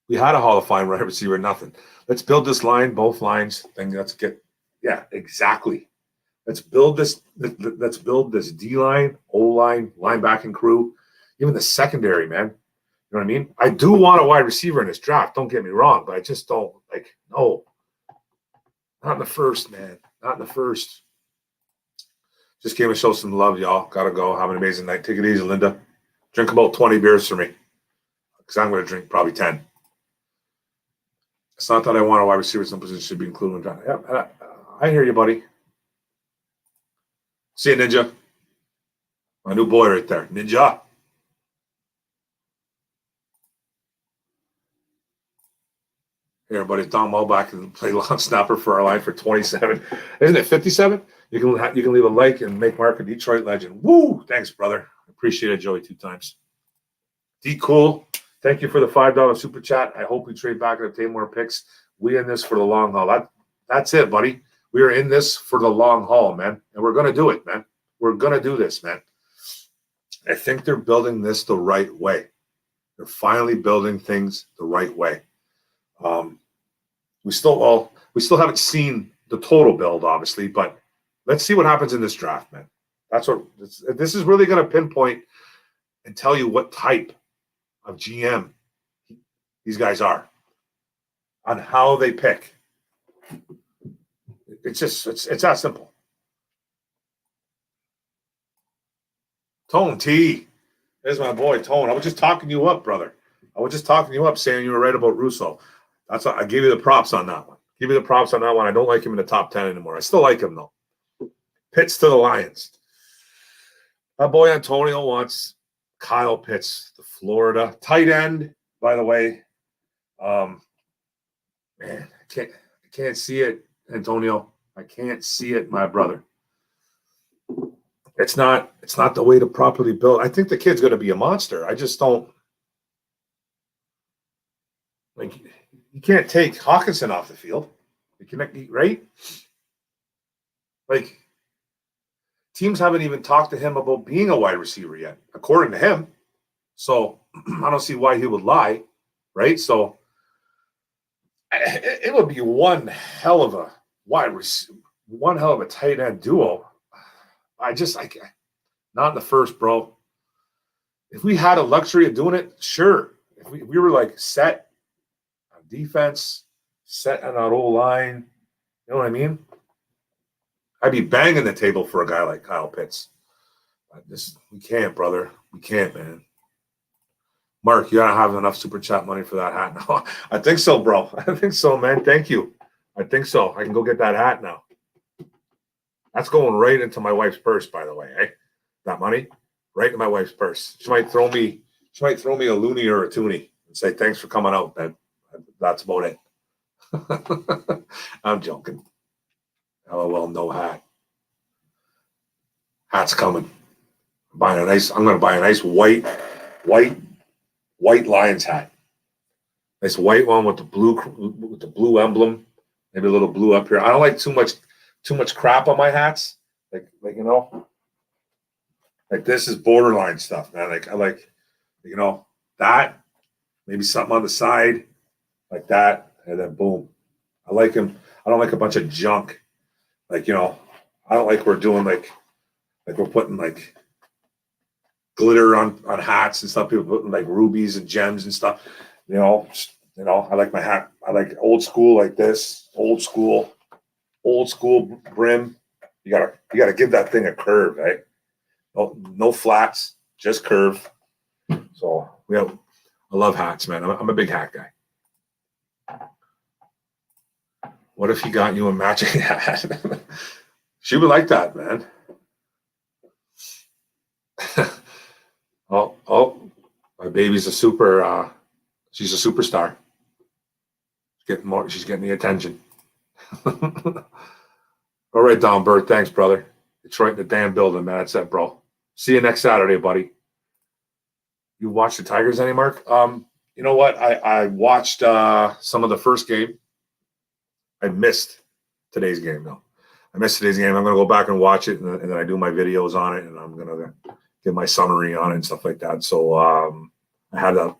We had a Hall of Fame wide receiver, nothing. Let's build this line, both lines. Then let's get, yeah, exactly. Let's build this D line, O line, linebacking crew, even the secondary, man. You know what I mean? I do want a wide receiver in this draft. Don't get me wrong, but I just don't no. Not in the first, man. Not in the first. Just came to show some love, y'all. Gotta go. Have an amazing night. Take it easy, Linda. Drink about 20 beers for me. Because I'm going to drink probably 10. It's not that I want a wide receiver. Some position should be included in the draft. Yeah, I hear you, buddy. See you, Ninja. My new boy right there. Ninja. Hey, everybody. Don Mulbach can play long snapper for our line for 27. Isn't it 57? You can leave a like and make Mark a Detroit legend. Woo! Thanks, brother. Appreciate it, Joey, 2 times. D Cool. Thank you for the $5 super chat. I hope we trade back and obtain more picks. We in this for the long haul. That's it, buddy. We are in this for the long haul, man. And we're going to do it, man. We're going to do this, man. I think they're building this the right way. They're finally building things the right way. We still haven't seen the total build, obviously, but let's see what happens in this draft, man. This is really going to pinpoint and tell you what type of GM these guys are on how they pick. It's that simple. Tone T. There's my boy, Tone. I was just talking you up, brother. I was just talking you up saying you were right about Russo. That's what, I gave you the props on that one. Give you the props on that one. I don't like him in the top 10 anymore. I still like him, though. Pitts to the Lions. My boy Antonio wants Kyle Pitts, the Florida tight end, by the way. Man, I can't see it, Antonio. I can't see it, my brother. It's not the way to properly build. I think the kid's going to be a monster. I just don't like. You can't take Hawkinson off the field. You cannot, right? Like, teams haven't even talked to him about being a wide receiver yet, according to him. So I don't see why he would lie, right? So it would be one hell of a tight end duo. I can't. Not in the first, bro. If we had a luxury of doing it, sure. If we were like set on defense, set on our O-line, you know what I mean? I'd be banging the table for a guy like Kyle Pitts. We can't, brother. We can't, man. Mark, you gotta have enough super chat money for that hat now. I think so, bro. I think so, man. Thank you. I think so. I can go get that hat now. That's going right into my wife's purse, by the way. Eh? That money, right in my wife's purse. She might throw me a loony or a toonie and say, "Thanks for coming out, man." That's about it. I'm joking. LOL, no hat. Hat's coming. I'm gonna buy a nice white Lions hat. Nice white one with the blue emblem, maybe a little blue up here. I don't like too much crap on my hats. Like you know, like this is borderline stuff, man. Like I like, you know, that, maybe something on the side like that, and then boom. I like him. I don't like a bunch of junk. Like, you know, I don't like we're doing like we're putting like glitter on hats and stuff. People putting like rubies and gems and stuff. You know, I like my hat. I like old school like this. Old school brim. You gotta give that thing a curve, eh? No flats, just curve. So I love hats, man. I'm a big hat guy. What if he got you a matching hat? She would like that, man. oh, my baby's she's a superstar. She's getting the attention. All right, Don Bird. Thanks, brother. It's right in the damn building, man. That's it, bro. See you next Saturday, buddy. You watch the Tigers any, Mark? You know what? I watched some of the first game. I missed today's game, though. I missed today's game. I'm going to go back and watch it, and then I do my videos on it, and I'm going to get my summary on it and stuff like that. So I had that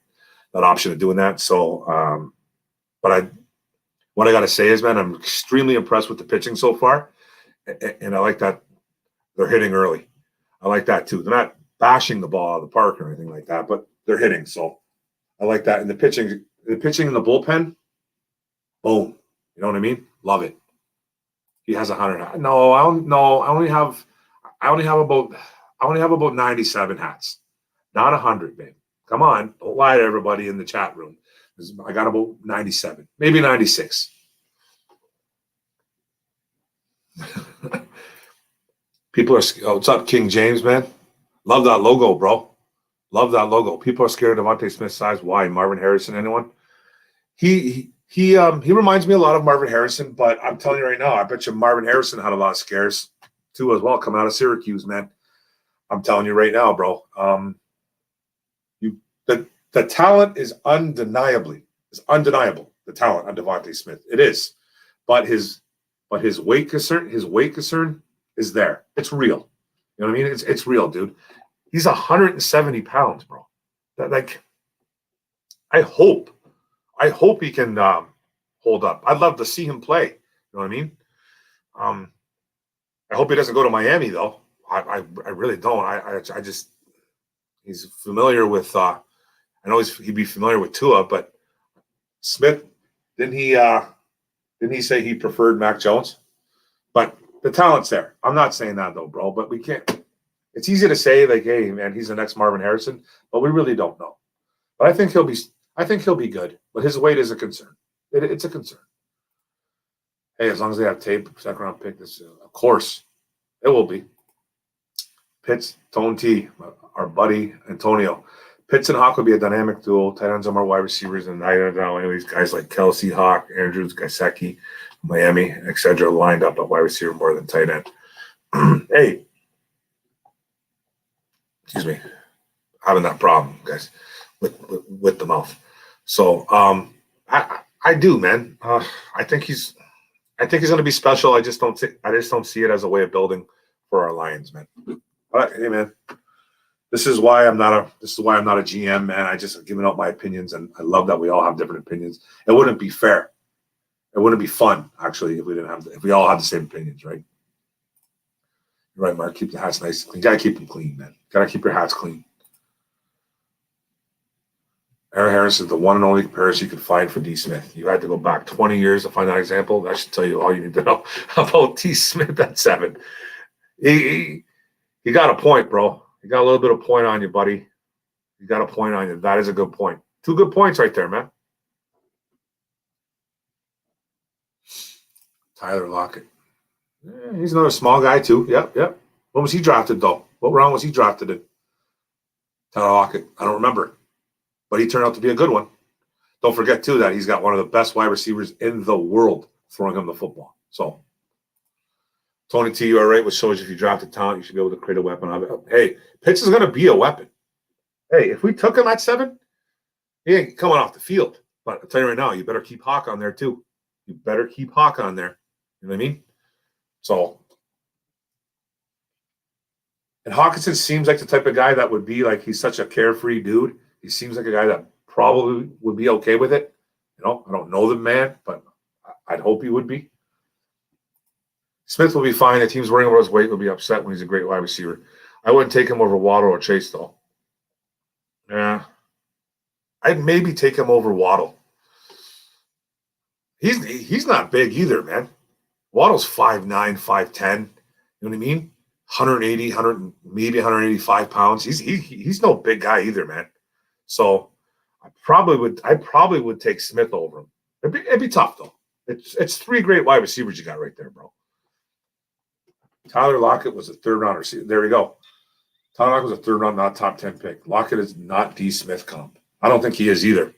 option of doing that. So, but what I got to say is, man, I'm extremely impressed with the pitching so far, and I like that they're hitting early. I like that too. They're not bashing the ball out of the park or anything like that, but they're hitting. So I like that. And the pitching in the bullpen, boom. You know what I mean? Love it. He has 100. No, I don't know. I only have about 97 hats, not 100, babe. Come on, don't lie to everybody in the chat room. I got about 97, maybe 96. People are. Oh, what's up, King James, man? Love that logo, bro. Love that logo. People are scared of Devontae Smith's size. Why? Marvin Harrison? Anyone? He reminds me a lot of Marvin Harrison, but I'm telling you right now, I bet you Marvin Harrison had a lot of scares too as well, coming out of Syracuse, man. I'm telling you right now, bro. The talent is undeniable. The talent on Devontae Smith. It is, but his weight concern is there. It's real. You know what I mean? It's real, dude. He's 170 pounds, bro. I hope he can hold up. I'd love to see him play. You know what I mean? I hope he doesn't go to Miami, though. I really don't. I just, he's familiar with. I know he'd be familiar with Tua, but Smith, didn't he say he preferred Mac Jones? But the talent's there. I'm not saying that though, bro. But we can't. It's easy to say like, hey, man, he's the next Marvin Harrison, but we really don't know. But I think he'll be good. But his weight is a concern. It's a concern. Hey, as long as they have tape, second round pick, this of course it will be. Pitts, Tone T, our buddy Antonio. Pitts and Hawk would be a dynamic duo. Tight ends are more wide receivers, and I don't know any of these guys like Kelsey, Hawk, Andrews, Gesicki, Miami, etc. lined up at wide receiver more than tight end. Hey, excuse me, having that problem, guys, with the mouth. So I do, man. I think he's going to be special. I just don't see it as a way of building for our Lions, man. But hey, man, this is why I'm not a GM, man. I just giving out my opinions, and I love that we all have different opinions. It wouldn't be fair. It wouldn't be fun, actually, if we all had the same opinions, right? You're right, Mark. Keep the hats nice. You gotta keep them clean, man. Gotta keep your hats clean. Aaron Harris is the one and only comparison you could find for D. Smith. You had to go back 20 years to find that example. That should tell you all you need to know about D. Smith at 7. He got a point, bro. You got a little bit of point on you, buddy. You got a point on you. That is a good point. 2 good points right there, man. Tyler Lockett. Yeah, he's another small guy, too. Yep. When was he drafted, though? What round was he drafted in? Tyler Lockett. I don't remember. But he turned out to be a good one. Don't forget, too, that he's got one of the best wide receivers in the world throwing him the football. So, Tony T, you are right, which shows if you drafted talent, you should be able to create a weapon of it. Hey, Pitts is going to be a weapon. Hey, if we took him at 7, he ain't coming off the field. But I'll tell you right now, you better keep Hawk on there, too. You better keep Hawk on there. You know what I mean? So, and Hawkinson seems like the type of guy that would be like, he's such a carefree dude. He seems like a guy that probably would be okay with it. You know, I don't know the man, but I'd hope he would be. Smith will be fine. The team's worrying about his weight. Will be upset when he's a great wide receiver. I wouldn't take him over Waddle or Chase, though. Yeah. I'd maybe take him over Waddle. He's not big either, man. Waddle's 5'9", 5'10". You know what I mean? 180, maybe 185 pounds. He's no big guy either, man. So I probably would take Smith over him. It'd be tough though. It's 3 great wide receivers you got right there, bro. Tyler Lockett was a 3rd round receiver. There we go. Tyler Lockett was a 3rd round, not top 10 pick. Lockett is not D. Smith comp. I don't think he is either.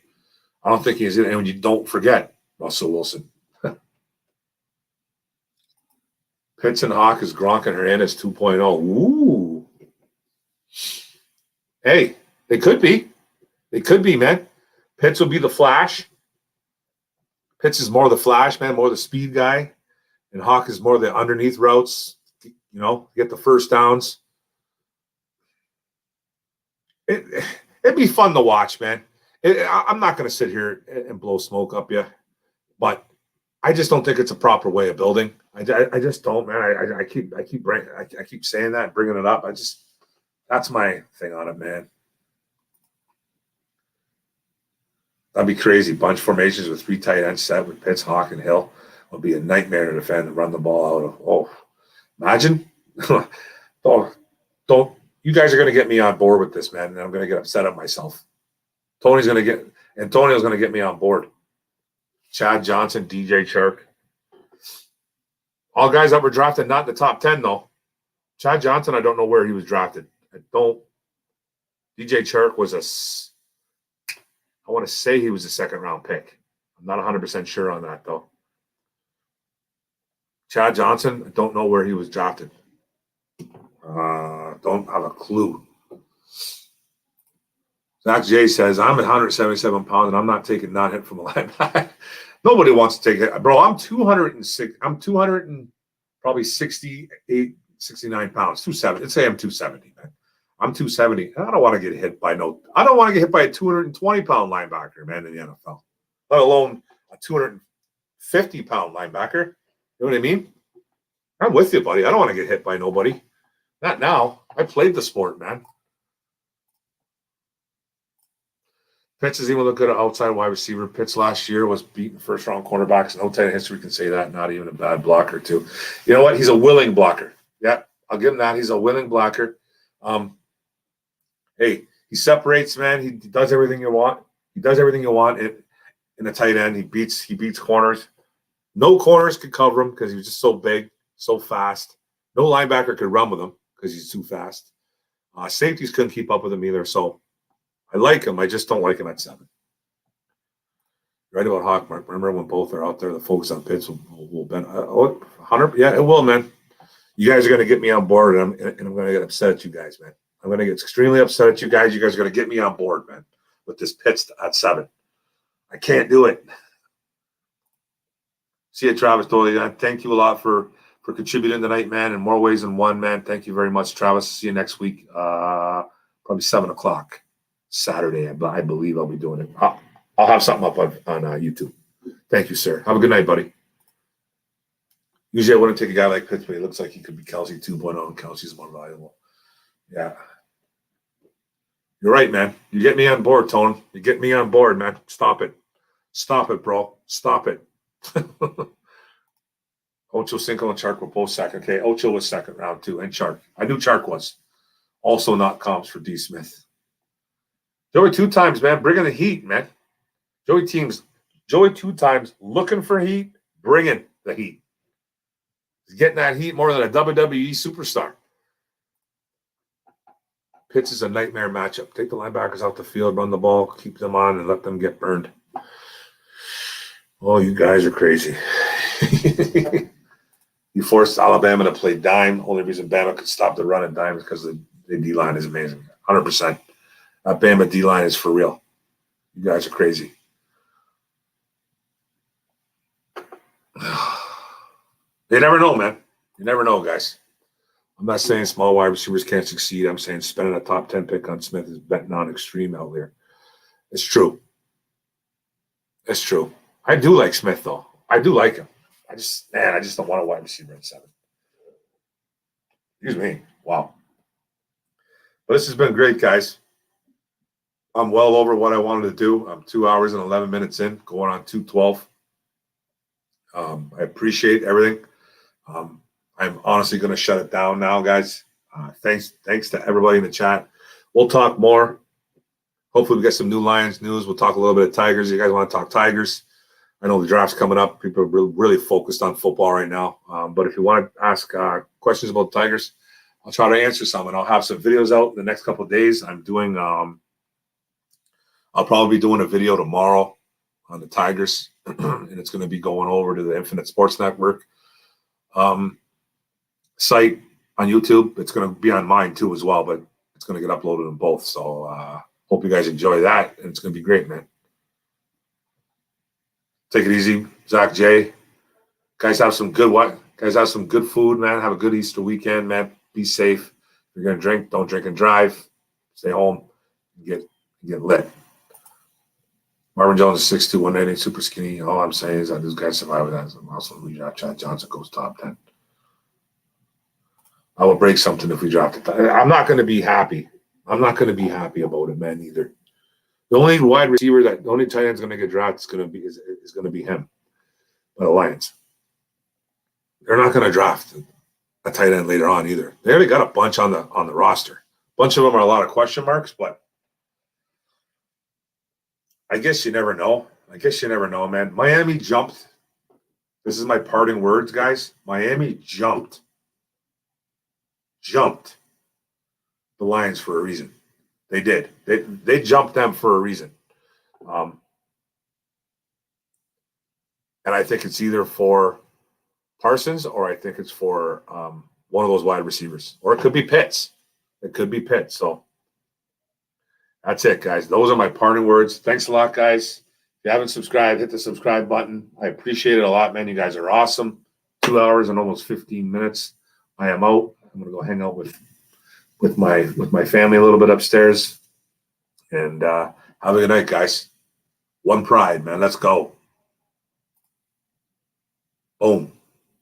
And when you don't forget Russell Wilson. Pitts and Hawk is Gronk and Hernandez 2.0. Ooh. Hey, they could be. They could be, man. Pitts will be the flash. Pitts is more the flash, man, more the speed guy. And Hawk is more the underneath routes, you know, get the first downs. It'd be fun to watch, man. I'm not going to sit here and blow smoke up you, but I just don't think it's a proper way of building. I just don't, man. I keep saying that, bringing it up. That's my thing on it, man. That'd be crazy. Bunch formations with 3 tight ends set with Pitts, Hawk, and Hill would be a nightmare to defend and run the ball out of. Oh, imagine. don't. You guys are going to get me on board with this, man, and I'm going to get upset at myself. Antonio's going to get me on board. Chad Johnson, DJ Chark. All guys that were drafted not in the top 10, though. Chad Johnson, I don't know where he was drafted. DJ Chark was I want to say he was a 2nd round pick. I'm not 100% sure on that, though. Chad Johnson, I don't know where he was drafted. Don't have a clue. Zach J says, I'm at 177 pounds and I'm not taking non-hit from a linebacker. Nobody wants to take it. Bro, I'm 206. I'm 200 and probably 68, 69 pounds. 270. Let's say I'm 270, man. I'm 270. I don't want to get hit by a 220-pound linebacker, man, in the NFL. Let alone a 250-pound linebacker. You know what I mean? I'm with you, buddy. I don't want to get hit by nobody. Not now. I played the sport, man. Pitts is even look good at outside wide receiver. Pitts last year was beating 1st-round cornerbacks. No tight end history can say that. Not even a bad blocker, too. You know what? He's a willing blocker. Yeah, I'll give him that. He's a willing blocker. Hey, he separates, man. He does everything you want. He does everything you want in a tight end. He beats corners. No corners could cover him because he was just so big, so fast. No linebacker could run with him because he's too fast. Safeties couldn't keep up with him either. So I like him. I just don't like him at 7. Right about Hawkmark. Remember when both are out there, the focus on Pitts will bend. 100. Yeah, it will, man. You guys are going to get me on board, and I'm going to get upset at you guys, man. I'm going to get extremely upset at you guys. You guys are going to get me on board, man, with this Pitts at 7. I can't do it. See you, Travis Doley. Thank you a lot for contributing tonight, man, in more ways than one, man. Thank you very much, Travis. See you next week, probably 7 o'clock Saturday. I believe I'll be doing it. I'll have something up on YouTube. Thank you, sir. Have a good night, buddy. Usually I wouldn't take a guy like Pitts, but he looks like he could be Kelsey 2.0, and Kelsey's more valuable. Yeah. You're right, man. You get me on board, Tone. You get me on board, man. Stop it. Stop it, bro. Stop it. Ocho Cinco and Chark were both second. Okay, Ocho was second round too, and Chark. I knew Chark was. Also not comps for D. Smith. Joey 2 times, man. Bringing the heat, man. Joey 2 times looking for heat, bringing the heat. He's getting that heat more than a WWE superstar. Pitts is a nightmare matchup. Take the linebackers out the field, run the ball, keep them on, and let them get burned. Oh, you guys are crazy. You forced Alabama to play dime. Only reason Bama could stop the run and dime is because the D-line is amazing. 100%. That Bama D-line is for real. You guys are crazy. You never know, man. You never know, guys. I'm not saying small wide receivers can't succeed. I'm saying spending a top 10 pick on Smith is betting on extreme out there. It's true. It's true. I do like Smith, though. I do like him. I just don't want a wide receiver at 7. Excuse me. Wow. But this has been great, guys. I'm well over what I wanted to do. I'm 2 hours and 11 minutes in, going on 2:12. I appreciate everything. I'm honestly going to shut it down now, guys. Thanks to everybody in the chat. We'll talk more. Hopefully we get some new Lions news. We'll talk a little bit of Tigers. You guys want to talk Tigers? I know the draft's coming up. People are really focused on football right now. But if you want to ask questions about the Tigers, I'll try to answer some, and I'll have some videos out in the next couple of days. I'm doing I'll probably be doing a video tomorrow on the Tigers, and it's going to be going over to the Infinite Sports Network site on YouTube. It's going to be on mine too as well, but it's going to get uploaded on both. So hope you guys enjoy that, and it's going to be great, man. Take it easy, Zach J. Guys have some good food, man. Have a good Easter weekend, man. Be safe. If you're going to drink, don't drink and drive. Stay home and get lit. Marvin Jones is 6'2", 190, super skinny. All I'm saying is that this guy survived that. Also, we draft Chad Johnson goes top 10. I will break something if we draft it. I'm not going to be happy. I'm not going to be happy about it, man, either. The only wide receiver the only tight end is going to get drafted is going to be him by the Lions. They're not going to draft a tight end later on either. They already got a bunch on the roster. A bunch of them are a lot of question marks, but I guess you never know. Man. Miami jumped. This is my parting words, guys. Miami jumped the Lions for a reason. They did. They jumped them for a reason. And I think it's either for Parsons or I think it's for one of those wide receivers. Or it could be Pitts. So that's it, guys. Those are my parting words. Thanks a lot, guys. If you haven't subscribed, hit the subscribe button. I appreciate it a lot, man. You guys are awesome. 2 hours and almost 15 minutes. I am out. I'm going to go hang out with my family a little bit upstairs. And have a good night, guys. One pride, man. Let's go. Boom.